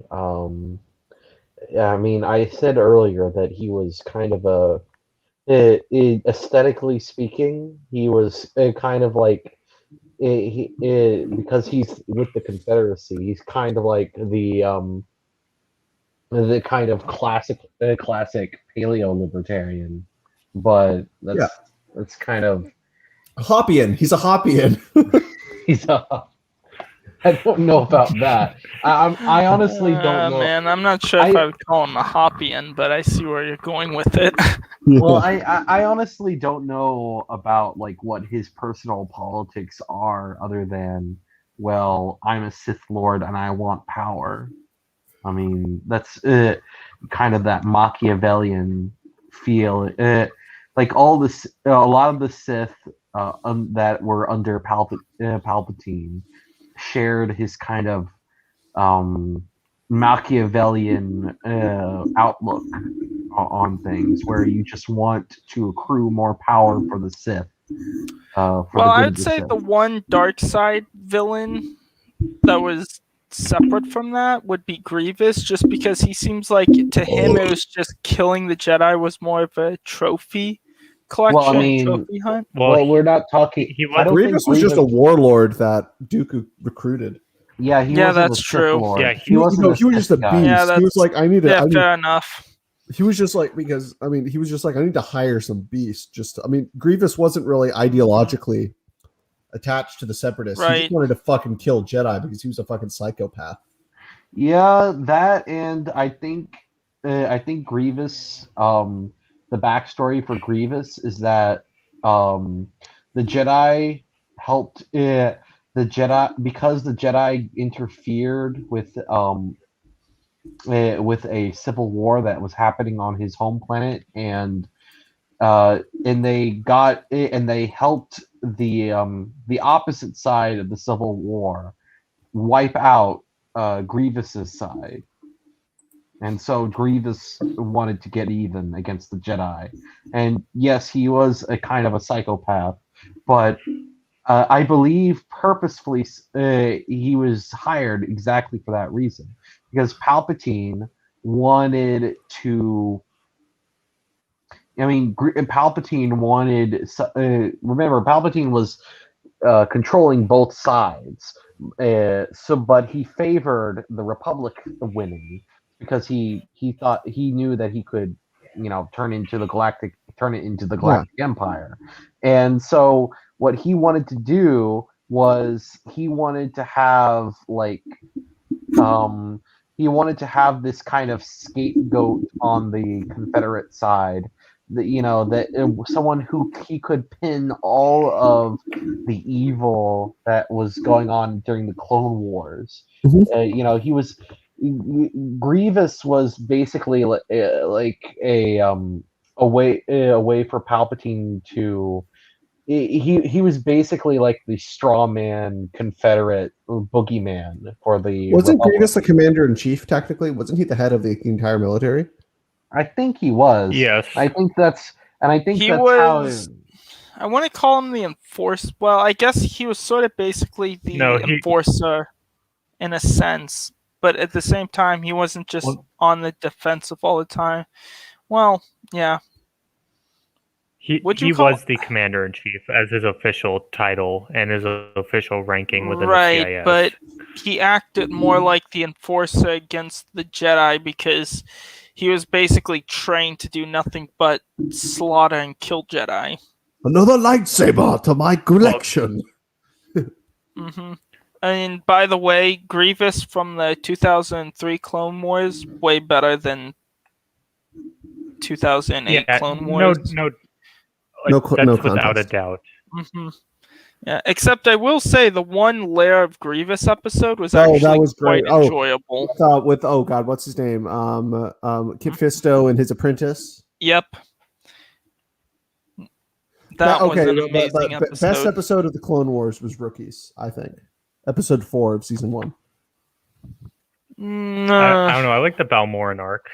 Yeah, I mean, I said earlier that he was kind of aesthetically speaking, he was kind of like because he's with the Confederacy, he's kind of like the kind of classic paleo libertarian, but that's kind of Hoppian. He's a Hoppian. he's a. I don't know about that. I honestly don't know. Man, I'm not sure if I would call him a Hoppian, but I see where you're going with it. Well, I honestly don't know about like what his personal politics are, other than, well, I'm a Sith Lord and I want power. I mean, that's kind of that Machiavellian feel. Like all this, a lot of the Sith that were under Palpatine shared his kind of Machiavellian outlook on things, where you just want to accrue more power for the Sith. Well, I'd say the one dark side villain that was separate from that would be Grievous, just because he seems like, to him, it was just killing the Jedi was more of a trophy collection, Well, I mean, trophy hunt. Well, we're not talking. Grievous was just a warlord that Dooku recruited. Yeah, that's true. Lord. Yeah, he was just a beast. Yeah, he was like, I need to. Yeah, fair enough. He was just like, because I mean, he was just like, I need to hire some beasts. Grievous wasn't really ideologically attached to the Separatists. Right. He just wanted to fucking kill Jedi because he was a fucking psychopath. Yeah, that, and I think Grievous. The backstory for Grievous is that the Jedi helped. The Jedi interfered with a civil war that was happening on his home planet, and they helped the opposite side of the civil war wipe out Grievous's side. And so Grievous wanted to get even against the Jedi. And yes, he was a kind of a psychopath, but I believe purposefully he was hired exactly for that reason. Because Palpatine wanted to... Palpatine wanted... remember, Palpatine was controlling both sides. But he favored the Republic winning, because he knew that he could, turn it into the Galactic Empire. And so what he wanted to do was he wanted to have this kind of scapegoat on the Confederate side, someone who he could pin all of the evil that was going on during the Clone Wars. Mm-hmm. Grievous was basically like a way for Palpatine to. He was basically like the straw man Confederate boogeyman for the. Wasn't Republic. Grievous the commander in chief? Technically, wasn't he the head of the entire military? I think he was. Yes. I think that's He was. I want to call him the enforcer. Well, I guess he was sort of basically the enforcer in a sense, but at the same time, he wasn't just on the defensive all the time. Well, yeah. He was the commander-in-chief as his official title and his official ranking within the CIS. Right, but he acted more like the enforcer against the Jedi because he was basically trained to do nothing but slaughter and kill Jedi. Another lightsaber to my collection. Mm-hmm. And by the way, Grievous from the 2003 Clone Wars, way better than 2008 Clone Wars. That's without a doubt. Mm-hmm. Yeah, except I will say the one Lair of Grievous episode was actually quite enjoyable. With what's his name? Kit Fisto and his apprentice. Yep. That was an amazing episode. Best episode of the Clone Wars was Rookies, I think. Episode 4 of season 1. I don't know. I like the Balmoran arc.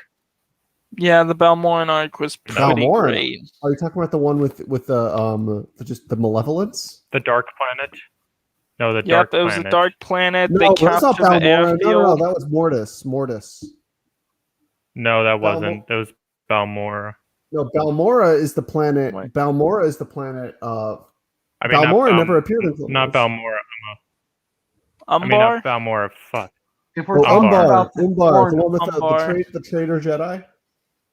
Yeah, the Balmoran arc was pretty great. Are you talking about the one with just the Malevolence? The Dark Planet? No, the Dark Planet. It was the Dark Planet. No, they captured the airfield. No, that was Mortis. No, that wasn't. That was Balmora. No, Balmora is the planet. Balmora is the planet I mean, Balmora never appeared in Clone not Wars. Balmora. I mean, Umbar? not Balmora. Fuck. If we're Oh, talking Umbar. about the Umbar, the one with Umbar. the traitor Jedi.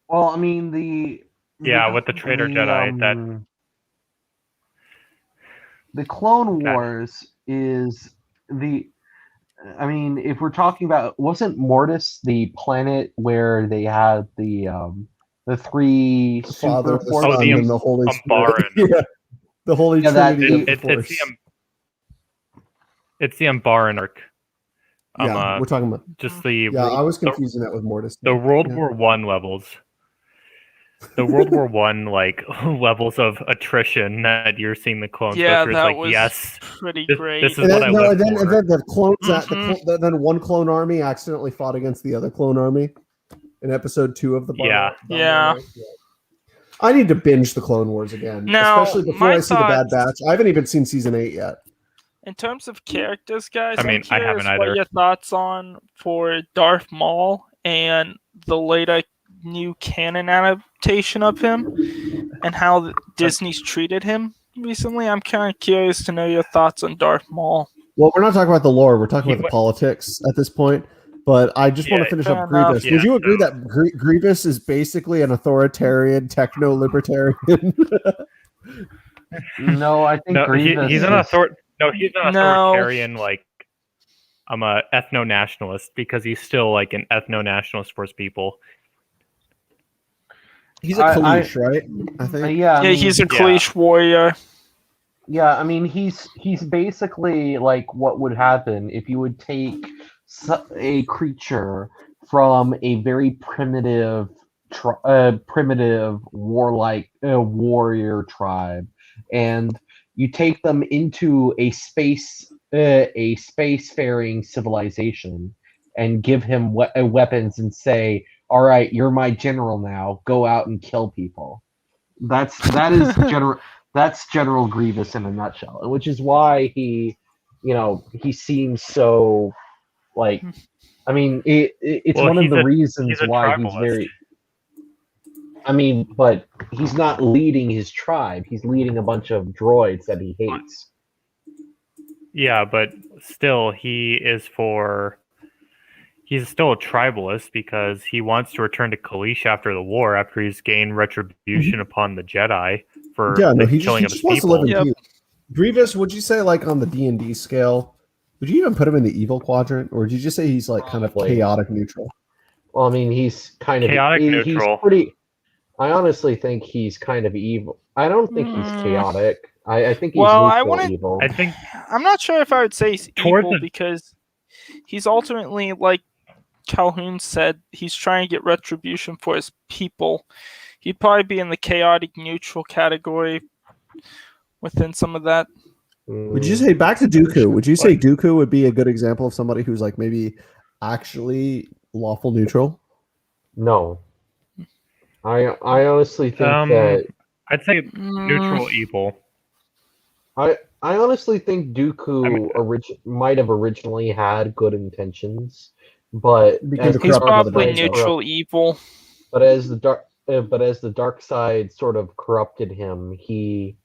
well, I mean the With the traitor Jedi. The Clone That- Wars is the. I mean, if we're talking about, wasn't Mortis the planet where they had the three The Father, super the forces? Son, and the Holy Spirit. Umbaran. Yeah, the Holy Yeah, that- Trinity of the It's Force. it's the Umbaran arc. Yeah, we're talking about. Just the Yeah, I was confusing that with Mortis. the World Yeah. War One levels. The World War One like levels of attrition that you're seeing the clones Yeah, go through. It's that like, was yes, pretty this, great. this is And what then, I no, live and then, for. and then the clones Mhm. then one clone army accidentally fought against the other clone army in episode 2 of the Yeah. Yeah. I need to binge the Clone Wars again, Now, especially before my I see the Bad thoughts- Batch. I haven't even seen season 8 yet. In terms of characters, guys, I mean, I'm I haven't curious what either. your thoughts on for Darth Maul and the later new canon adaptation of him, and how Disney's treated him recently. I'm kind of curious to know your thoughts on Darth Maul. Well, we're not talking about the lore; we're talking He about the went- politics at this point. But I just want to Yeah, finish fair up enough. Grievous. Yeah, Would you agree that Grievous is basically an authoritarian, techno-libertarian? No, I think No, Grievous he's an is- he's an No. authoritarian. Like, I'm a ethno-nationalist because he's still like an ethno-nationalist for his people. He's a I- Kalish, right? I think. Yeah, I Yeah, mean, he's a yeah. Kalish warrior. Yeah, I mean, he's basically like what would happen if you would take a creature from a very primitive, warlike warrior tribe, and you take them into a spacefaring civilization, and give him weapons and say, "All right, you're my general now. Go out and kill people." That is general. That's General Grievous in a nutshell, which is why he seems so like. I mean, it's Well, one of he's the a- reasons he's a why he's tribalist. very. I mean, but he's not leading his tribe. He's leading a bunch of droids that he hates. Yeah, but still, he's still a tribalist because he wants to return to Kalish after the war, after he's gained retribution upon the Jedi for Yeah, no, the he killing just of his wants to live people. in Yep. peace. Grievous, would you say like on the D&D scale? Would you even put him in the evil quadrant, or did you just say he's like kind of Probably. chaotic neutral? Well, I mean, he's kind of Chaotic he's neutral. pretty. I honestly think he's kind of evil. I don't think he's Mm. chaotic. I think he's Well, I neutral wouldn't- evil. I think I'm not sure if I would say he's Toward evil the- because he's ultimately, like Calhoun said, he's trying to get retribution for his people. He'd probably be in the chaotic neutral category within some of that. Would you say back to Dooku? Would you say Dooku would be a good example of somebody who's like maybe actually lawful neutral? No. I honestly think that I'd say Mm, neutral evil. I honestly think Dooku I mean- might have originally had good intentions, but Became as the He's corrupt by the probably dark side. neutral evil. But as the dark side sort of corrupted him, he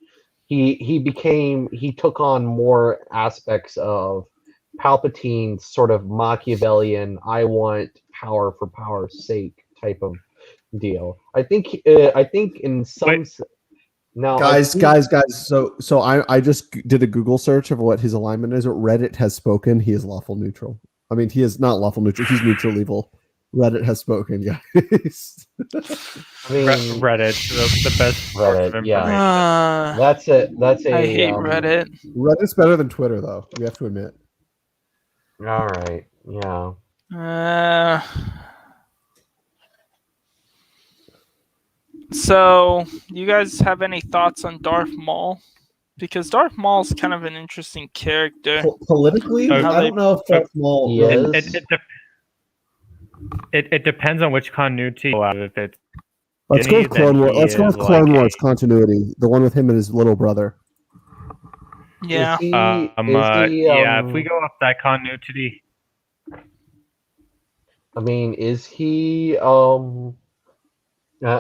took on more aspects of Palpatine's sort of Machiavellian, I want power for power's sake type of deal. I think in some Wait. now Guys. So I just did a Google search of what his alignment is. Reddit has spoken. He is lawful neutral. I mean, he is not lawful neutral. He's neutral evil. Reddit has spoken, guys. I mean, Reddit, the best source of Reddit, yeah. information. that's a I hate Reddit. Reddit's better than Twitter, though. We have to admit. All right, yeah. So, you guys have any thoughts on Darth Maul? Because Darth Maul's kind of an interesting character. Politically, Okay. I don't know if Darth Maul. He really- is. It depends on which continuity you go out of. If it's Let's go with Then Clone Wars. he Let's go with is Clone like Wars continuity. The one with him and his little brother. Yeah. Is he, yeah, if we go off that continuity, I mean, is he? I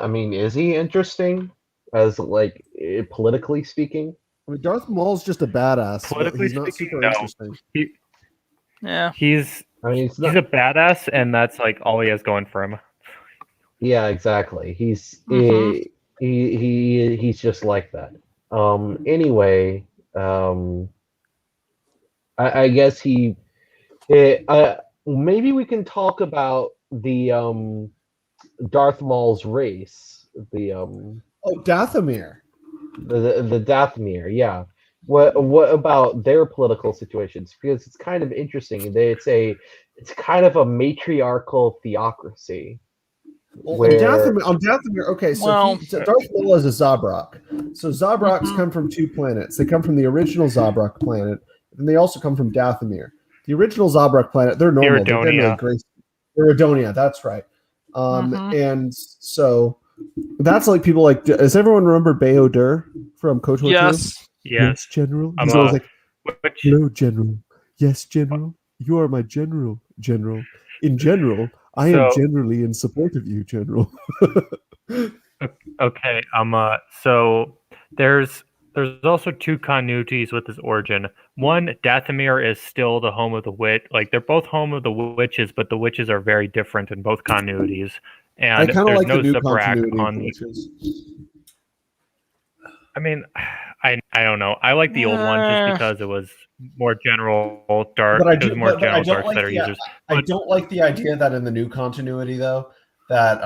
mean, is he interesting as like politically speaking? I mean, Darth Maul's just a badass, but Politically he's not speaking, super no. interesting. Yeah. He's I mean, he's a badass, and that's like all he has going for him. yeah, exactly. He's Mhm. he's just like that. Anyway, I guess maybe we can talk about the Darth Maul's race, Oh, Dathomir. the Dathomir. Yeah. What about their political situations? Because it's kind of interesting. It's kind of a matriarchal theocracy. Well, on Dathomir, okay, so Well- Darth Maul is a Zabrak. So Zabraks Mhm. come from two planets. They come from the original Zabrak planet, and they also come from Dathomir. The original Zabrak planet, they're normal. They're Iridonia. generally grace. Iridonia, that's right. Mhm. And so that's like people like. Does everyone remember Bayodur from KOTOR 2? Yes. Yes. General. I'm He's always like, Which hello, General. Yes, General. You are my General. General. In general, I am So- generally in support of you, General. okay. So there's also two continuities with his origin. One, Dathomir is still the home of the witch. Like they're both home of the witches, but the witches are very different in both continuities. And I kind of there's like no the new Zabrak continuity on of the. witches. I mean, I don't know. I like the old one just Uh. because it was more general dark. But I It was do, more but I general don't dark like sider the users. I But- don't like the idea that in the new continuity though that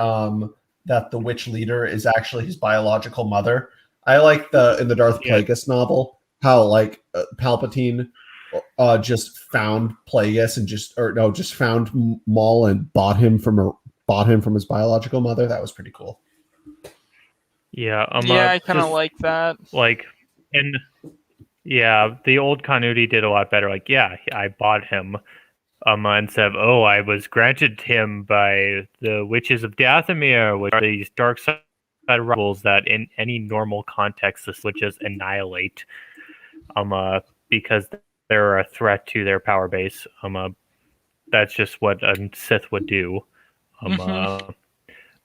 that the witch leader is actually his biological mother. I like in the Darth Yeah. Plagueis novel how like Palpatine just found Plagueis and just found Maul and bought him from his biological mother. That was pretty cool. Yeah. Yeah, I kind of just- like that. like the old continuity did a lot better. Like, yeah, I bought him and said, oh, I was granted him by the witches of Dathomir, which are these dark side rebels that in any normal context the witches annihilate because they're a threat to their power base. That's just what a Sith would do.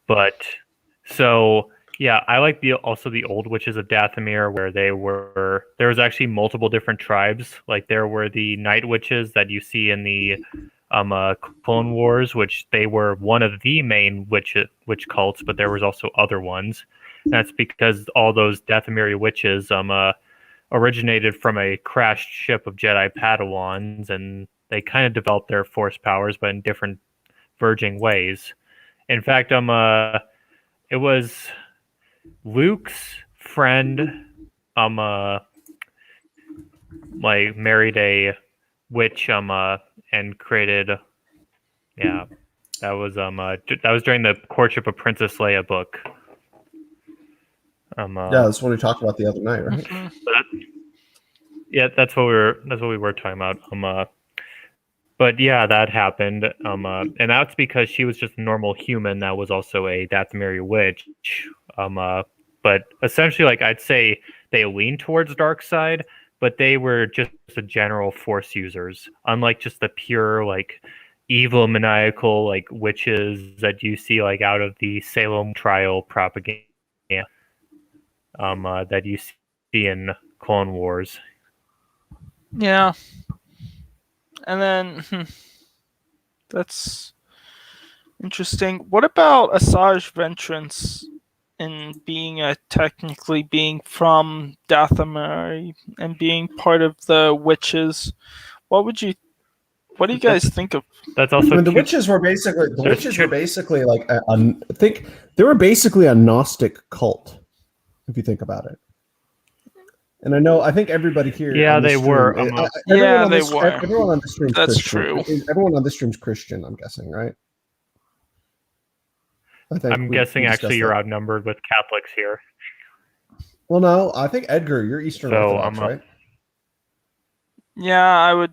But so yeah, I like also the old witches of Dathomir, where there was actually multiple different tribes. Like there were the night witches that you see in the Clone Wars, which they were one of the main witch cults, but there was also other ones. And that's because all those Dathomiri witches originated from a crashed ship of Jedi Padawans, and they kind of developed their force powers, but in different verging ways. In fact, it was Luke's friend like married a witch and created that was during the courtship of Princess Leia book. Yeah, that's what we talked about the other night, right? Mhm. Yeah, that's what we were talking about. But yeah, that happened. And that's because she was just a normal human that was also a Dathomiri witch. But essentially, like I'd say they lean towards dark side, but they were just the general force users, unlike just the pure like evil maniacal like witches that you see like out of the Salem trial propaganda that you see in Clone Wars. Yeah. And then that's interesting. What about Asajj Ventrance in technically being from Dathomir and being part of the witches? What do you guys think of? That's also I mean, the witches were basically like I think they were basically a Gnostic cult, if you think about it. And I think everybody here. Yeah, on this they stream, were. Were. Everyone on the stream. That's Christian. true. Everyone on this stream's Christian. I'm guessing, right? I'm guessing actually you're outnumbered with Catholics here. Well, no, I think Edgar, you're Eastern Orthodox, right? Yeah,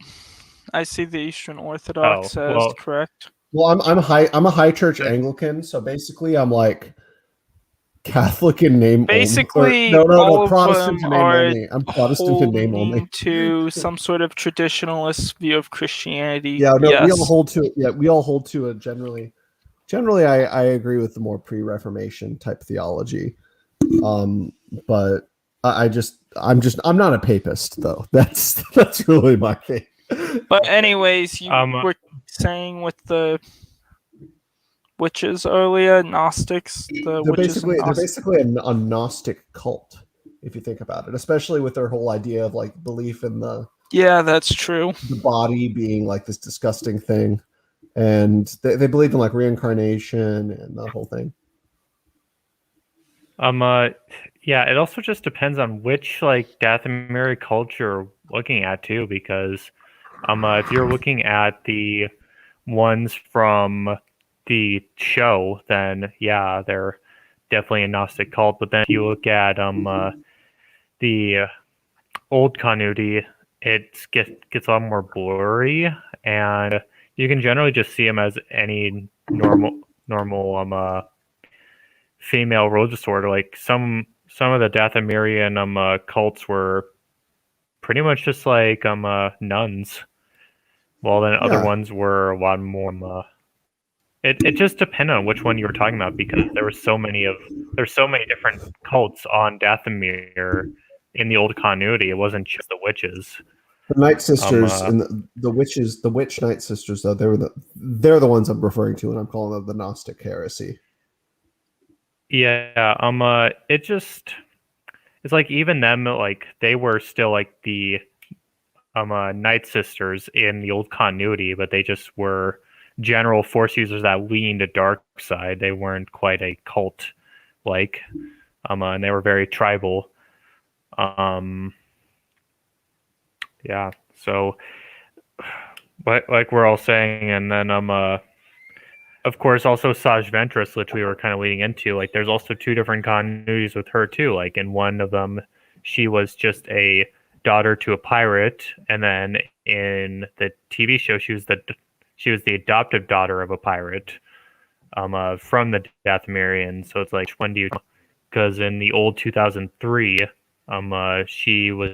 I see the Eastern Orthodox as correct. Well, I'm a high church Anglican, so basically I'm like Catholic in name basically only. all Protestant of them in name are only. I'm Protestant in name only. to some sort of traditionalist view of Christianity. Yeah, no, yes. we all hold to a generally I agree with the more pre-Reformation type theology. But I'm not a papist though. That's really my thing. But anyways, you Um, were saying with the witches earlier, Gnostics, the They're witches and basically Gnostics. a Gnostic cult, if you think about it, especially with their whole idea of like belief in the Yeah, that's true. body being like this disgusting thing, and they believe in like reincarnation and the whole thing. Yeah, it also just depends on which like Dathomiri culture you're looking at too, because if you're looking at the ones from the show, then yeah, they're definitely a Gnostic cult. But then if you look at the old continuity, it gets a lot more blurry, and you can generally just see them as any normal female religious order. Like some of the Dathomirian cults were pretty much just like nuns, while then other Yeah. ones were a lot more. It just depended on which one you were talking about, because there's so many different cults on Dathomir in the old continuity. It wasn't just the witches. The Night Sisters and the witches, the Witch Night Sisters, though they're the ones I'm referring to when I'm calling them the Gnostic heresy. Yeah, it's like even them, like they were still like the Night Sisters in the old continuity, but they just were general force users that leaned to dark side. They weren't quite a cult like, and they were very tribal. Yeah, so like we're all saying, and then of course also Saj Ventress, which we were kind of leading into. Like there's also two different continuities with her too. Like in one of them, she was just a daughter to a pirate, and then in the TV show, she was the adoptive daughter of a pirate, from the Dathomirian. So it's like, when do you? Because in the old 2003, she was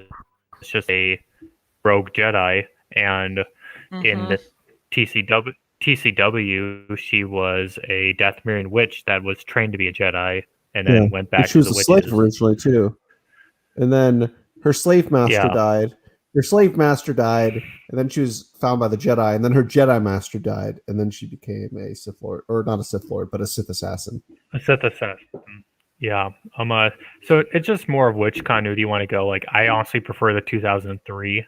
just a rogue Jedi, and in the TCW, she was a Dathomirian witch that was trained to be a Jedi, and then went back she was to the a slave witches. originally too, and then her slave master died. Her slave master died, and then she was found by the Jedi, and then her Jedi master died, and then she became a Sith Lord, or not a Sith Lord, but a Sith assassin. A Sith assassin. Yeah. So it's just more of which continuity you want to go. Like, I honestly prefer the 2003,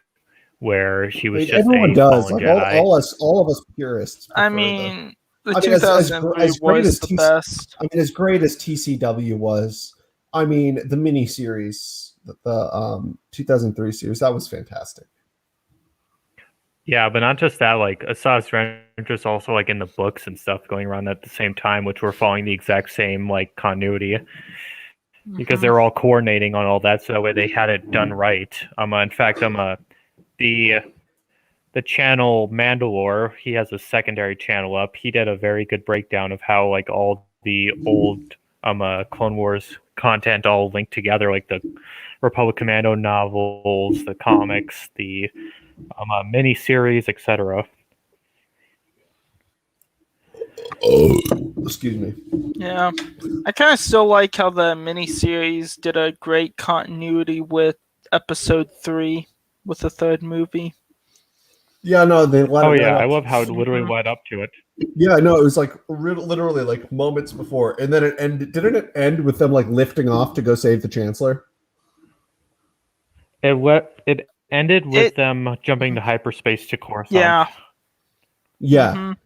where she was just everyone a does. fallen Like Jedi. all of us purists. I prefer mean, the I mean, as 2003 great was as the best. I mean, as great as TCW was, I mean, the miniseries, the 2003 series, that was fantastic. Yeah, but not just that. Like, Asajj Ventress also like in the books and stuff going around at the same time, which were following the exact same like continuity, because they were all coordinating on all that, so that way they had it done right. In fact, the channel Mandalore, he has a secondary channel up. He did a very good breakdown of how like all the old Clone Wars content all linked together, like the Republic Commando novels, the comics, the mini series, etc. Excuse me. Yeah, I kind of still like how the miniseries did a great continuity with Episode 3 with the third movie. Yeah, no, they let Oh it yeah, right I up. love how it literally led up to it. Yeah, no, it was like literally like moments before, and then it ended. Didn't it end with them like lifting off to go save the Chancellor? It ended with them jumping to hyperspace to Coruscant. Yeah. Yeah. Mhm.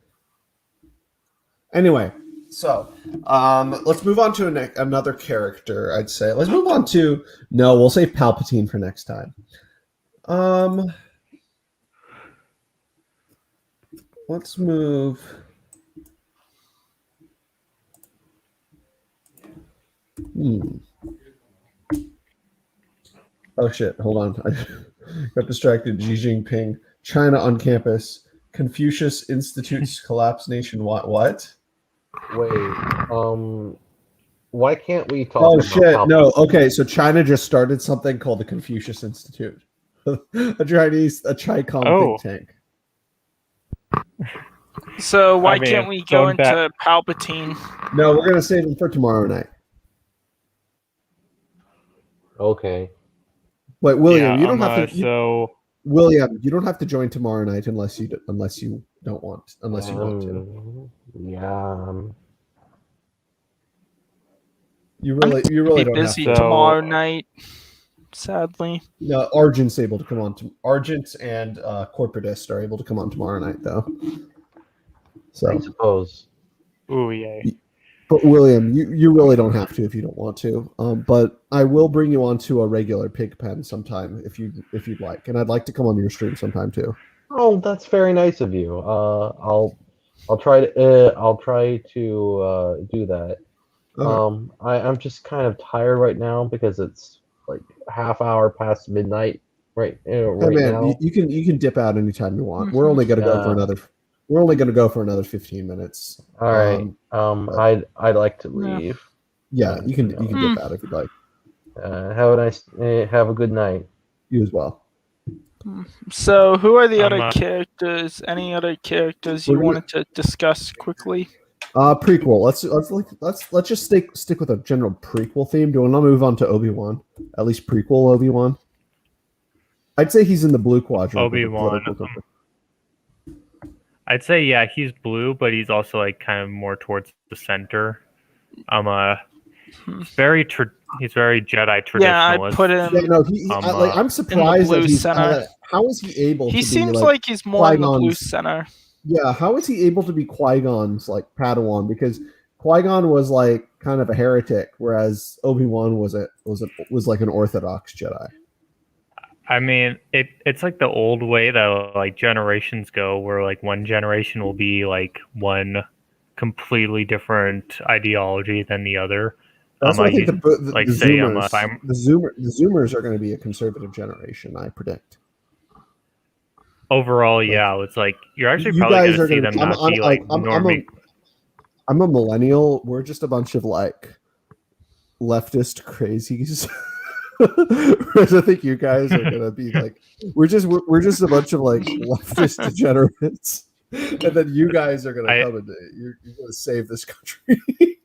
Anyway, so let's move on to another character. I'd say let's move on to we'll save Palpatine for next time. Let's move. Oh shit! Hold on, I got distracted. Xi Jinping, China on campus. Confucius Institutes collapse nationwide. What? Wait, why can't we talk Oh about shit! how No. Okay, so China just started something called the Confucius Institute, a Chi-Com think tank. So why I mean, can't we go going into back- Palpatine? No, we're gonna save him for tomorrow night. Okay. But William, Yeah, you don't have to. So William, you don't have to join tomorrow night unless you don't want unless you want to. Yeah. You really Be don't have busy to. tomorrow night, sadly. No, Argent's able to come on. Argent and Corporatist are able to come on tomorrow night, though. So I suppose. ooh yay. But William, you really don't have to if you don't want to. But I will bring you onto a regular Pigpen sometime if you'd like, and I'd like to come on your stream sometime too. Oh, that's very nice of you. I'll try to do that. Okay. I'm just kind of tired right now because it's like half hour past midnight right Hey right man, now. you can dip out anytime you want. We're only gonna go for another. We're only gonna go for another 15 minutes. All right. I'd like to leave. Yeah, you can dip out if you'd like. Have a good night. You as well. So, who are the other I'm, characters? Any other characters you We're gonna- wanted to discuss quickly? Prequel. Let's just stick with a general prequel theme. Do you want to move on to Obi-Wan? At least prequel Obi-Wan. I'd say he's in the blue quadrant. with the Obi-Wan. political compass. I'd say yeah, he's blue, but he's also like kind of more towards the center. He's very Jedi traditionalist. Yeah, I put him. Yeah, no, I'm in surprised the that blue he's center. how is he able to He be seems like he's more in the blue Qui-Gon's- center. Yeah, how is he able to be Qui-Gon's like Padawan? Because Qui-Gon was like kind of a heretic, whereas Obi-Wan was like an Orthodox Jedi. I mean, it's like the old way that like generations go, where like one generation will be like one completely different ideology than the other. That's why I think the Zoomers are going to be a conservative generation. I predict. Overall, yeah, it's like you're actually You probably guys going to are see gonna- them not be like normie. I'm a millennial. We're just a bunch of like leftist crazies. Whereas I think you guys are gonna be like we're just a bunch of like leftist degenerates, and then you guys are gonna come and you're gonna save this country.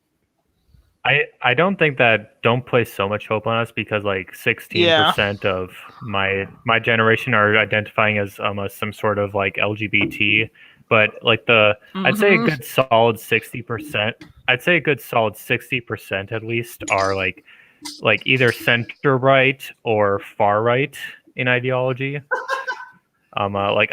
I don't think that don't place so much hope on us because like 16% of my generation are identifying as some sort of like LGBT, but like I'd say a good solid 60%. I'd say a good solid 60% at least are like either center right or far right in ideology. Like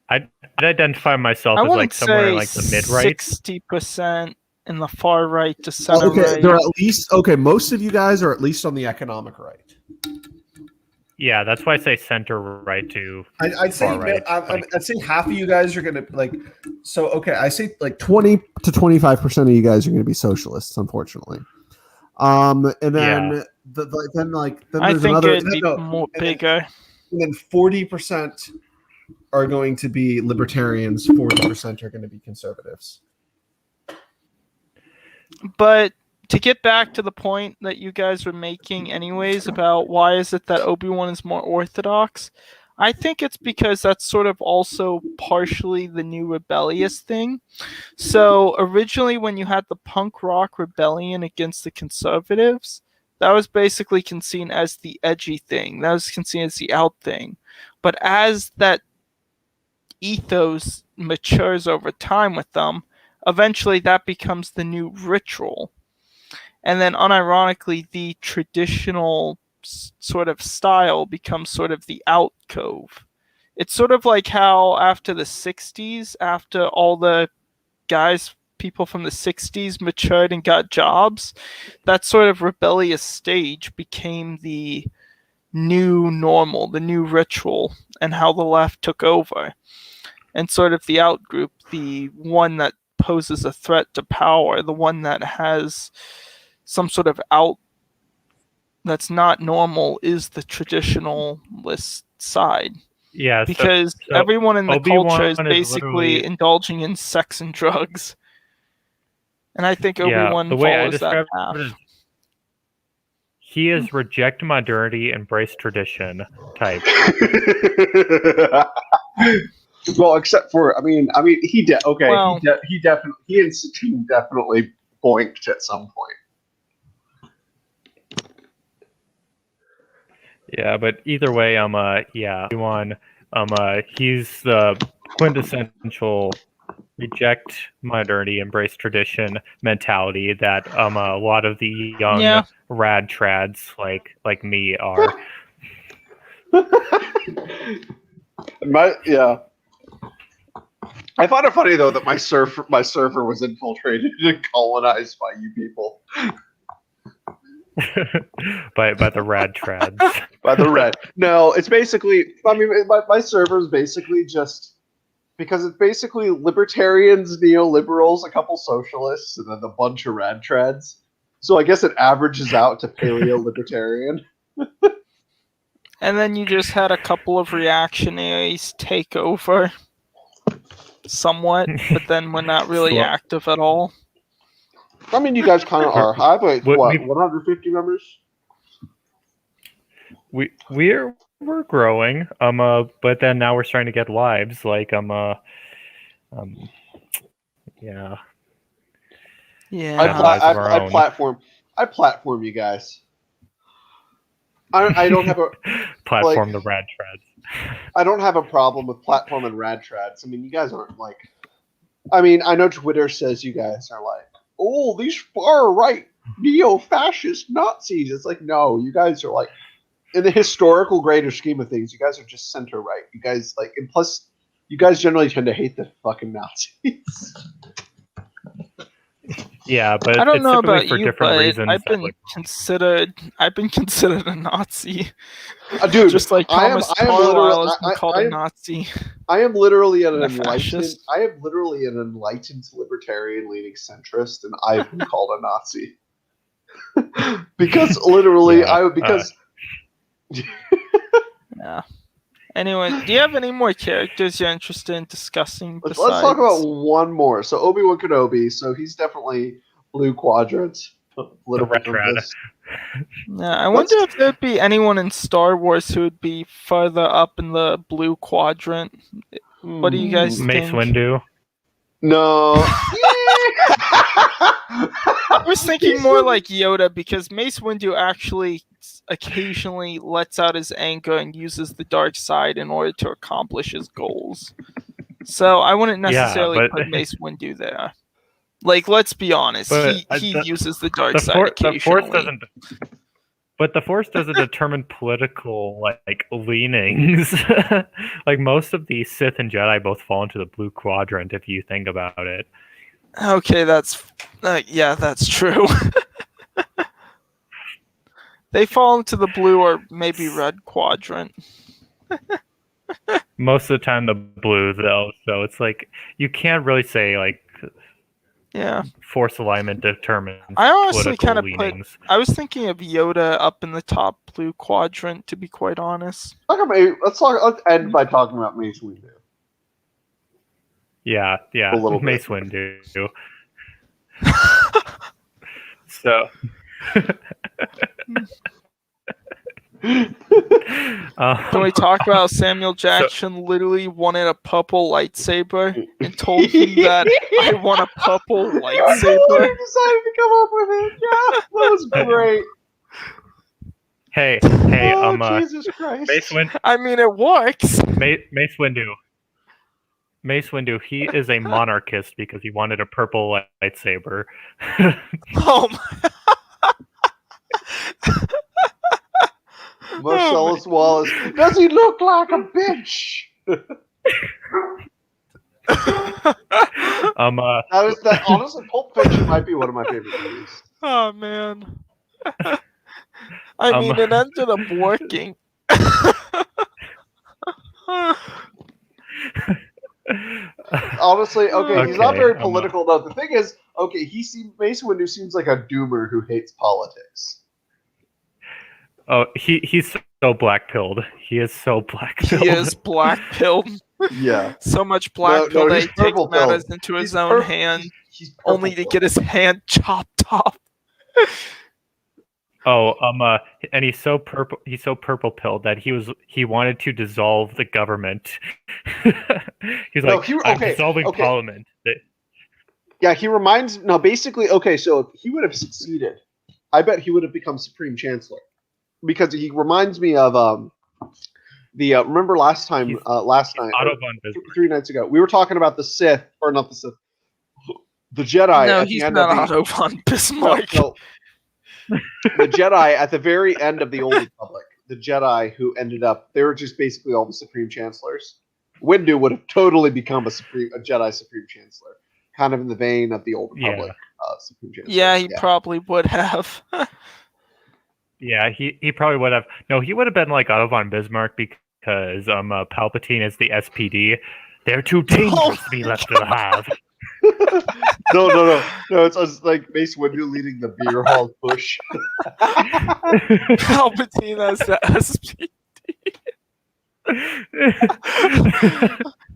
I'd identify myself as like somewhere in like the mid right. 60% in the far right to center Okay, right. they're at least most of you guys are at least on the economic right. Yeah, that's why I say center right to I'd say far right. I'd say half of you guys are gonna like. So okay, I say like 20 to 25% of you guys are gonna be socialists, unfortunately. And then then I there's think another. it'd be more bigger. And then 40% are going to be libertarians. 40% are going to be conservatives. But to get back to the point that you guys were making anyways about why is it that Obi-Wan is more orthodox, I think it's because that's sort of also partially the new rebellious thing. So originally when you had the punk rock rebellion against the conservatives, that was basically seen as the edgy thing. That was seen as the out thing. But as that ethos matures over time with them, eventually that becomes the new ritual. And then unironically, the traditional sort of style becomes sort of the alcove. It's sort of like how after the 60s, after all the people from the 60s matured and got jobs, that sort of rebellious stage became the new normal, the new ritual, and how the left took over. And sort of the out group, the one that poses a threat to power, the one that has some sort of out that's not normal, is the traditionalist side. Yeah, because so everyone in the Obi-Wan culture is is basically literally- indulging in sex and drugs. And I think Obi-Wan the way I follows that describe path. it is he is reject modernity, embrace tradition type. Well, except for he Well- he and Satine definitely boinked at some point. Yeah, but either way, everyone, he's the quintessential reject modernity, embrace tradition mentality that a lot of the young Yeah. rad trads like me are. Yeah. I find it funny though that my server was infiltrated and colonized by you people. by the rad trads. By the red. No, it's basically. I mean, my server is basically just because it's basically libertarians, neoliberals, a couple socialists, and then a bunch of rad trads. So I guess it averages out to paleo libertarian. And then you just had a couple of reactionaries take over somewhat, but then we're not really active at all. I mean, you guys kind of are. I have like, what, 150 members? We're growing. But then now we're starting to get lives. Like yeah. I platform you guys. I don't have a platform the rad trads. I don't have a problem with platform and rad trads. I mean, you guys aren't like. I mean, I know Twitter says you guys are like, oh, these far right neo-fascist Nazis. It's like, no, you guys are like, in the historical greater scheme of things, you guys are just center right. You guys like, and plus, you guys generally tend to hate the fucking Nazis. Yeah, but I don't it's know typically about for you, different but reasons. I've been considered a Nazi. Dude, just like Thomas Carlyle has been called a Nazi. I am literally an fascist. enlightened libertarian-leaning centrist, and I've been called a Nazi. Because literally, Yeah. Anyway, do you have any more characters you're interested in discussing? Let's talk about one more. So Obi-Wan Kenobi. So he's definitely blue quadrant. Yeah, I wonder if there'd be anyone in Star Wars who would be further up in the blue quadrant. What do you guys think? Mace Windu. No. I was thinking more like Yoda, because Mace Windu actually occasionally lets out his anger and uses the dark side in order to accomplish his goals. So I wouldn't necessarily put Mace Windu there. Like, let's be honest, he uses the dark side occasionally. The Force doesn't determine political like leanings. Like most of the Sith and Jedi both fall into the blue quadrant if you think about it. Okay, that's true. They fall into the blue or maybe red quadrant. Most of the time the blue though, so it's like you can't really say like Force alignment determines. I honestly kind of I was thinking of Yoda up in the top blue quadrant, to be quite honest. Let's end by talking about Mace Windu. Yeah, a little Mace Windu. So. Can we talk about Samuel Jackson literally wanted a purple lightsaber and told him that I want a purple lightsaber? He decided to come up with it. Yeah, that was great. Hey, Jesus Christ. Mace Windu. I mean, it works. Mace Windu, he is a monarchist because he wanted a purple lightsaber. Oh my. Marcellus Wallace. Does he look like a bitch? Honestly, Pulp Fiction might be one of my favorite movies. Oh man. I mean, it ended up working. Honestly, he's not very political though. The thing is, Mace Windu seems like a doomer who hates politics. Oh, he's so black-pilled. He is so black-pilled. He is black-pilled. Yeah. So much black-pilled that he takes matters into his own hand, only to get his hand chopped off. Oh, and he's so purple-pilled that he wanted to dissolve the government. He's like, I'm dissolving parliament. Yeah, he basically, so if he would have succeeded, I bet he would have become Supreme Chancellor. because he reminds me of remember last night, Otto von Bismarck. 3 nights ago, we were talking about the Sith, or not the Sith, the Jedi. No, at he's the end not of Otto von Bismarck. No, the Jedi at the very end of the Old Republic. The Jedi who ended up, they were just basically all the Supreme Chancellors. Windu would have totally become a Jedi Supreme Chancellor, kind of in the vein of the Old Republic Supreme Chancellor. Yeah, he probably would have. Yeah, he probably would have. No, he would have been like Otto von Bismarck because Palpatine is the SPD. They're too dangerous to be left alive. No. It's like Mace Windu leading the beer hall push. Palpatine as the SPD.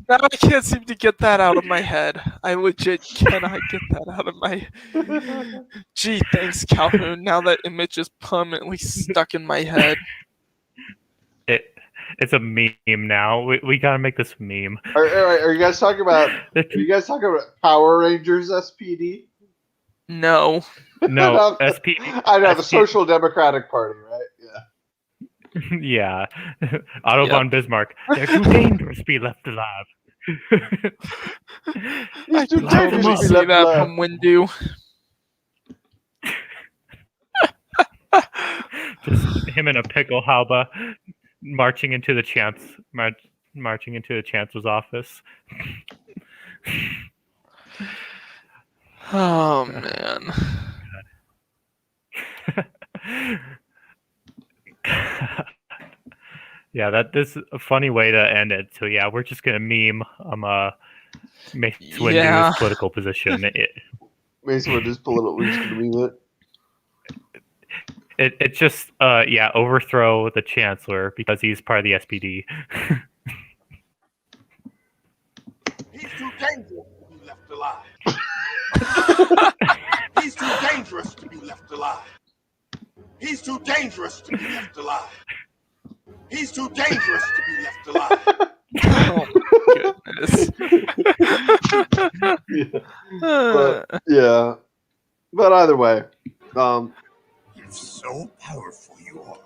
Now I can't seem to get that out of my head. I legit cannot get that out of my. Gee, thanks, Calhoun. Now that image is permanently stuck in my head. It's a meme now. We gotta make this a meme. Are you guys talking about? Are you guys talking about Power Rangers SPD? No. No, SPD. I know the Social Democratic Party, right? Yeah. Otto von Bismarck. They're too dangerous to be left alive. I can totally see that from Windu. Just him in a pickle halba marching into the chancellor's office. Oh man. Yeah, that is a funny way to end it. So yeah, we're just gonna meme Mace Windu's political position. Mace Windu's political. We're just gonna meme it. It's just overthrow the chancellor because he's part of the SPD. He's too dangerous to be left alive. He's too dangerous to be left alive. He's too dangerous to be left alive. He's too dangerous to be left alive. Oh my goodness. But either way, You're so powerful, you are.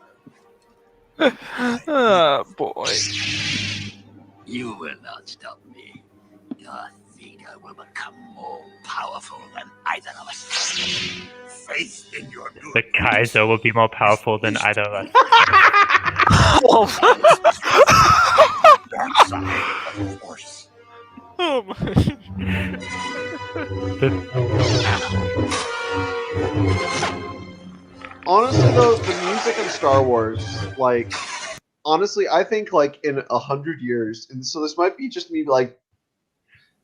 Oh boy. You will not stop me. Your leader will become more powerful than either of us. Faith in your good. The Kaiser will be more powerful than either of us. Dark side of the force. Oh my. honestly though, the music in Star Wars, like, honestly, I think like in 100 years, and so this might be just me like.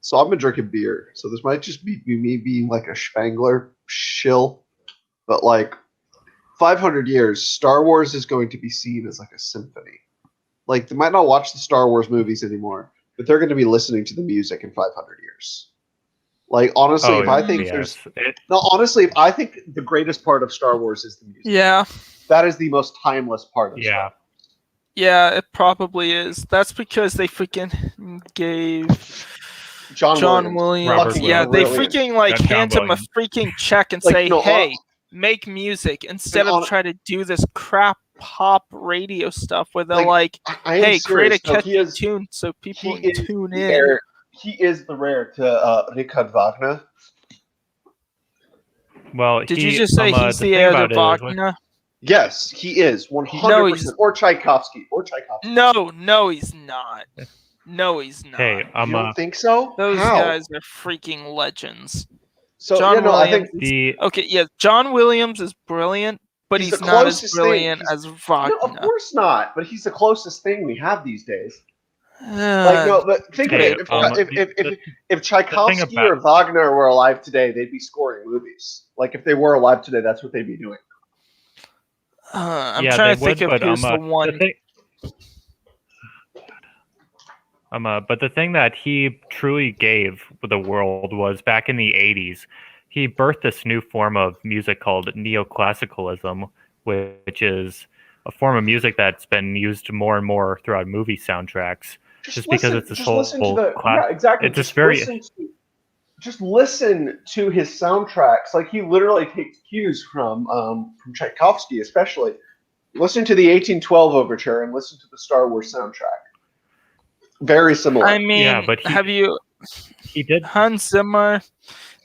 So I've been drinking beer, so this might just be me being like a Spangler shill, but like 500 years, Star Wars is going to be seen as like a symphony. Like they might not watch the Star Wars movies anymore, but they're going to be listening to the music in 500 years. Like honestly, if I think if I think the greatest part of Star Wars is the music. Yeah. That is the most timeless part of Star Wars. Yeah, it probably is. That's because they freaking gave John Williams. Yeah, they freaking like hand him a freaking check and say, "Hey, make music," instead of try to do this crap pop radio stuff where they're like, "Hey, create a catchy tune so people can tune in." He is the rare to Richard Wagner. Well, did you just say he's the heir to Wagner? Yes, he is 100%. Or Tchaikovsky. No, he's not. No, he's not. Hey, you don't think so? Those guys are freaking legends. So John Williams, I think John Williams is brilliant, but he's not as brilliant as Wagner. No, of course not. But he's the closest thing we have these days. Like no, but think of it. If Tchaikovsky or Wagner were alive today, they'd be scoring movies. Like if they were alive today, that's what they'd be doing. I'm trying to think of who's the one. But the thing that he truly gave the world was back in the 80s, he birthed this new form of music called neoclassicalism, which is a form of music that's been used more and more throughout movie soundtracks. Just because it's this whole exactly. It's just very. Just listen to his soundtracks. Like he literally takes cues from Tchaikovsky, especially. Listen to the 1812 overture and listen to the Star Wars soundtrack. Very similar. I mean, Yeah, but he did. Hans Zimmer?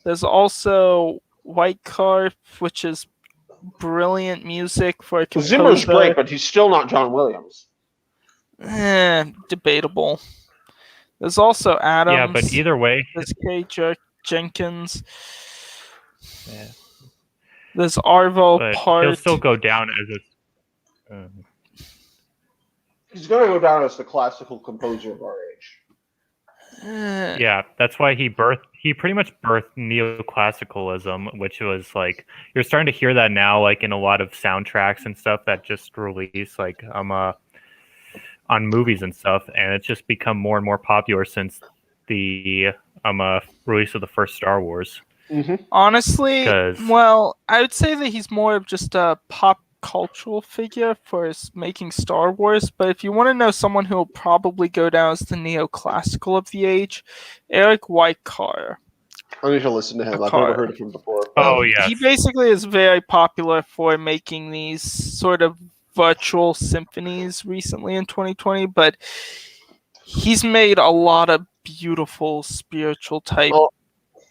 There's also White Car, which is brilliant music for a composer. Zimmer's great, but he's still not John Williams. Debatable. There's also Adams. Yeah, but either way, There's Jenkins. Yeah. There's Arvo but Part. he'll still go down as a. He's going to go down as the classical composer of our age. Yeah, that's why he pretty much birthed neoclassicalism, which was like you're starting to hear that now, like in a lot of soundtracks and stuff that just released, like on movies and stuff, and it's just become more and more popular since the release of the first Star Wars. Mm-hmm. Honestly, 'Cause- well, I would say that he's more of just a pop cultural figure for making Star Wars, but if you want to know someone who will probably go down as the neoclassical of the age, Eric Whitecar. I need to listen to him. I've never heard of him before. Oh yeah, He basically is very popular for making these sort of virtual symphonies recently in 2020, but he's made a lot of beautiful spiritual type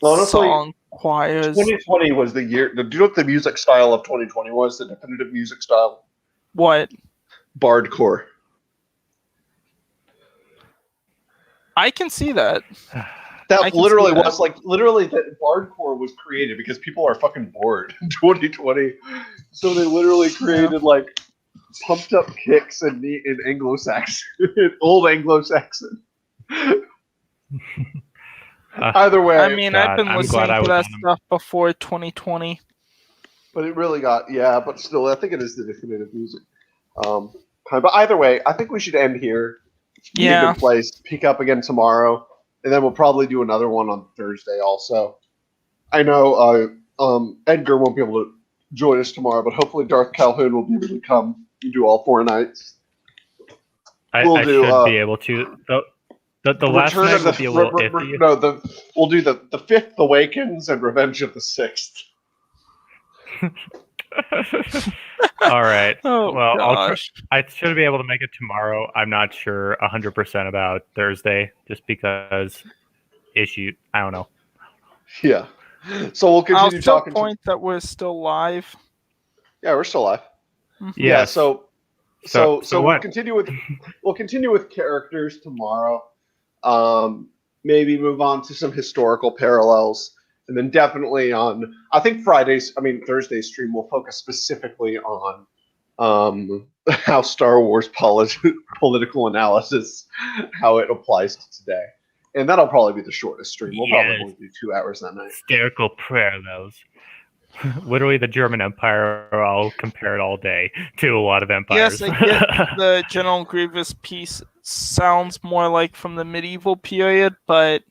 honestly, song choirs. 2020 was the year. Do you know what the music style of 2020 was? The definitive music style? What? Bardcore. I can see that. That literally was that Bardcore was created because people are fucking bored in 2020. So they literally created like pumped up kicks in Anglo-Saxon, old Anglo-Saxon. Either way, I mean, I've been listening to that stuff before 2020. But it really but still, I think it is the definitive music. But either way, I think we should end here. Yeah. Good place. Pick up again tomorrow, and then we'll probably do another one on Thursday also. I know Edgar won't be able to join us tomorrow, but hopefully Darth Calhoun will be able to come and do all 4 nights. I should be able to. The last night will be a little iffy. No, we'll do the Fifth Awakens and Revenge of the Sixth. All right. Oh, well, gosh. I should be able to make it tomorrow. I'm not sure 100% about Thursday, just because issue. I don't know. Yeah. So we'll continue I'll still talking. point that we're still live. Yeah, we're still live. Mhm. Yeah. So So we'll what? continue with characters tomorrow. Maybe move on to some historical parallels. And then definitely on, I think Thursday's stream will focus specifically on how Star Wars political analysis, how it applies to today. And that'll probably be the shortest stream. We'll probably only do 2 hours that night. Hysterical parallels. Literally, the German Empire, I'll compare it all day to a lot of empires. Yes, I get the General Grievous piece sounds more like from the medieval period, but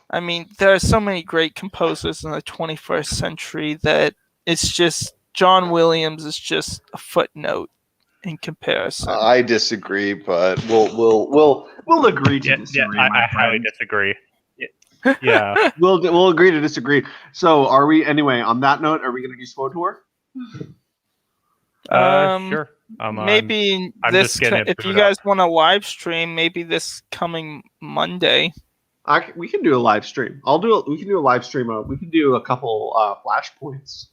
I mean, there are so many great composers in the 21st century that it's just John Williams is just a footnote in comparison. I disagree, but we'll agree to disagree. I highly disagree. Yeah, we'll agree to disagree. So, are we anyway? On that note, are we going to do SWTOR? Sure. Maybe I'm this. just getting it If you booted guys want to live stream, maybe this coming Monday. We can do a live stream. We can do a live stream. We can do a couple flashpoints.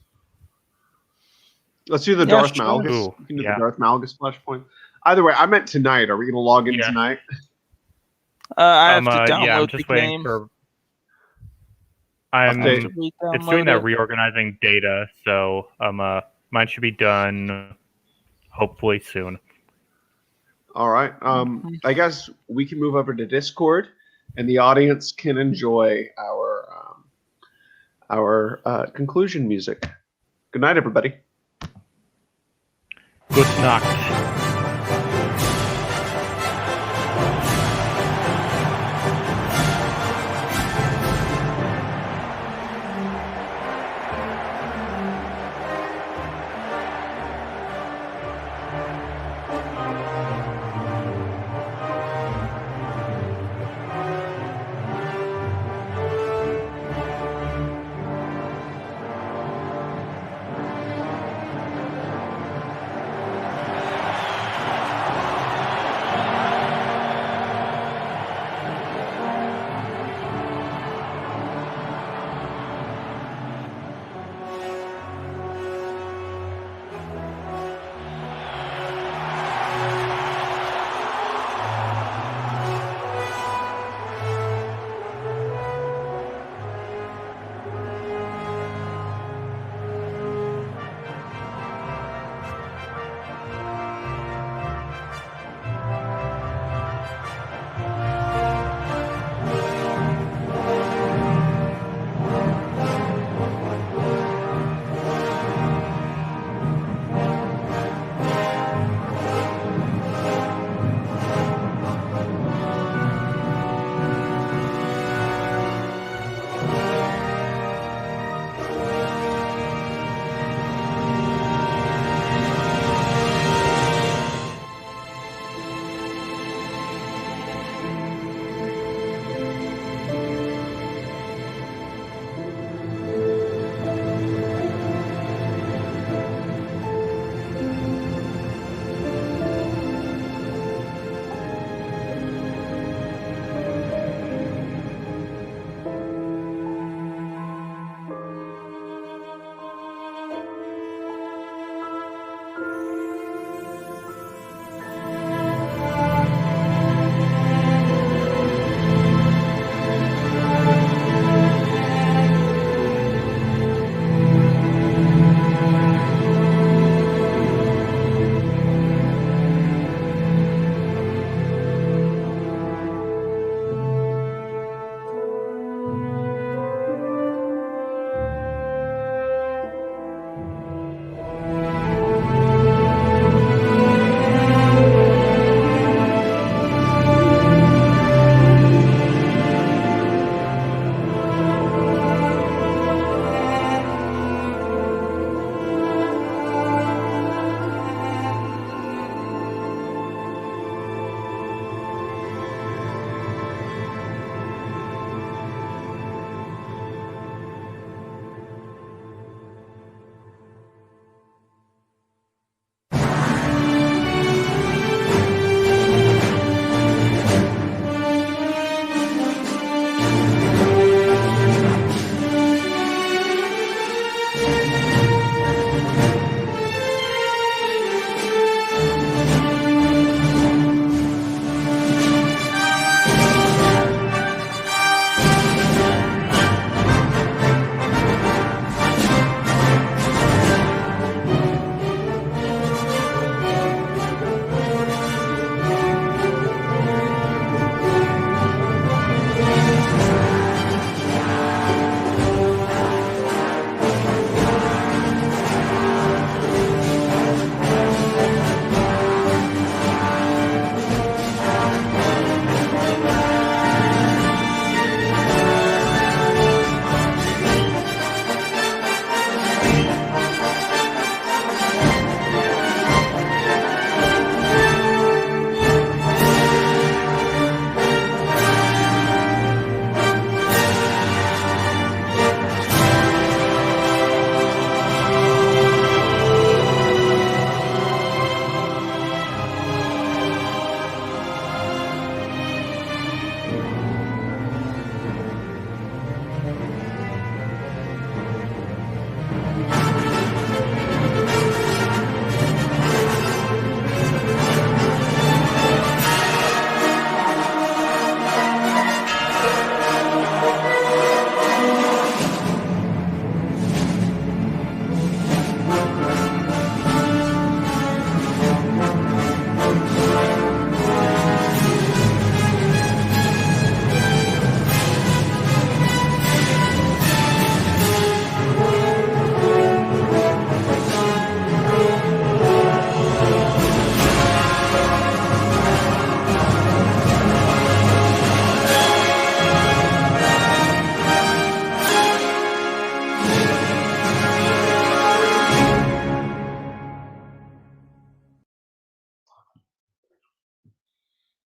Let's do the Darth Malgus. Ooh, We can do the Darth Malgus flashpoint. Either way, I meant tonight. Are we going to log in tonight? I have to download I'm just the waiting game. for. It's doing that reorganizing data, so mine should be done hopefully soon. All right. I guess we can move over to Discord, and the audience can enjoy our conclusion music. Good night, everybody. Good night.